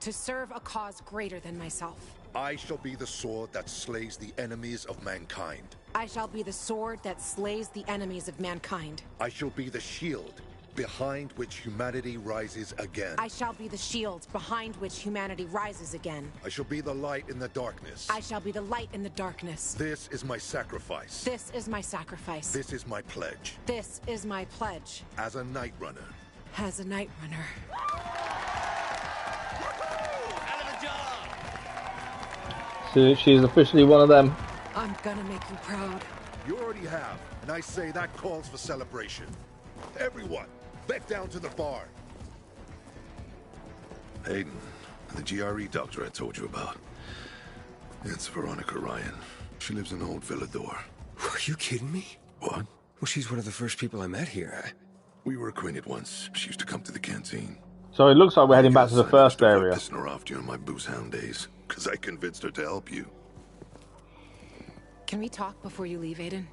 to serve a cause greater than myself. I shall be the sword that slays the enemies of mankind. I shall be the sword that slays the enemies of mankind. I shall be the shield behind which humanity rises again. I shall be the shield behind which humanity rises again. I shall be the light in the darkness. I shall be the light in the darkness. This is my sacrifice. This is my sacrifice. This is my pledge. This is my pledge. As a Night Runner. As a Night Runner. So she's officially one of them. I'm gonna make you proud. You already have, and I say that calls for celebration. Everyone, back down to the bar. Hayden, the GRE doctor I told you about. It's Veronika Ryan. She lives in Old Villador. Are you kidding me? What? Well, she's one of the first people I met here. We were acquainted once. She used to come to the canteen. So it looks like we're heading back to the first area. Pissing her off during my booze hound days, because I convinced her to help you. Can we talk before you leave, Aiden?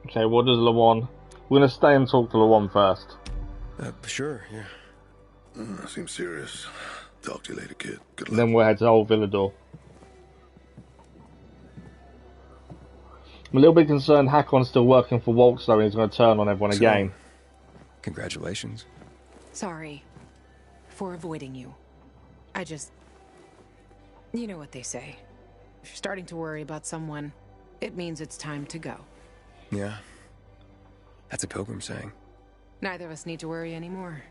Okay, what does Lawan... We're going to stay and talk to Lawan first. Sure, yeah. Seems serious. Talk to you later, kid. Good luck. And then we'll head to Old Villador. I'm a little bit concerned Hakon's still working for Waltz, though, and he's going to turn on everyone again. Congratulations. Sorry for avoiding you. I just... You know what they say. If you're starting to worry about someone, it means it's time to go. Yeah. That's a pilgrim saying. Neither of us need to worry anymore.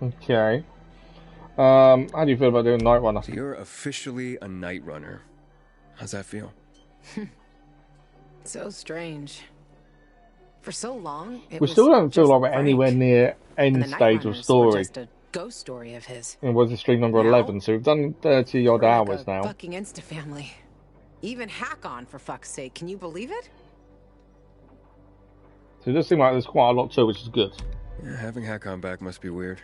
Okay. How do you feel about doing Night Runner? So you're officially a Night Runner. How's that feel? So strange. For so long, it We was still don't feel just like we're Frank. anywhere near And end the Night stage of Runners were story. just a ghost story of his. It was this stream number 11, so we've done 30 odd We're hours like a now. fucking Insta family. Even Hakon, for fuck's sake. Can you believe it? So it does seem like there's quite a lot too, which is good. Yeah, having Hakon back must be weird.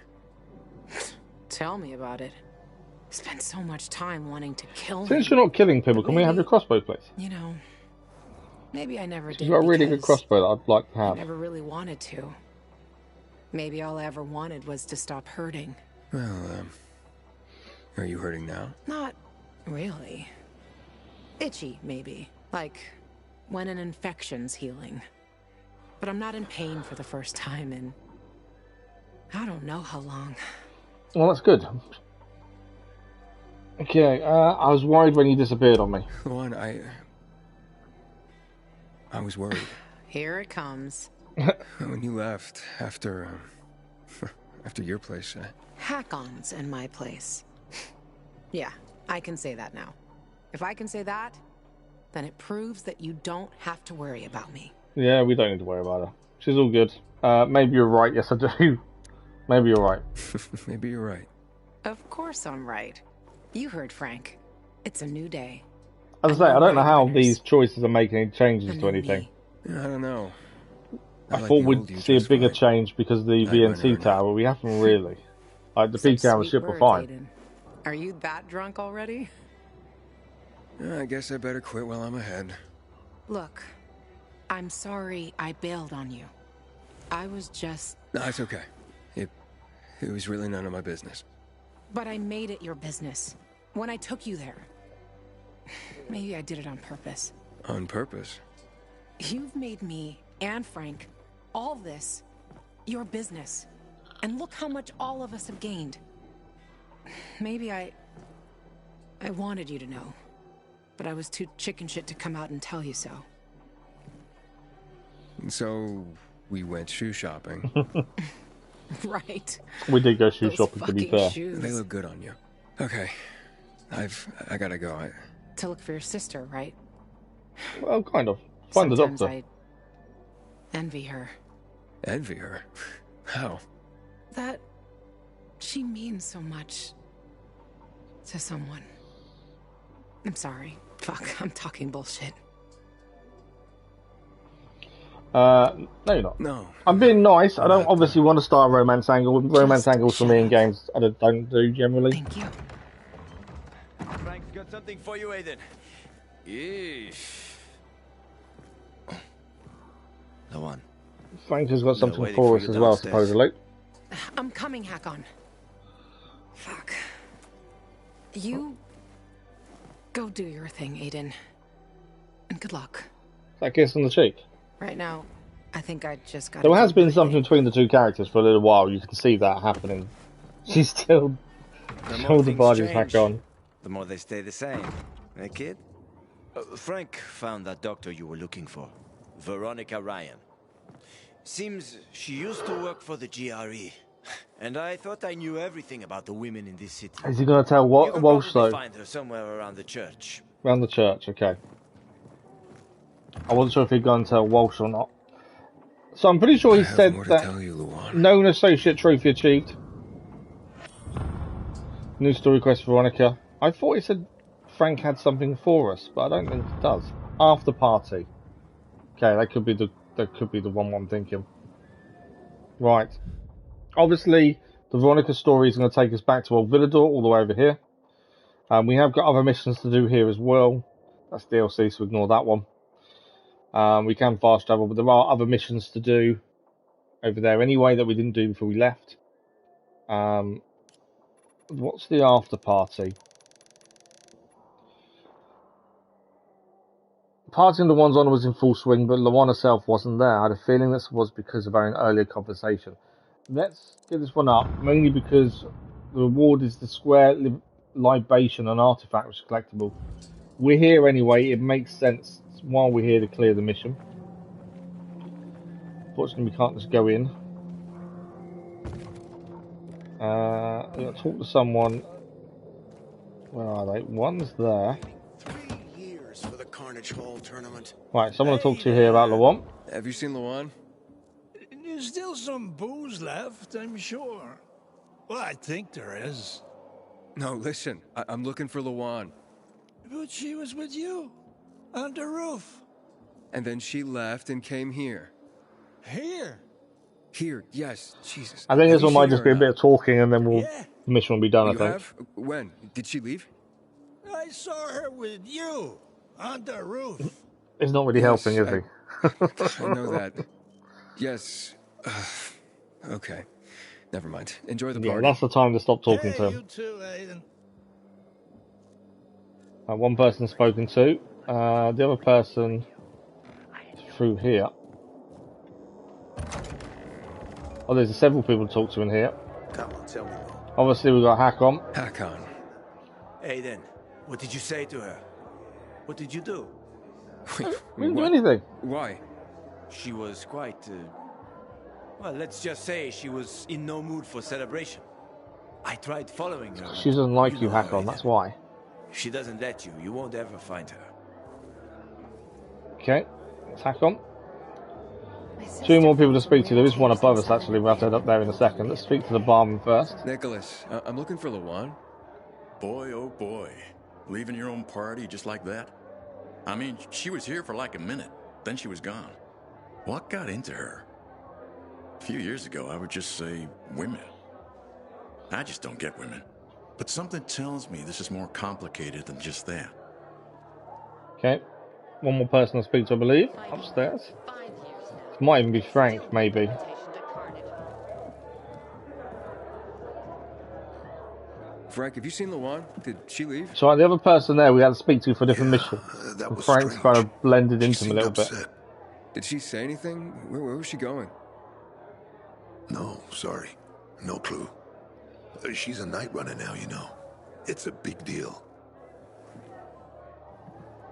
Tell me about it. Spent so much time wanting to kill him. Since you're not killing people, can we have your crossbow, please? You know, maybe I never did. You've got a really good because crossbow that I'd like to I have. never really wanted to. Maybe all I ever wanted was to stop hurting. Well, are you hurting now? Not really. Itchy, maybe. Like when an infection's healing. But I'm not in pain for the first time in... I don't know how long. Well, that's good. Okay, I was worried when you disappeared on me. Lawan, I was worried. Here it comes. When you left after your place. Hack-ons and my place. Yeah, I can say that now. If I can say that, then it proves that you don't have to worry about me. Yeah, we don't need to worry about her. She's all good. Maybe you're right. Yes, I do. Maybe you're right. Maybe you're right. Of course I'm right. You heard Frank. It's a new day. As I say, I don't know how these choices are making any changes to anything. Yeah, I don't know. I thought we'd see a bigger change because of the VNC tower. We haven't really. Like, the peak hour ship were fine. Aiden. Are you that drunk already? I guess I better quit while I'm ahead. Look, I'm sorry I bailed on you. I was just... No, it's okay. It was really none of my business. But I made it your business. When I took you there. Maybe I did it on purpose. On purpose? You've made me, and Frank, all this, your business. And look how much all of us have gained. Maybe I wanted you to know. But I was too chicken shit to come out and tell you so. So, we went shoe shopping. Right. We did go shoe shopping, to be fair. Shoes. They look good on you. Okay. I gotta go. To look for your sister, right? Well, kind of. Find the Sometimes doctor. I envy her. Envy her? How? That she means so much to someone. I'm sorry. Fuck, I'm talking bullshit. No, you're not. No. I'm being nice. I don't obviously want to start a romance angle. Romance angles for me in games I don't do generally. Thank you. Frank's got something for you, Aiden. Yeesh. Lawan. Frank has got something for us as well, supposedly. I'm coming, Hack-on. Fuck. You go do your thing, Aiden. And good luck. That kiss on the cheek. Right now, I think I just got. There has been something between the two characters for a little while. You can see that happening. She's still the body's back on. The more they stay the same. Eh, kid? Frank found that doctor you were looking for. Veronika Ryan. Seems she used to work for the GRE. And I thought I knew everything about the women in this city. Is he going to tell Waltz though? Find her somewhere around the church. Around the church, okay. I wasn't sure if he'd gone to tell Walsh or not. So I'm pretty sure he said that known associate trophy achieved. New story quest for Veronika. I thought he said Frank had something for us, but I don't think it does. After party. Okay, that could be the one I'm thinking. Right. Obviously, the Veronika story is going to take us back to Old Villador, all the way over here. We have got other missions to do here as well. That's DLC, so ignore that one. We can fast travel, but there are other missions to do over there anyway that we didn't do before we left. What's the after party? Party in the ones on was in full swing, but Lawan herself wasn't there. I had a feeling this was because of our earlier conversation. Let's get this one up, mainly because the reward is the square libation and artifact, which is collectible. We're here anyway, it makes sense while we're here to clear the mission. Unfortunately, we can't just go in. I'm going to talk to someone. Where are they? One's there. 3 years for the Carnage Hall tournament. Right, someone to talk to here about Lawan. Have you seen Lawan? There's still some booze left, I'm sure. Well, I think there is. No, listen. I'm looking for Lawan. But she was with you. On the roof. And then she left and came here. Here? Here, yes. Jesus. I think this one might just be a bit of talking and then the mission will be done, I think. When? Did she leave? I saw her with you. On the roof. He's not really helping, is he? I know that. Yes. Okay. Never mind. Enjoy the party. Yeah, that's the time to stop talking to him. You too, Aiden. One person spoken to. The other person through here. Oh, there's several people to talk to in here. Come on, tell me more. Obviously, we've got Hakon. Hakon. Aiden, what did you say to her? What did you do? We didn't do anything. Why? She was quite... well, let's just say she was in no mood for celebration. I tried following her. She doesn't like you, Hakon, that's why. If she doesn't let you, you won't ever find her. Okay, let's Hakon. Two more people to speak to. There is one above us, actually. We'll have to head up there in a second. Let's speak to the barman first. Nicholas, I'm looking for Lawan. Boy, oh boy. Leaving your own party just like that? I mean, she was here for like a minute, then she was gone. What got into her? A few years ago, I would just say women. I just don't get women. But something tells me this is more complicated than just that. Okay. One more person to speak to, I believe. Upstairs. It might even be Frank, maybe. Frank, have you seen Lawan? Did she leave? So the other person there we had to speak to for a different mission. And Frank's kind of blended into him a little bit. Did she say anything? Where was she going? No, sorry. No clue. She's a night runner now, you know. It's a big deal.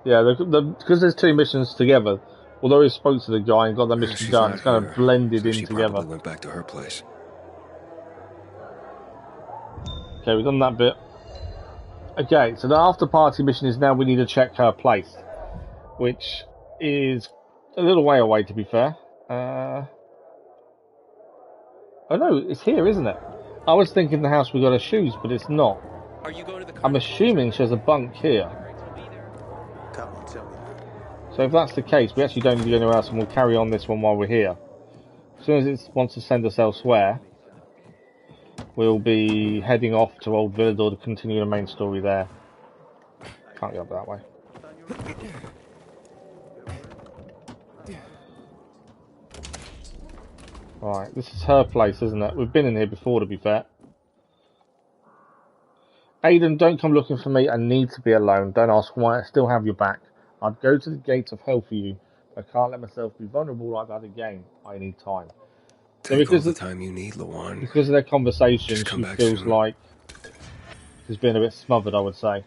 Yeah, because there's two missions together. Although he spoke to the guy and got that mission done, it's kind of blended in together. Probably went back to her place. Okay, we've done that bit. Okay, so the after party mission is now we need to check her place, which is a little way away, to be fair. Oh no, it's here, isn't it? I was thinking the house we got her shoes, but it's not. Are you going to the I'm assuming she has a bunk here. Come on, tell me. So if that's the case, we actually don't need to go anywhere else, and we'll carry on this one while we're here. As soon as it wants to send us elsewhere, we'll be heading off to Old Villador to continue the main story there. Can't get up that way. Right, this is her place, isn't it? We've been in here before, to be fair. Aiden, don't come looking for me. I need to be alone. Don't ask why. I still have your back. I'd go to the gates of hell for you. I can't let myself be vulnerable like that again. I need time. Take all the time you need, Lawan. Because of their conversation, she feels like she's been a bit smothered, I would say.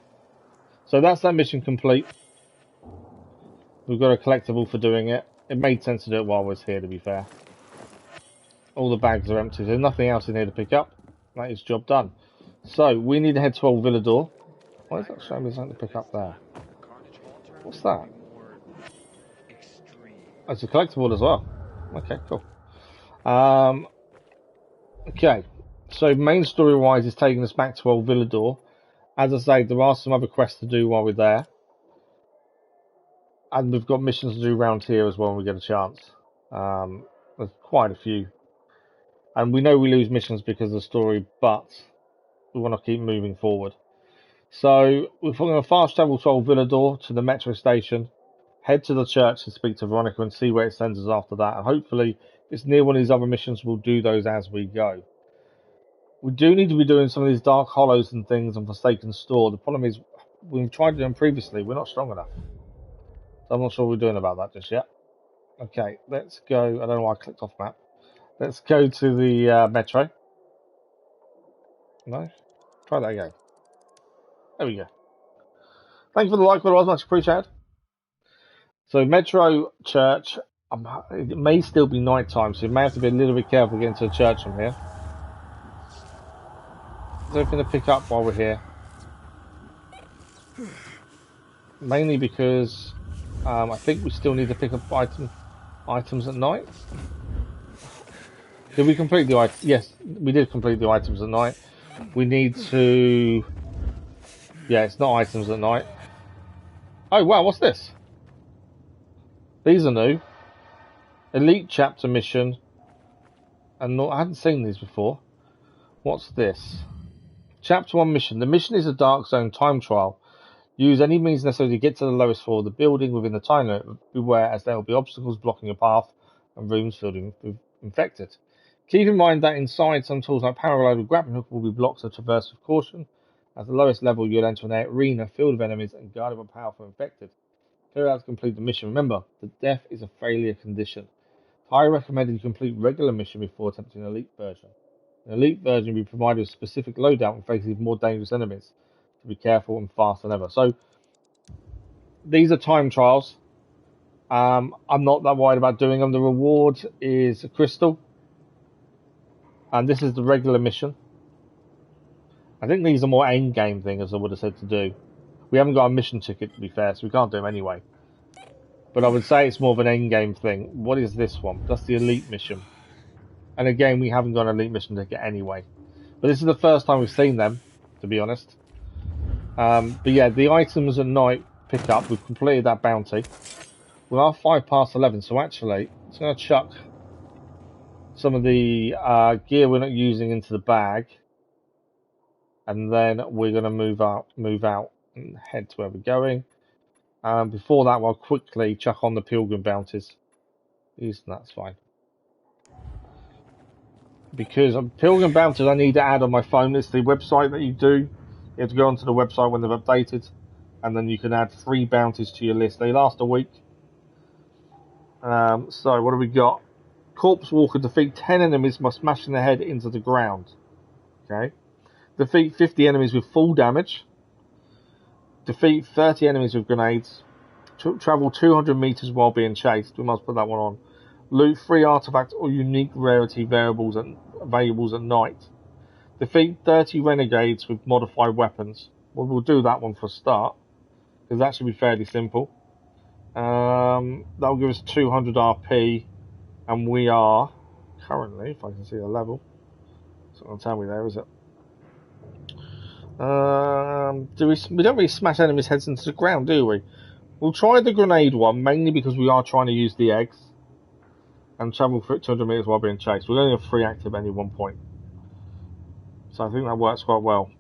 So that's that mission complete. We've got a collectible for doing it. It made sense to do it while I was here, to be fair. All the bags are empty. There's nothing else in here to pick up. That is job done. So, we need to head to Old Villador. Why is that showing me something to pick up there? What's that? Oh, it's a collectible as well. Okay, cool. Okay, so main story-wise is taking us back to Old Villador. As I say, there are some other quests to do while we're there. And we've got missions to do around here as well when we get a chance. There's quite a few. And we know we lose missions because of the story, but we want to keep moving forward. So we're going to fast travel to Old Villador, to the metro station, head to the church and speak to Veronika and see where it sends us after that. And hopefully, if it's near one of these other missions, we'll do those as we go. We do need to be doing some of these Dark Hollows and things on Forsaken Store. The problem is, we've tried to do them previously, we're not strong enough. So I'm not sure what we're doing about that just yet. Okay, let's go. I don't know why I clicked off map. Let's go to the metro. No? Try that again. There we go. Thank you for the like, otherwise much appreciated. So Metro Church, it may still be night time, so you may have to be a little bit careful getting to the church from here. There's anything to pick up while we're here. Mainly because I think we still need to pick up items at night. Did we complete the items? Yes, we did complete the items at night. We need to... Yeah, it's not items at night. Oh, wow, what's this? These are new. Elite chapter mission. And I hadn't seen these before. What's this? Chapter 1 mission. The mission is a Dark Zone time trial. Use any means necessary to get to the lowest floor of the building within the time limit. Beware, as there will be obstacles blocking your path and rooms filled with infected. Keep in mind that inside, some tools like power load or grappling hook will be blocked, so traverse with caution. At the lowest level, you'll enter an arena filled with enemies and guarded by powerful infected. Clear out to complete the mission. Remember, the death is a failure condition. I recommend you complete regular mission before attempting an elite version. An elite version will be provided with specific loadout and faces even more dangerous enemies. So be careful and fast than ever. So these are time trials. I'm not that worried about doing them. The reward is a crystal, and this is the regular mission. I think these are more end game thing, as I would have said to do. We haven't got a mission ticket, to be fair, so we can't do them anyway. But I would say it's more of an end game thing. What is this one? That's the elite mission. And again, we haven't got an elite mission ticket anyway. But this is the first time we've seen them, to be honest. But yeah, the items at night pick up. We've completed that bounty. We are 5 past 11, so actually, it's going to chuck some of the gear we're not using into the bag. And then we're going to move out and head to where we're going. Before that, we'll quickly chuck on the pilgrim bounties. That's fine. Because pilgrim bounties I need to add on my phone. It's the website that you do. You have to go onto the website when they've updated. And then you can add 3 bounties to your list. They last a week. So what have we got? Corpse Walker, defeat 10 enemies by smashing their head into the ground. Okay. Defeat 50 enemies with full damage. Defeat 30 enemies with grenades. Travel 200 meters while being chased. We must put that one on. Loot 3 artifacts or unique rarity variables at night. Defeat 30 renegades with modified weapons. Well, we'll do that one for a start, because that should be fairly simple. That'll give us 200 RP, and we are currently, if I can see the level, it's not going to tell me there, is it? We don't really smash enemies' heads into the ground, do we? We'll try the grenade one, mainly because we are trying to use the eggs and travel for 200 meters while being chased. We're only have 3 active at any one point, so I think that works quite well.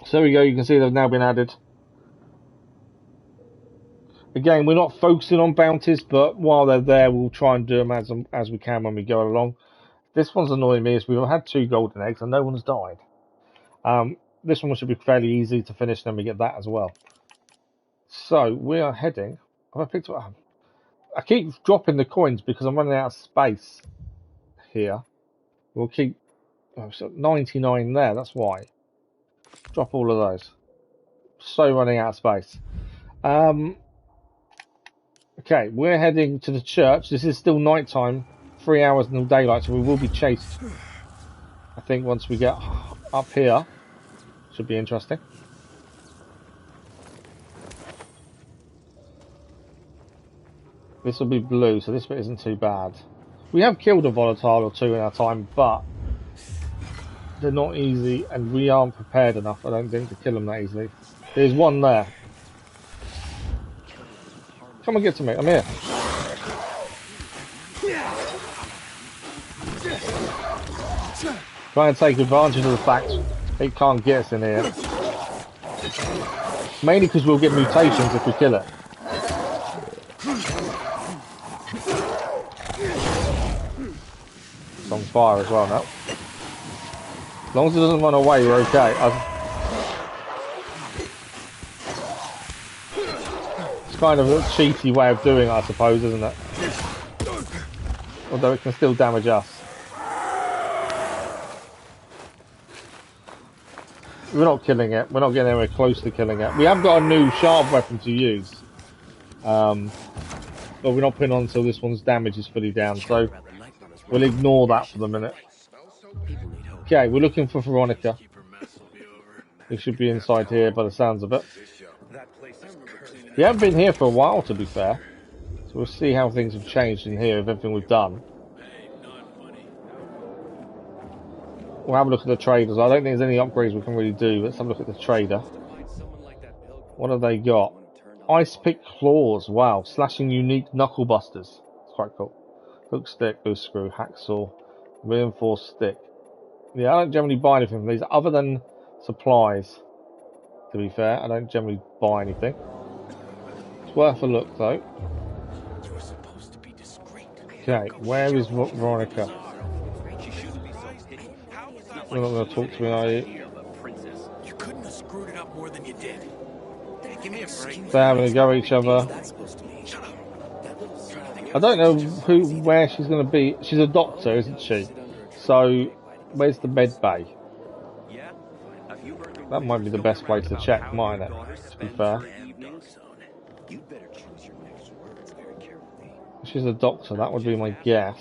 So there we go. You can see they've now been added. Again, we're not focusing on bounties, but while they're there, we'll try and do them as we can when we go along. This one's annoying me, is we've had 2 golden eggs and no one's died. This one should be fairly easy to finish, and then we get that as well. So we are heading. Have I picked up? I keep dropping the coins because I'm running out of space here. We'll keep 99 there. That's why. Drop all of those. So running out of space. Okay, we're heading to the church. This is still night time. 3 hours until daylight, so we will be chased. I think once we get up here, should be interesting. This will be blue, so this bit isn't too bad. We have killed a volatile or 2 in our time, but they're not easy, and we aren't prepared enough, I don't think, to kill them that easily. There's one there. Come and get to me, I'm here. Try and take advantage of the fact it can't get us in here. Mainly because we'll get mutations if we kill it. It's on fire as well now. As long as it doesn't run away, we're okay. It's kind of a cheaty way of doing it, I suppose, isn't it? Although it can still damage us. We're not killing it. We're not getting anywhere close to killing it. We have got a new sharp weapon to use. But we're not putting on until this one's damage is fully down. So we'll ignore that for the minute. Okay, we're looking for Veronika. It should be inside here by the sounds of it. We haven't been here for a while, to be fair. So we'll see how things have changed in here with everything we've done. We'll have a look at the traders. I don't think there's any upgrades we can really do. Let's have a look at the trader. What have they got? Ice pick claws. Wow. Slashing unique knuckle busters. It's quite cool. Hook stick, loose screw, hacksaw, reinforced stick. Yeah, I don't generally buy anything from these other than supplies. To be fair, I don't generally buy anything. It's worth a look though. Okay, where is Veronika? You're not going to talk to me, are you? You couldn't have screwed it up more than you did. Hey, give me a break. They're having a go at each other. I don't know where she's going to be. She's a doctor, isn't she? So, where's the med bay? That might be the best place to check, mightn't it? To be fair. She's a doctor, that would be my guess.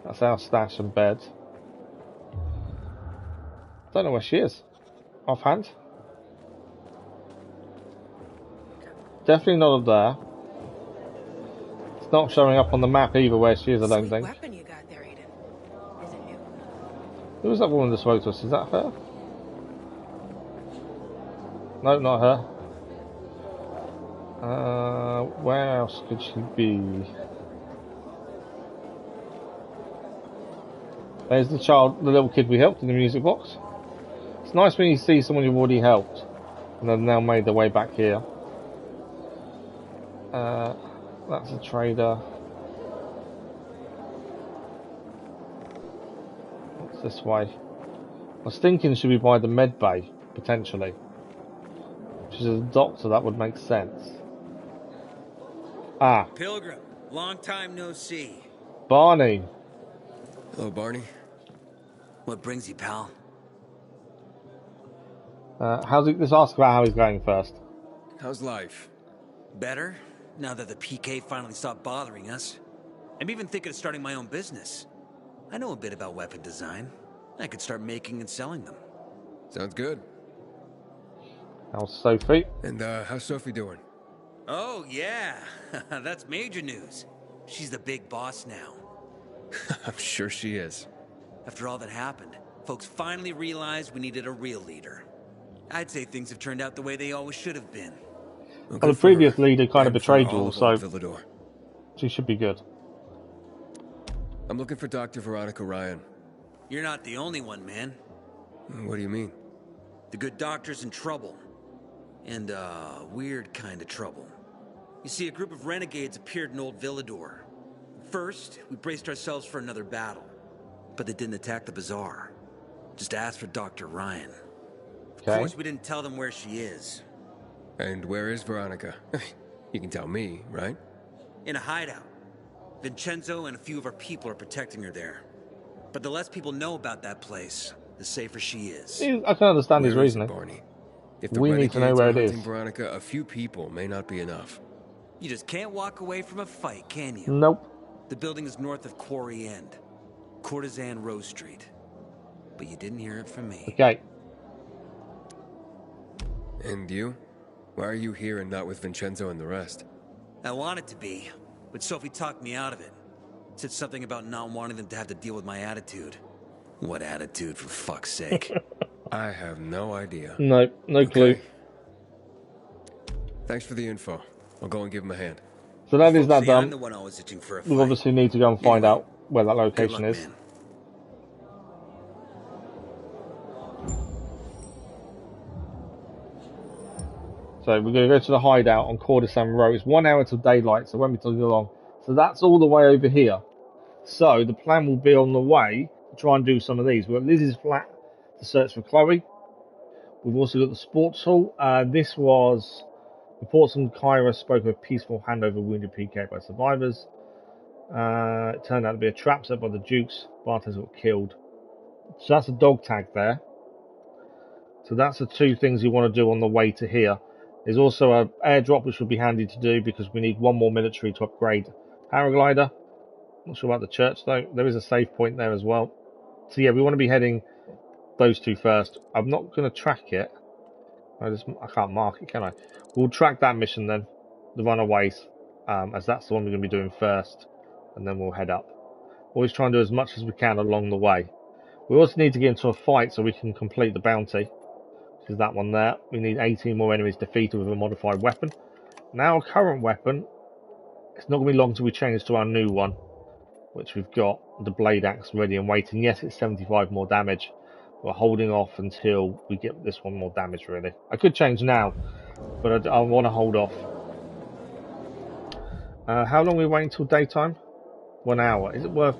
That's our stash and bed. Don't know where she is. Offhand. Definitely not up there. It's not showing up on the map either where she is, I don't think. Who was that woman that spoke to us? Is that her? No, not her. Where else could she be? There's the child, the little kid we helped in the music box. It's nice when you see someone you've already helped and they've now made their way back here. That's a trader. What's this way? I was thinking should be by the med bay, potentially. She's a doctor, that would make sense. Ah. Pilgrim, long time no see. Barney. Hello, Barney. What brings you, pal? Let's ask about how he's going first. How's life? Better, now that the PK finally stopped bothering us. I'm even thinking of starting my own business. I know a bit about weapon design. I could start making and selling them. Sounds good. How's Sophie? And how's Sophie doing? Oh, yeah. That's major news. She's the big boss now. I'm sure she is. After all that happened, folks finally realized we needed a real leader. I'd say things have turned out the way they always should have been. Well, the previous leader kind of betrayed you all, so she should be good. I'm looking for Dr. Veronika Ryan. You're not the only one, man. What do you mean? The good doctor's in trouble. And, weird kind of trouble. You see, a group of renegades appeared in Old Villador. First, we braced ourselves for another battle. But they didn't attack the bazaar. Just asked for Dr. Ryan. Of course, we didn't tell them where she is. And where is Veronika? You can tell me, right? In a hideout. Vincenzo and a few of our people are protecting her there. But the less people know about that place, the safer she is. I can understand his reasoning. Barney? If the we need to know where it is. Veronika, a few people may not be enough. You just can't walk away from a fight, can you? Nope. The building is north of Quarry End. Courtesan Rose Street. But you didn't hear it from me. Okay. And you? Why are you here and not with Vincenzo and the rest? I wanted to be, but Sophie talked me out of it. Said something about not wanting them to have to deal with my attitude. What attitude, for fuck's sake? I have no idea. No clue. Thanks for the info. I'll go and give him a hand. So that is that done. I'm the one always itching for a fight. We obviously need to go and find out where that location is. Man. So we're going to go to the hideout on Courtesan Road. It's 1 hour till daylight, so it won't be too long. So that's all the way over here. So the plan will be on the way to try and do some of these. We've got Lizzie's flat to search for Chloe. We've also got the sports hall. This was reports from Kyra spoke of a peaceful handover wounded PK by survivors. It turned out to be a trap set by the Dukes. Bartez got killed. So that's a dog tag there. So that's the two things you want to do on the way to here. There's also an airdrop which would be handy to do because we need one more military to upgrade paraglider. Not sure about the church though. There is a save point there as well. So yeah, we want to be heading those two first. I'm not going to track it. I can't mark it, can I? We'll track that mission then, the runaways, as that's the one we're going to be doing first, and then we'll head up. Always try and do as much as we can along the way. We also need to get into a fight so we can complete the bounty, which is that one there. We need 18 more enemies defeated with a modified weapon. Now our current weapon, it's not going to be long till we change to our new one, which we've got the blade axe ready and waiting. Yes, it's 75 more damage. We're holding off until we get this one more damage, really. I could change now, but I want to hold off. How long are we waiting till daytime? 1 hour. Is it worth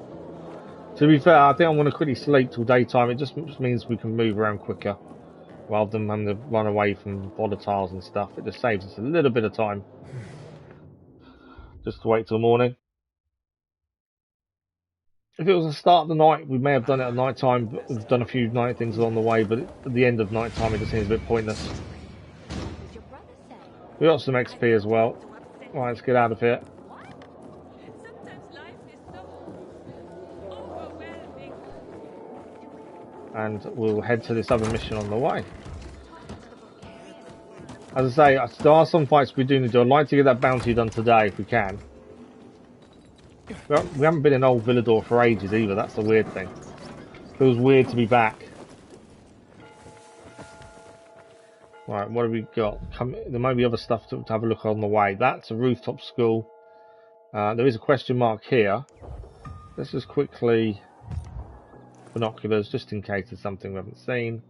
To be fair, I think I'm going to quickly sleep till daytime. It just means we can move around quicker rather than having to run away from volatiles and stuff. It just saves us a little bit of time. Just to wait till morning. If it was the start of the night, we may have done it at night time. But we've done a few night things along the way, but at the end of night time, it just seems a bit pointless. We got some XP as well. Right, let's get out of here. And we'll head to this other mission on the way. As I say, there are some fights we do need to do. I'd like to get that bounty done today if we can. We haven't been in Old Villador for ages either, that's the weird thing. Feels weird to be back. Right, what have we got? There might be other stuff to have a look on the way. That's a rooftop school. There is a question mark here. Let's just quickly... binoculars, just in case there's something we haven't seen.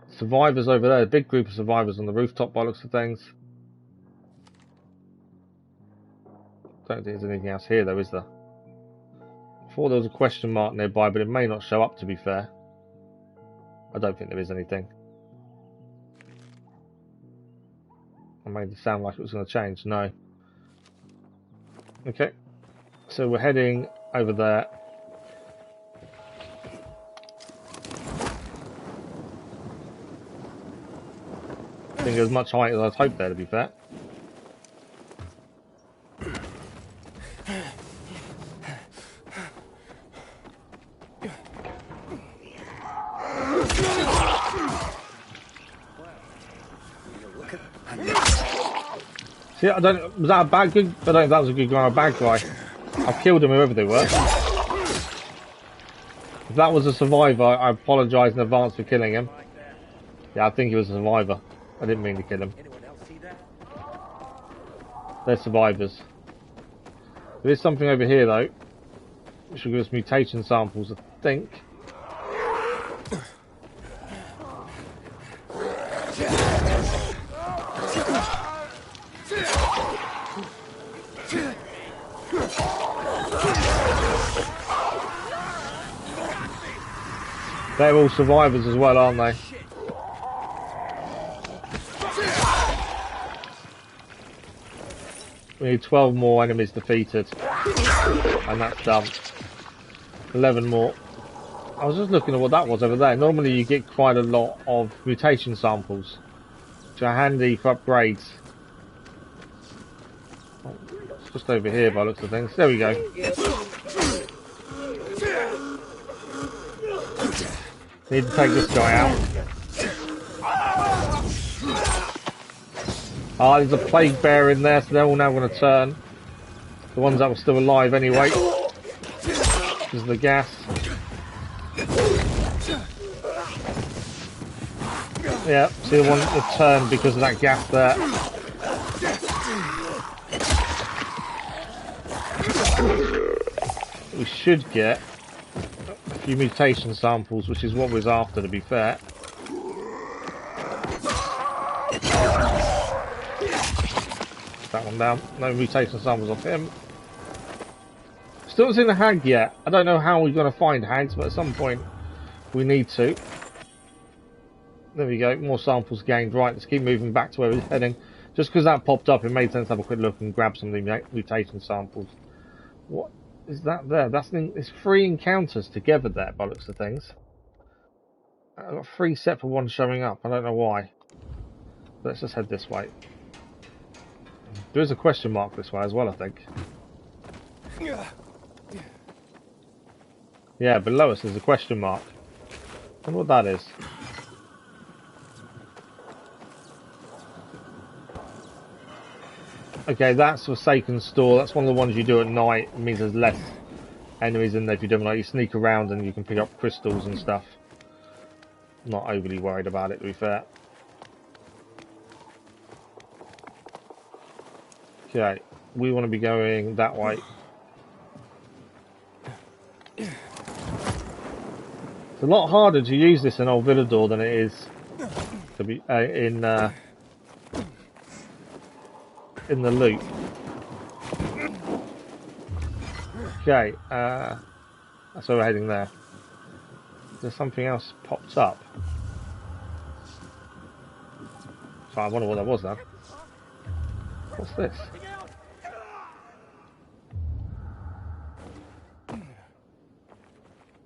Survivors over there, a big group of survivors on the rooftop by the looks of things. Don't think there's anything else here though, is there? I thought there was a question mark nearby, but it may not show up to be fair. I don't think there is anything. I made it sound like it was going to change, no. Okay, so we're heading over there. I think as much height as I'd hoped there, to be fair. See, was that a bad good? I don't know if that was a good guy or a bad guy. I've killed them whoever they were. If that was a survivor, I apologise in advance for killing him. Yeah, I think he was a survivor. I didn't mean to kill him. They're survivors. There is something over here though, which will give us mutation samples, I think. They're all survivors as well, aren't they? We need 12 more enemies defeated. And that's done. 11 more. I was just looking at what that was over there. Normally you get quite a lot of mutation samples, which are handy for upgrades. Oh, it's just over here by the looks of things. There we go. Need to take this guy out. Ah, there's a plague bear in there, so they're all now going to turn. The ones that were still alive anyway. This is the gas. Yeah, see the one that turned because of that gas there. We should get a few mutation samples, which is what we was after, to be fair. That one down. No mutation samples off him. Still haven't seen a hag yet. I don't know how we're going to find hags, but at some point we need to. There we go. More samples gained. Right, let's keep moving back to where we're heading. Just because that popped up, it made sense to have a quick look and grab some of the mutation samples. What is that there? It's 3 encounters together there, by the looks of things. I've got 3 set for one showing up. I don't know why. Let's just head this way. There is a question mark this way as well, I think. Yeah, below us there's a question mark. I wonder what that is. Okay, that's Forsaken Store. That's one of the ones you do at night. It means there's less enemies in there if you do them. Like, you sneak around and you can pick up crystals and stuff. Not overly worried about it, to be fair. Okay, we want to be going that way. It's a lot harder to use this in Old Villador than it is to be in the loop. Okay, that's where we're heading there. There's something else popped up. So I wonder what that was now. What's this? I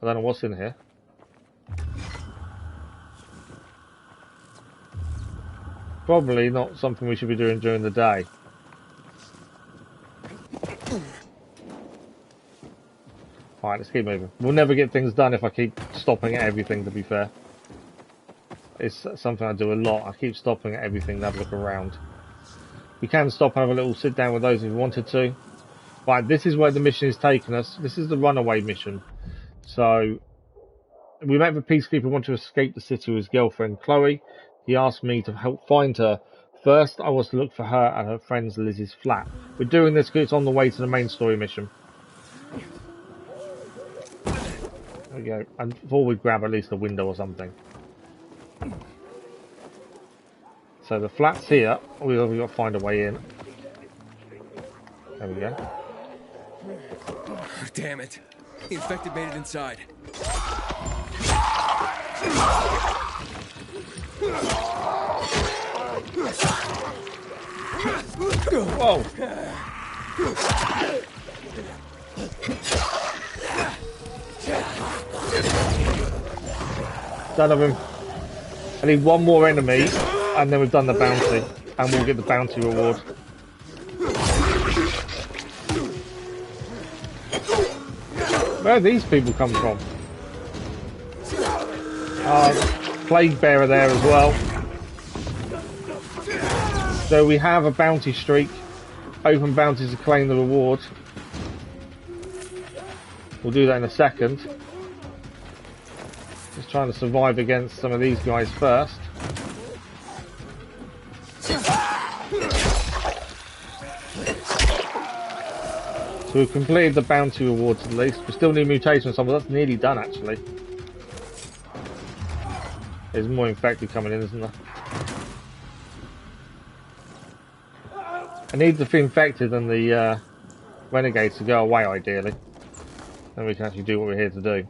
don't know what's in here. Probably not something we should be doing during the day. Alright, let's keep moving. We'll never get things done if I keep stopping at everything, to be fair. It's something I do a lot. I keep stopping at everything to have a look around. We can stop and have a little sit down with those if we wanted to. Right, this is where the mission is taking us. This is the runaway mission. So, we met with a peacekeeper who wanted to escape the city with his girlfriend, Chloe. He asked me to help find her. First, I was to look for her at her friend Liz's flat. We're doing this because it's on the way to the main story mission. There we go. And before we grab at least a window or something. So the flat's here. We've got to find a way in. There we go. Damn it. The infected made it inside. Whoa! Done of him. I need one more enemy, and then we've done the bounty, and we'll get the bounty reward. Where do these people come from? Plague Bearer there as well. So we have a bounty streak. Open bounties to claim the reward. We'll do that in a second. Just trying to survive against some of these guys first. So we've completed the bounty rewards at least. We still need mutation on some, but that's nearly done actually. There's more infected coming in, isn't there? I need the infected and the renegades to go away ideally. Then we can actually do what we're here to do.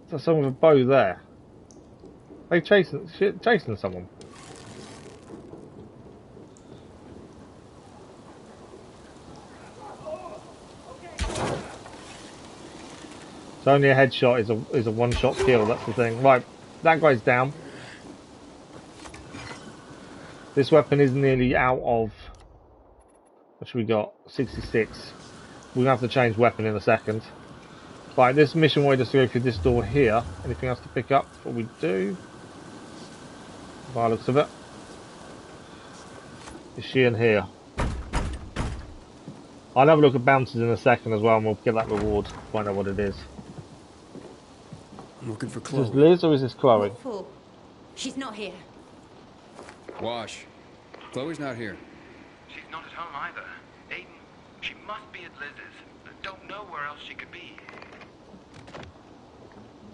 There's someone with a bow there. They chasing someone. So only a headshot is a one-shot kill. That's the thing. Right, that guy's down. This weapon is nearly out of. What should we got? 66. We're gonna have to change weapon in a second. Right, this mission wanted us to go through this door here. Anything else to pick up? What we do? By the looks of it. Is she in here? I'll have a look at bounties in a second as well, and we'll get that reward. Find out what it is. I'm looking for Chloe. Is this Liz or is this Chloe? Fool. She's not here. Wash. Chloe's not here. She's not at home either. Aiden, she must be at Liz's. Don't know where else she could be.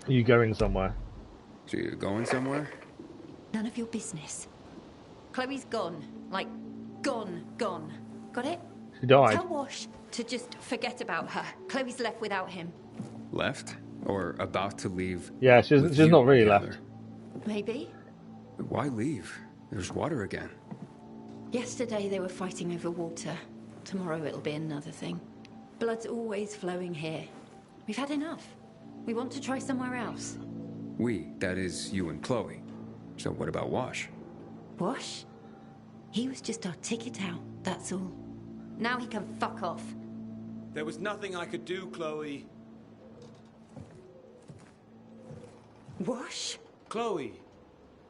Are you going somewhere? So you going somewhere? None of your business. Chloe's gone. Like, gone. Got it? She died. Tell Wash to just forget about her. Chloe's left without him. Left? Or about to leave? Yeah, she's not really left. Maybe. Why leave? There's water again. Yesterday they were fighting over water. Tomorrow it'll be another thing. Blood's always flowing here. We've had enough. We want to try somewhere else. We, that is you and Chloe. So what about Wash? Wash? He was just our ticket out, that's all. Now he can fuck off. There was nothing I could do, Chloe. Wash? Chloe.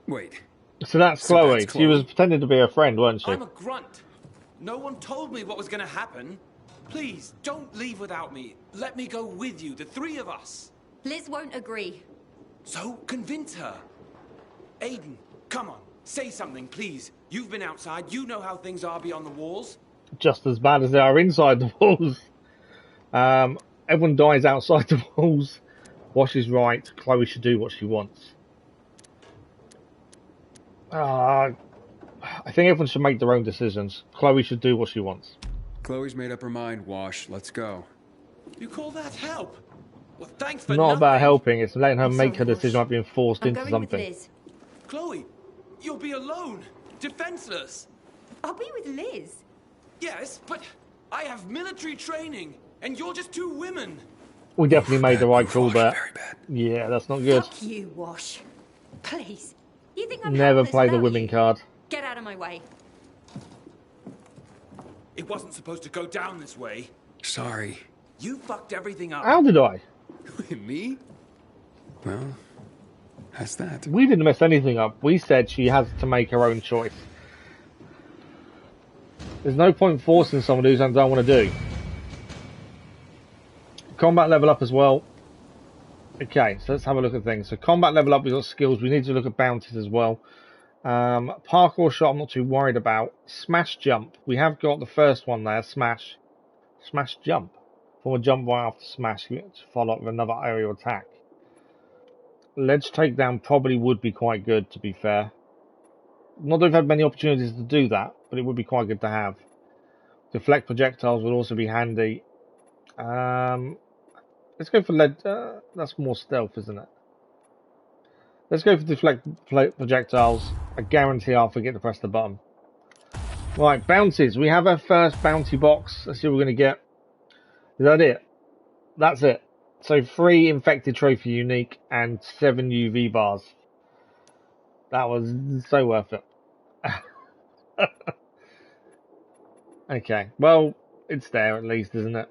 Wait. So that's Chloe. She was pretending to be her friend, weren't she? I'm a grunt. No one told me what was going to happen. Please, don't leave without me. Let me go with you, the three of us. Liz won't agree. So convince her. Aiden, come on. Say something, please. You've been outside. You know how things are beyond the walls. Just as bad as they are inside the walls. Everyone dies outside the walls. Wash is right. Chloe should do what she wants. I think everyone should make their own decisions. Chloe should do what she wants. Chloe's made up her mind, Wash. Let's go. You call that help? Well, thanks for Not nothing. about helping, it's letting her I'm make sorry, her decision Wash. about being forced I'm into going with something. Liz. Chloe, you'll be alone, defenseless. I'll be with Liz. Yes, but I have military training, and you're just two women. We definitely made the right call there. Yeah, that's not good. Fuck you, Wash. Please. You think I'm Never helpless play the without women you? card. Get out of my way. It wasn't supposed to go down this way. Sorry. You fucked everything up. How did I? Me? Well, that's that. We didn't mess anything up. We said she has to make her own choice. There's no point forcing someone to do something they don't want to do. Combat level up as well. Okay, so let's have a look at things. So combat level up, we've got skills. We need to look at bounties as well. Parkour shot, I'm not too worried about. Smash jump. We have got the first one there. Smash. Smash jump. From a jump right after smash, to follow up with another aerial attack. Ledge takedown probably would be quite good, to be fair. Not that we've had many opportunities to do that, but it would be quite good to have. Deflect projectiles would also be handy. Let's go for lead. That's more stealth, isn't it? Let's go for deflect projectiles. I guarantee I'll forget to press the button. Right, bounties. We have our first bounty box. Let's see what we're going to get. Is that it? That's it. So 3 infected trophy unique and 7 UV bars. That was so worth it. Okay, well, it's there at least, isn't it?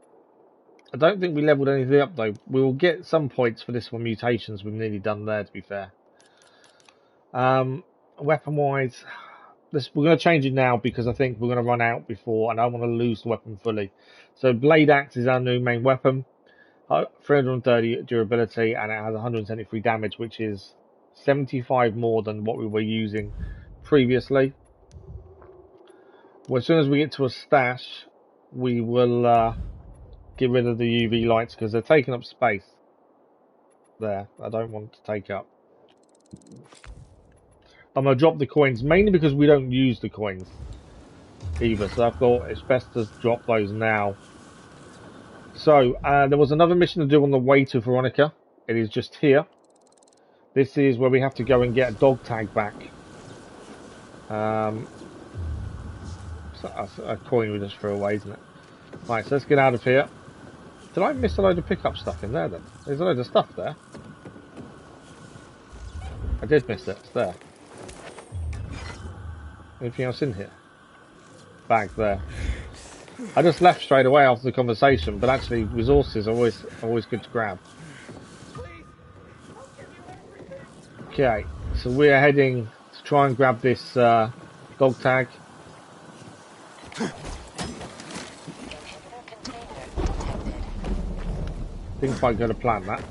I don't think we leveled anything up though. We will get some points for this one. Mutations, we've nearly done there, to be fair. Weapon wise, we're going to change it now because I think we're going to run out before, and I don't want to lose the weapon fully. So blade axe is our new main weapon. 330 durability, and it has 173 damage, which is 75 more than what we were using previously. Well, as soon as we get to a stash, we will get rid of the UV lights because they're taking up space. There, I don't want to take up. I'm going to drop the coins, mainly because we don't use the coins either, so I thought it's best to drop those now. So, there was another mission to do on the way to Veronika. It is just here. This is where we have to go and get a dog tag back. So that's a coin we just threw away, isn't it? Right, so let's get out of here. Did I miss a load of pickup stuff in there then? There's a load of stuff there. I did miss it, it's there. Anything else in here? Bag there. I just left straight away after the conversation, but actually resources are always good to grab. Okay, so we are heading to try and grab this dog tag. Didn't quite go to plan that.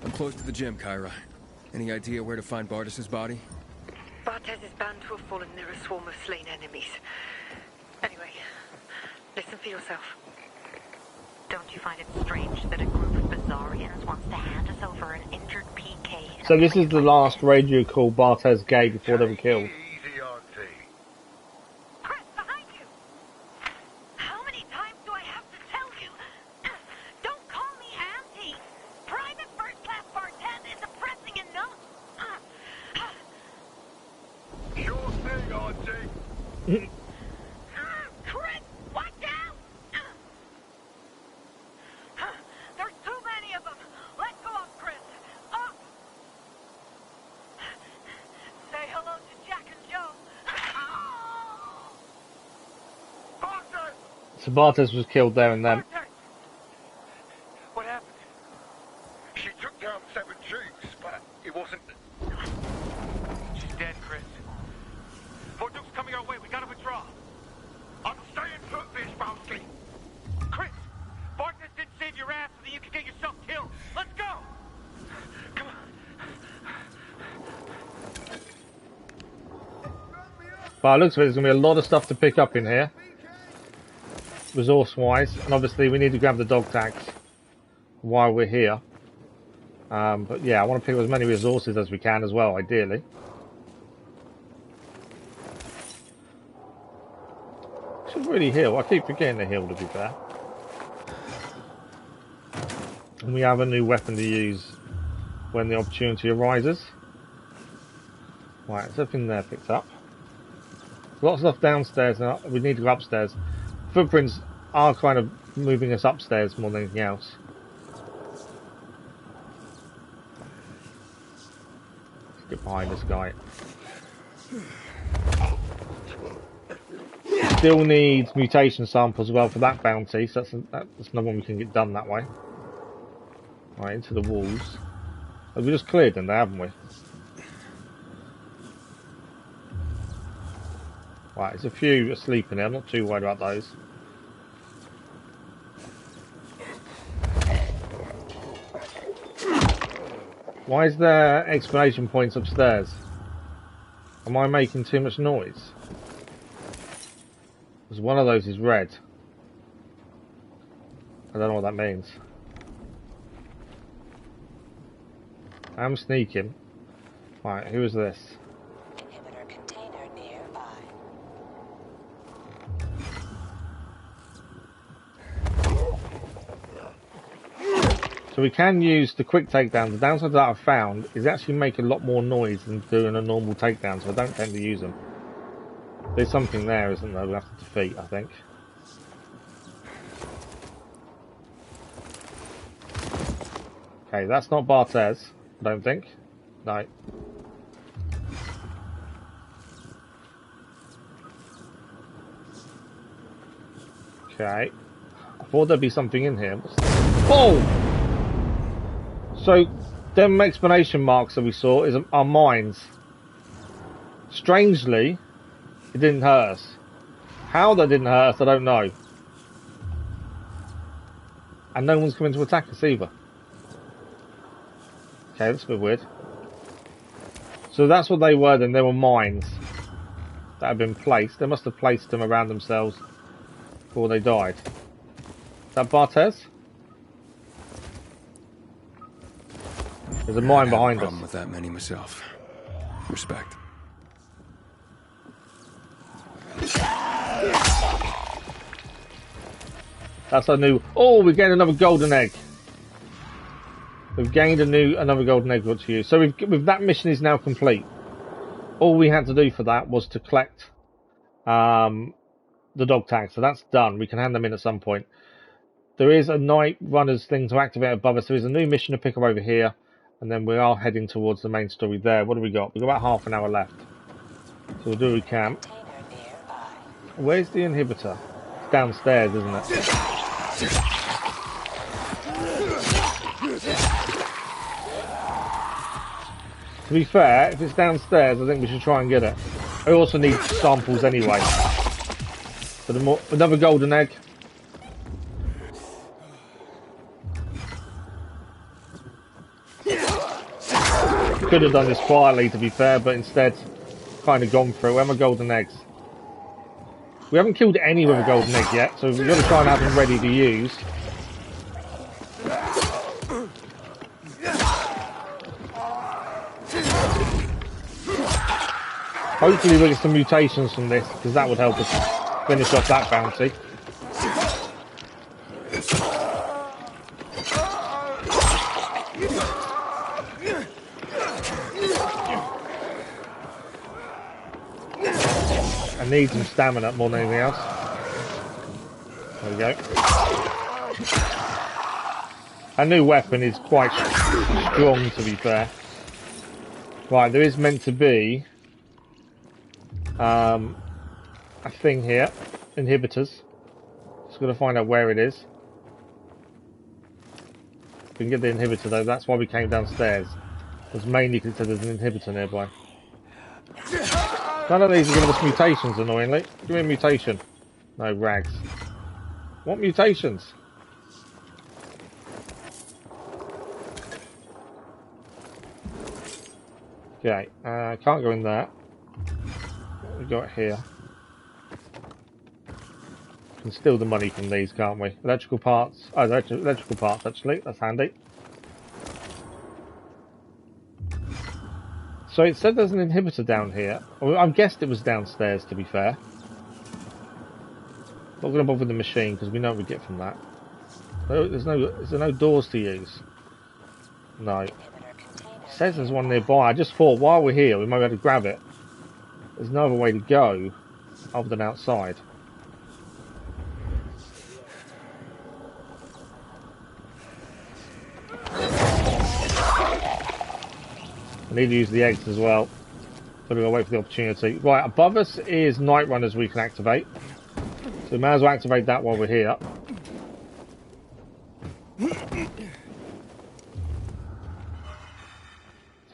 I'm close to the gym, Kyra. Any idea where to find Bartis's body? Bartes is bound to have fallen near a swarm of slain enemies. Anyway, listen for yourself. Don't you find it strange that a group of Bizarrians wants to hand us over an injured PK? So this is the last radio call Bartes gave before they were killed. Chris, behind you! How many times do I have to tell you? Don't call me Auntie! Private First Class Bartez isn't pressing enough! Sure thing, Auntie. Chris, watch out! There's too many of them! Let go of Chris! Up! Say hello to Jack and Joe! So Bartes was killed there and then. What happened? She took down 7 Jews, but it wasn't... She's dead, Chris. More Duke's coming our way. We gotta withdraw. I'm staying put, Bishbowski. Chris, Bartes didn't save your ass so that you could get yourself killed. Let's go! Come on. But it looks like there's going to be a lot of stuff to pick up in here. Resource-wise. And obviously we need to grab the dog tags while we're here. But yeah, I want to pick up as many resources as we can as well, ideally. Should really heal. I keep forgetting to heal, to be fair. And we have a new weapon to use when the opportunity arises. Right, there's everything there picked up. Lots of stuff downstairs now. We need to go upstairs. Footprints are kind of moving us upstairs more than anything else. Let's get behind this guy. Still needs mutation samples as well for that bounty, so that's another one we can get done that way. Right, into the walls. Have we just cleared them there, haven't we? Right, there's a few asleep in there, I'm not too worried about those. Why is there exclamation points upstairs? Am I making too much noise? Because one of those is red. I don't know what that means. I'm sneaking. Right, who is this? Inhibitor container nearby. So we can use the quick takedown. The downside that I've found is actually make a lot more noise than doing a normal takedown, so I don't tend to use them. There's something there, isn't there? We'll have to defeat, I think. Okay, that's not Barthez, I don't think. No. Okay. I thought there'd be something in here. Oh! So, them explanation marks that we saw are mines. Strangely, it didn't hurt us. How that didn't hurt us, I don't know. And no one's coming to attack us either. Okay, that's a bit weird. So that's what they were then. They were mines that had been placed. They must have placed them around themselves before they died. Is that Barthez? There's a mine behind us. Problem with that many myself. Respect. That's a new. Oh, we're getting another golden egg. We've gained another golden egg to use. So that mission is now complete. All we had to do for that was to collect the dog tags. So that's done. We can hand them in at some point. There is a night runners thing to activate above us. There is a new mission to pick up over here. And then we are heading towards the main story there. What do we got? We've got about half an hour left. So we'll do what we can. Where's the inhibitor? It's downstairs, isn't it? To be fair, if it's downstairs, I think we should try and get it. I also need samples anyway. So another golden egg. Could have done this quietly, to be fair, but instead kind of gone through. Where are my golden eggs? We haven't killed any with a golden egg yet, so we've got to try and have them ready to use. Hopefully we'll get some mutations from this, because that would help us finish off that bounty. I need some stamina more than anything else. There we go. Our new weapon is quite strong, to be fair. Right, there is meant to be a thing here. Inhibitors. Just got to find out where it is. We can get the inhibitor though, that's why we came downstairs. It was mainly because there's an inhibitor nearby. None of these are giving us mutations, annoyingly. Give me a mutation. No, rags. What mutations? Okay, can't go in there. What we got here? We can steal the money from these, can't we? Electrical parts. Oh, electrical parts, actually. That's handy. So it said there's an inhibitor down here. Well, I guessed it was downstairs, to be fair. Not going to bother with the machine because we know what we get from that. Is there no doors to use? No. It says there's one nearby. I just thought while we're here, we might be able to grab it. There's no other way to go other than outside. I need to use the eggs as well. So we're going to wait for the opportunity. Right, above us is night runners we can activate. So we may as well activate that while we're here.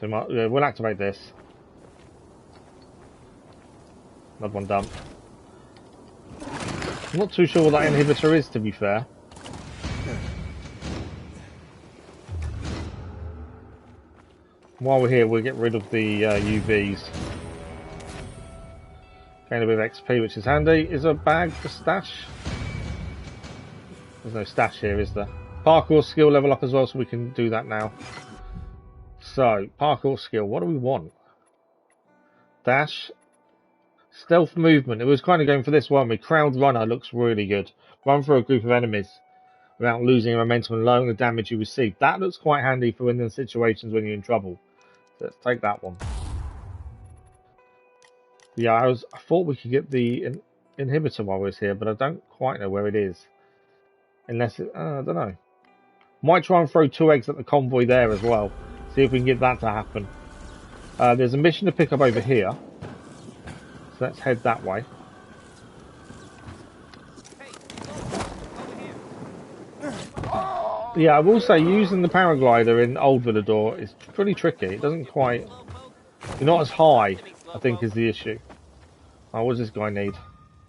So we'll activate this. Another one done. I'm not too sure what that inhibitor is, to be fair. While we're here, we'll get rid of the UVs. Gain a bit of XP, which is handy. Is there a bag for stash? There's no stash here, is there? Parkour skill level up as well, so we can do that now. So, parkour skill, what do we want? Dash. Stealth movement. It was kind of going for this, weren't we? Crowd runner looks really good. Run through a group of enemies without losing momentum and lowering the damage you receive. That looks quite handy for in the situations when you're in trouble. So let's take that one. Yeah, I thought we could get the inhibitor while we was here, but I don't quite know where it is. Unless it, I don't know. Might try and throw 2 eggs at the convoy there as well. See if we can get that to happen. There's a mission to pick up over here. So let's head that way. Yeah, I will say using the paraglider in Old Villador is pretty tricky. It doesn't quite... You're not as high, I think, is the issue. Oh, what does this guy need?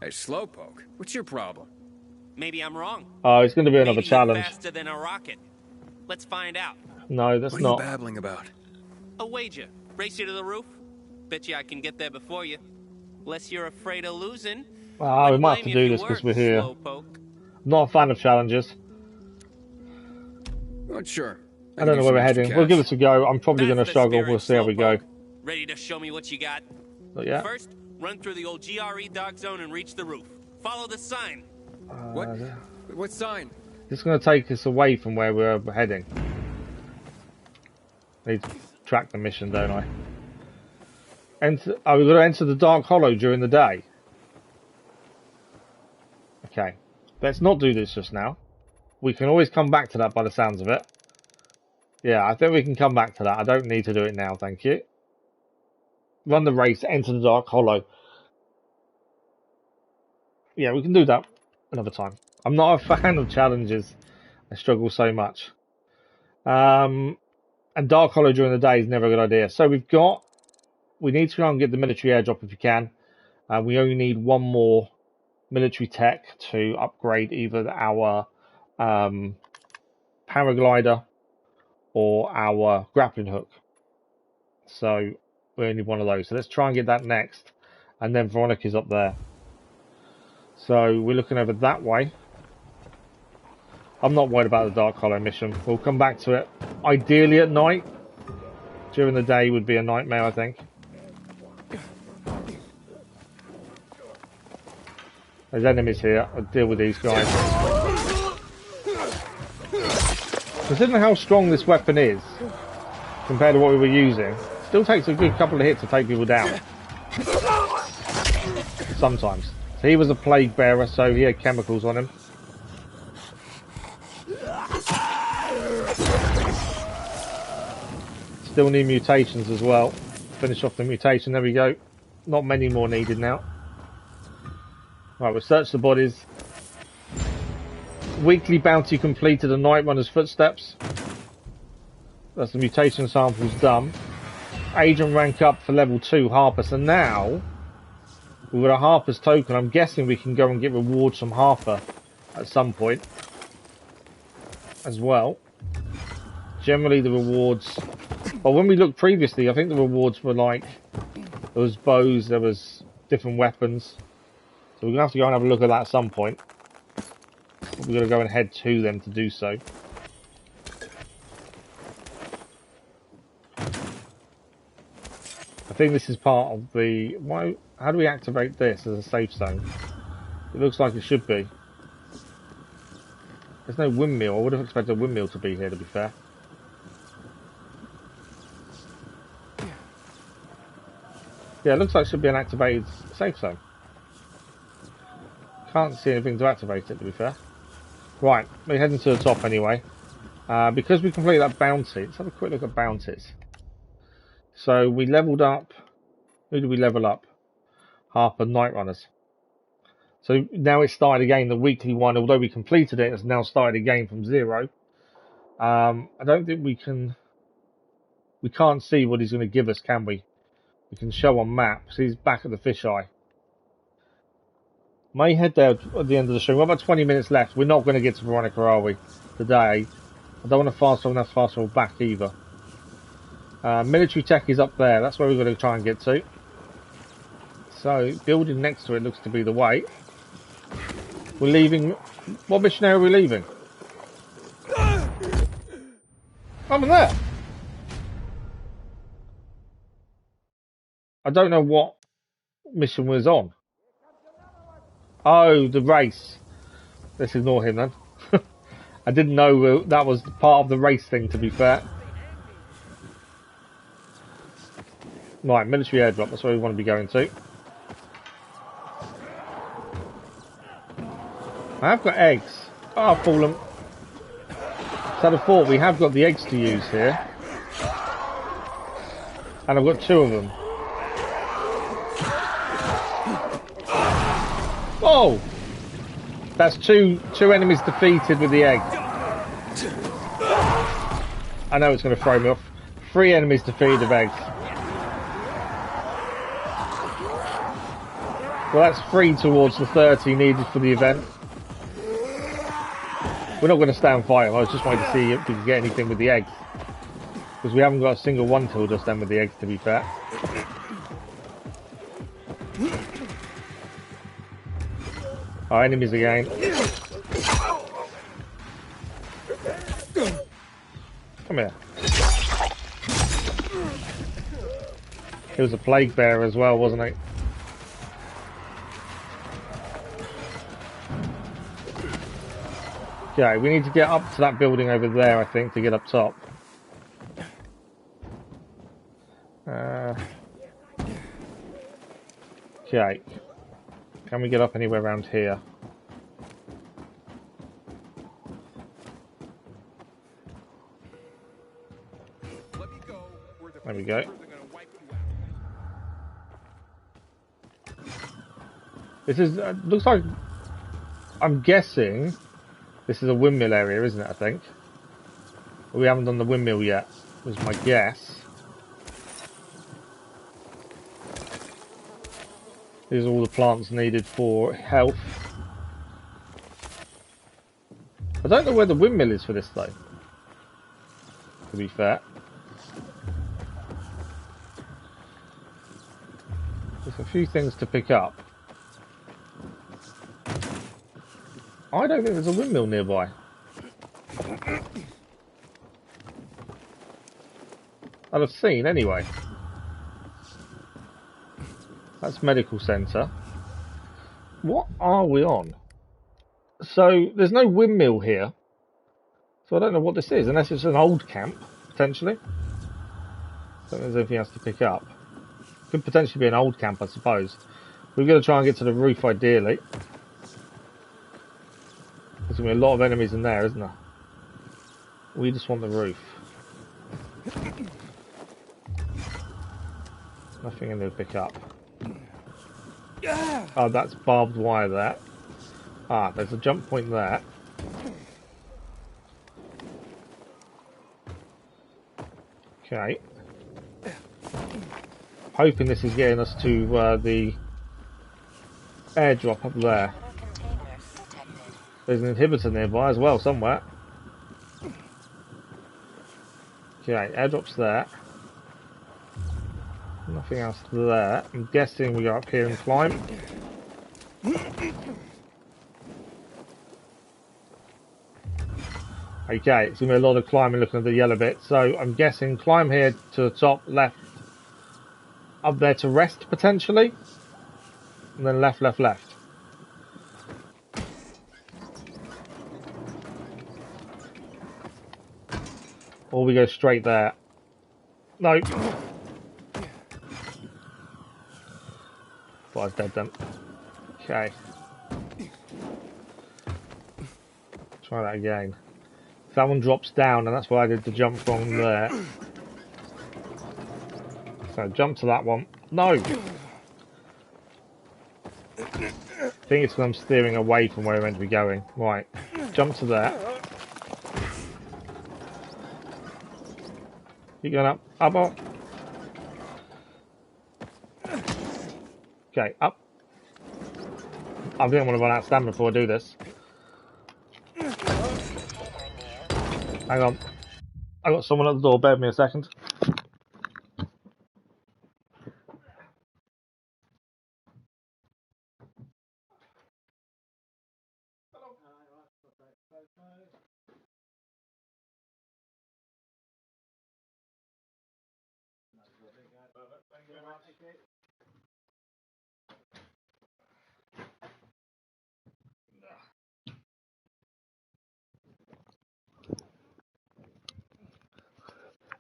Hey, Slowpoke, what's your problem? Maybe I'm wrong. Oh, it's going to be another challenge. Faster than a rocket. Let's find out. No, that's not. What are you babbling about? A wager. Race you to the roof? Bet you I can get there before you. Unless you're afraid of losing. Ah, we might have to do this because we're here. Slowpoke. Not a fan of challenges. Oh, sure. I don't know where we're heading. We'll give it a go. I'm probably going to struggle. We'll see how we go. Ready to show me what you got? Not yet. First, run through the old GRE dark zone and reach the roof. Follow the sign. What? What sign? It's going to take us away from where we're heading. Need to track the mission, don't I? Enter. Oh, we've got to enter the Dark Hollow during the day. Okay. Let's not do this just now. We can always come back to that by the sounds of it. Yeah, I think we can come back to that. I don't need to do it now, thank you. Run the race, enter the Dark Hollow. Yeah, we can do that another time. I'm not a fan of challenges. I struggle so much. And Dark Hollow during the day is never a good idea. So we need to try and get the military airdrop if we can. We only need one more military tech to upgrade either our paraglider or our grappling hook. So we only need one of those. So let's try and get that next. And then Veronica's up there. So we're looking over that way. I'm not worried about the Dark Hollow mission. We'll come back to it. Ideally at night. During the day would be a nightmare, I think. There's enemies here. I'll deal with these guys. Considering how strong this weapon is, compared to what we were using, it still takes a good couple of hits to take people down. Sometimes. So he was a plague bearer, so he had chemicals on him. Still need mutations as well. Finish off the mutation. There we go. Not many more needed now. Right, we'll search the bodies. Weekly bounty completed, a night runner's footsteps. That's the mutation samples done. Agent rank up for level 2, Harper. So now we've got a Harper's token. I'm guessing we can go and get rewards from Harper at some point as well. Generally the rewards, but when we looked previously, I think the rewards were like, there was bows, there was different weapons. So we're going to have to go and have a look at that at some point. We're going to go and head to them to do so. I think this is part of the... How do we activate this as a safe zone? It looks like it should be. There's no windmill. I would have expected a windmill to be here, to be fair. Yeah, it looks like it should be an activated safe zone. Can't see anything to activate it, to be fair. Right, we're heading to the top anyway. Because we completed that bounty, let's have a quick look at bounties. So we leveled up. Who did we level up? Harper Night Runners. So now it's started again, the weekly one. Although we completed it, it's now started again from 0. I don't think we can. We can't see what he's going to give us, can we? We can show on maps. He's back at the fisheye. May head there at the end of the show. We've got about 20 minutes left. We're not going to get to Veronika, are we? Today. I don't want to fast travel, and that's fast travel back either. Military tech is up there. That's where we're going to try and get to. So, building next to it looks to be the way. We're leaving. What missionary are we leaving? I'm there. I don't know what mission was on. Oh, the race. Let's ignore him then. I didn't know that was part of the race thing, to be fair. Right, military airdrop. That's where we want to be going to. I have got eggs. Oh, I've fallen. So I thought we have got the eggs to use here. And I've got 2 of them. Whoa! That's two enemies defeated with the egg. I know it's going to throw me off. 3 enemies defeated with eggs. Well, that's 3 towards the 30 needed for the event. We're not going to stay and fight him. I was just wanting to see if we could get anything with the eggs. Because we haven't got a single one till just then with the eggs, to be fair. Our enemies again. Come here. It was a plague bear as well, wasn't it? Okay, we need to get up to that building over there, I think, to get up top. Okay. Can we get up anywhere around here? There we go. This is, looks like, I'm guessing, this is a windmill area, isn't it, I think? But we haven't done the windmill yet, was my guess. These are all the plants needed for health. I don't know where the windmill is for this though, to be fair. There's a few things to pick up. I don't think there's a windmill nearby. I'd have seen anyway. That's medical centre. What are we on? So there's no windmill here. So I don't know what this is, unless it's an old camp, potentially. I don't think there's anything else to pick up. Could potentially be an old camp, I suppose. We're going to try and get to the roof ideally. There's going to be a lot of enemies in there, isn't there? We just want the roof. Nothing in there to pick up. Oh, that's barbed wire there. Ah, there's a jump point there. Okay. Hoping this is getting us to the airdrop up there. There's an inhibitor nearby as well, somewhere. Okay, airdrop's there. Nothing else there. I'm guessing we go up here and climb. Okay, it's going to be a lot of climbing looking at the yellow bit. So I'm guessing climb here to the top, left. Up there to rest, potentially. And then left, left, left. Or we go straight there. No. Thought I was dead then. Okay. Try that again. If that one drops down, and that's why I did the jump from there. So jump to that one. No! I think it's because I'm steering away from where we're meant to be going. Right. Jump to there. Keep going up. Up, up. Okay, up. I didn't want to run out of stamina before I do this. Hang on. I got someone at the door. Bear with me a second.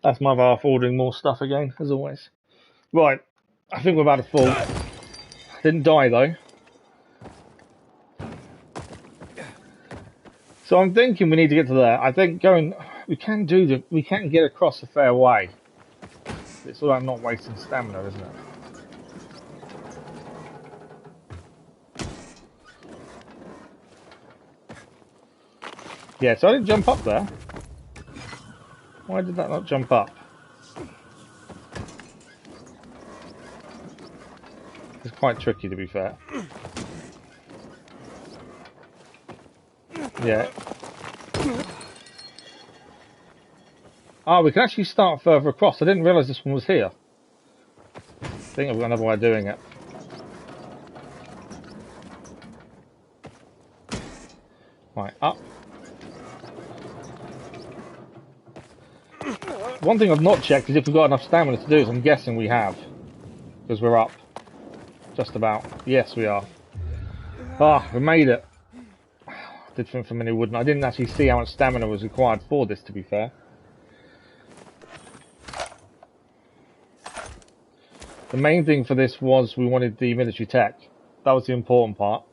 That's my half ordering more stuff again, as always. Right, I think we're about to fall. Didn't die though. So I'm thinking we need to get to there. I think we can get across a fair way. It's all about not wasting stamina, isn't it? Yeah, so I didn't jump up there. Why did that not jump up? It's quite tricky, to be fair. Yeah. Oh, we can actually start further across. I didn't realise this one was here. I think I've got another way of doing it. Right, up. One thing I've not checked is if we've got enough stamina to do this. I'm guessing we have. Because we're up. Just about. Yes, we are. Ah, we made it. Did think for a minute we wouldn't. I didn't actually see how much stamina was required for this, to be fair. The main thing for this was we wanted the military tech. That was the important part.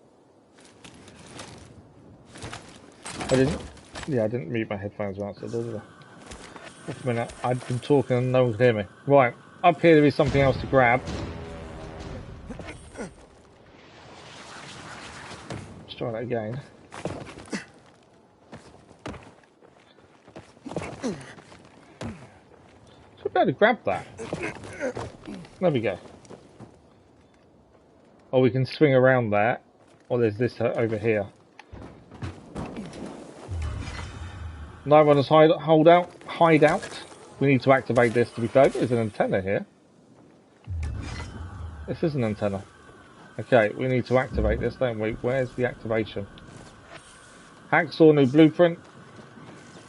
I didn't mute my headphones right, so did I? Wait a minute, I'd been talking and no one could hear me. Right, up here there is something else to grab. Let's try that again. Should be able to grab that. There we go. Or we can swing around there. Or there's this over here. Night Runner's hideout. We need to activate this, to be fair. There's an antenna here. This is an antenna. Okay, we need to activate this, don't we? Where's the activation? Hacksaw, new blueprint.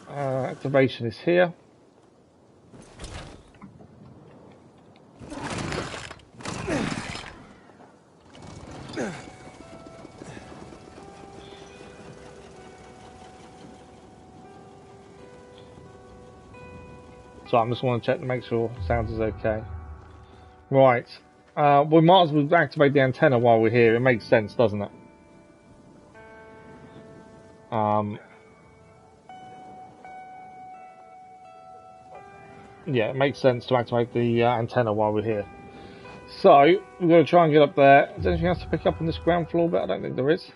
Activation is here. So I just want to check to make sure sound is okay. Right. We might as well activate the antenna while we're here. It makes sense, doesn't it? Yeah, it makes sense to activate the antenna while we're here. So, we're going to try and get up there. Is there anything else to pick up on this ground floor bit? I don't think there is.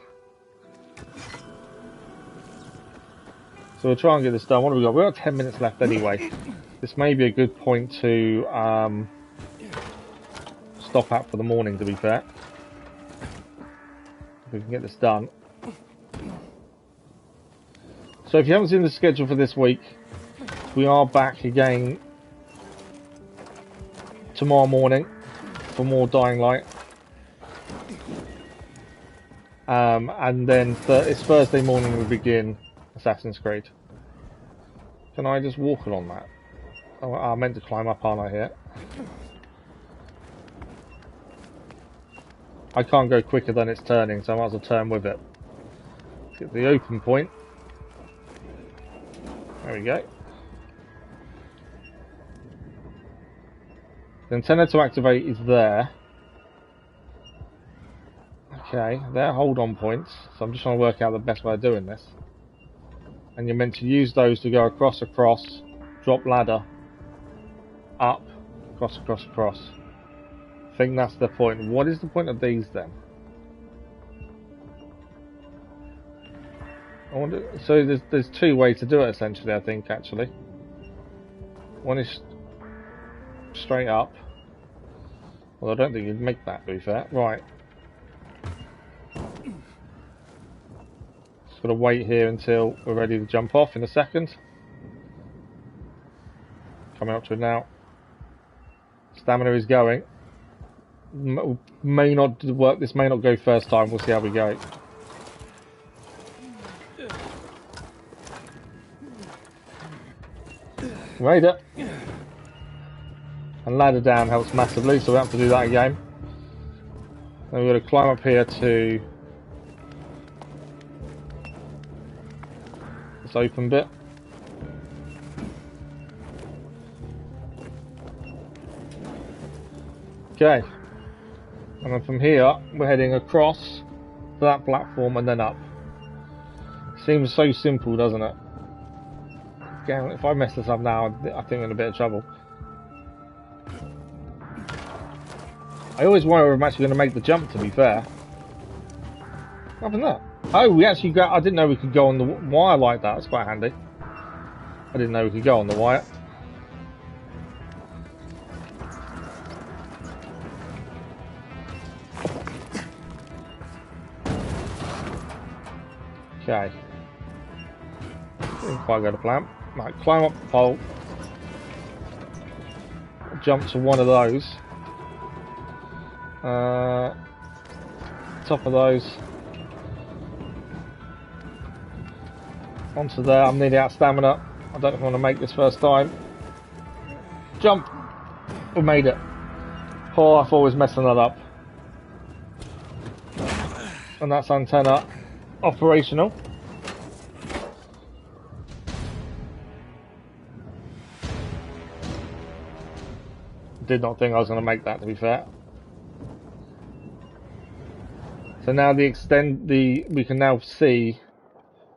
So we'll try and get this done. What have we got? We've got 10 minutes left anyway. This may be a good point to stop at for the morning, to be fair. If we can get this done. So if you haven't seen the schedule for this week, we are back again tomorrow morning for more Dying Light. And then it's Thursday morning we begin Assassin's Creed. Can I just walk along that? Oh, I meant to climb up, aren't I, here? I can't go quicker than it's turning, so I might as well turn with it. Let's get the open point. There we go. The antenna to activate is there. Okay, they're hold-on points, so I'm just trying to work out the best way of doing this. And you're meant to use those to go across, drop ladder, up, across. I think that's the point. What is the point of these then? I wonder, so there's two ways to do it essentially, I think, actually. One is straight up. Well, I don't think you'd make that, to be fair. Right. Just got to wait here until we're ready to jump off in a second. Coming up to it now. Stamina is going. May not work. This may not go first time. We'll see how we go. Made it. And ladder down helps massively, so we have to do that again. Then we've got to climb up here to this open bit. Okay. And then from here, we're heading across to that platform and then up. Seems so simple, doesn't it? Again, if I mess this up now, I think I'm in a bit of trouble. I always wonder if I'm actually going to make the jump, to be fair. What happened there? Oh, we actually got... I didn't know we could go on the wire like that. That's quite handy. I didn't know we could go on the wire. Okay. Didn't quite go to plan. Right, climb up the pole. Jump to one of those. Top of those. Onto there. I'm nearly out of stamina. I don't know if I want to make this first time. Jump! We made it. Oh, I thought I was messing that up. And that's antenna operational. Did not think I was going to make that, to be fair. So now we can now see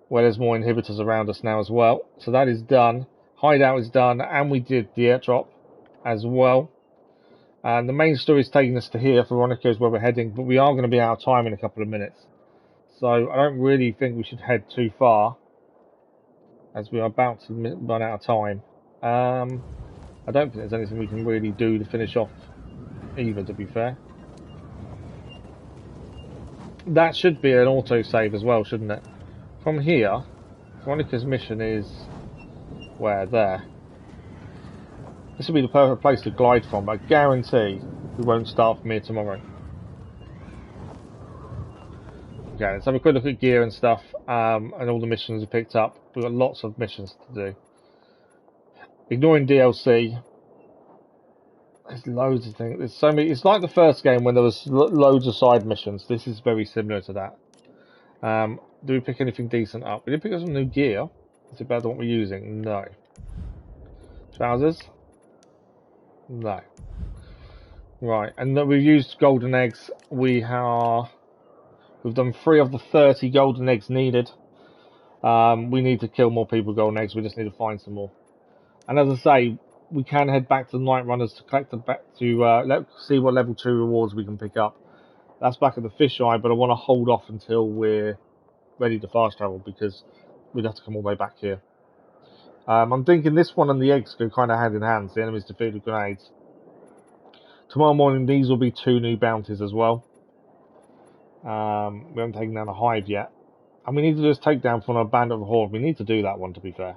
where there's more inhibitors around us now as well. So that is done. Hideout is done, and we did the airdrop as well. And the main story is taking us to here. Veronika is where we're heading, but we are going to be out of time in a couple of minutes. So I don't really think we should head too far, as we are about to run out of time. I don't think there's anything we can really do to finish off either, to be fair. That should be an auto-save as well, shouldn't it? From here, Veronika's mission is... where? There. This will be the perfect place to glide from, but I guarantee we won't start from here tomorrow. Okay, let's have a quick look at gear and stuff, and all the missions we picked up. We've got lots of missions to do. Ignoring DLC, there's loads of things. There's so many. It's like the first game when there was loads of side missions. This is very similar to that. Do we pick anything decent up? We did pick up some new gear. Is it better than what we're using? No. Trousers? No. Right, and then we've used golden eggs. We've done 3 of the 30 golden eggs needed. We need to kill more people with golden eggs. We just need to find some more. And as I say, we can head back to the Night Runners to collect let's see what level 2 rewards we can pick up. That's back at the fisheye, but I want to hold off until we're ready to fast travel because we'd have to come all the way back here. I'm thinking this one and the eggs go kind of hand in hand. The enemies defeated with grenades. Tomorrow morning, these will be 2 new bounties as well. We haven't taken down a hive yet. And we need to just take down from a band of a horde. We need to do that one, to be fair.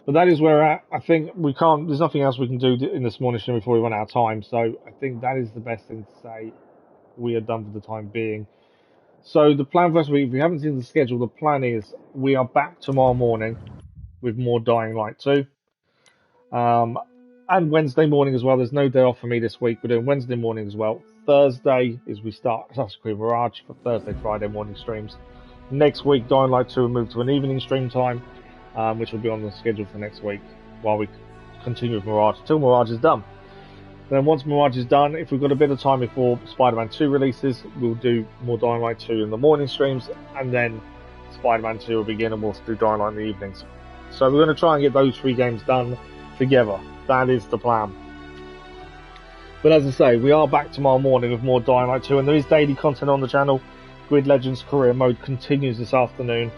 But that is where we're at. I think we can't... There's nothing else we can do in this morning before we run out of time. So I think that is the best thing to say. We are done for the time being. So the plan for this week, if you haven't seen the schedule, the plan is we are back tomorrow morning with more Dying Light 2. And Wednesday morning as well. There's no day off for me this week. We're doing Wednesday morning as well. Thursday is we start Assassin's Creed Mirage for Thursday, Friday morning streams. Next week, Dying Light 2 will move to an evening stream time, which will be on the schedule for next week while we continue with Mirage until Mirage is done. Then once Mirage is done, if we've got a bit of time before Spider-Man 2 releases, we'll do more Dying Light 2 in the morning streams, and then Spider-Man 2 will begin and we'll do Dying Light in the evenings. So we're going to try and get those 3 games done together. That is the plan. But as I say, we are back tomorrow morning with more Dying Light 2, and there is daily content on the channel. Grid Legends Career Mode continues this afternoon,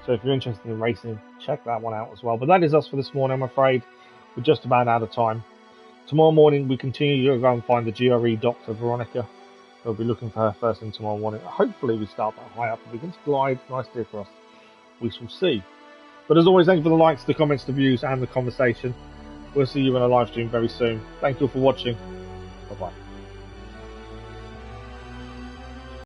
so if you're interested in racing, check that one out as well. But that is us for this morning, I'm afraid. We're just about out of time. Tomorrow morning, we continue to go and find the GRE Doctor, Veronika. We'll be looking for her first thing tomorrow morning. Hopefully, we start that high up and begin to glide nicely across. We shall see. But as always, thank you for the likes, the comments, the views, and the conversation. We'll see you in a live stream very soon. Thank you all for watching. Bye-bye.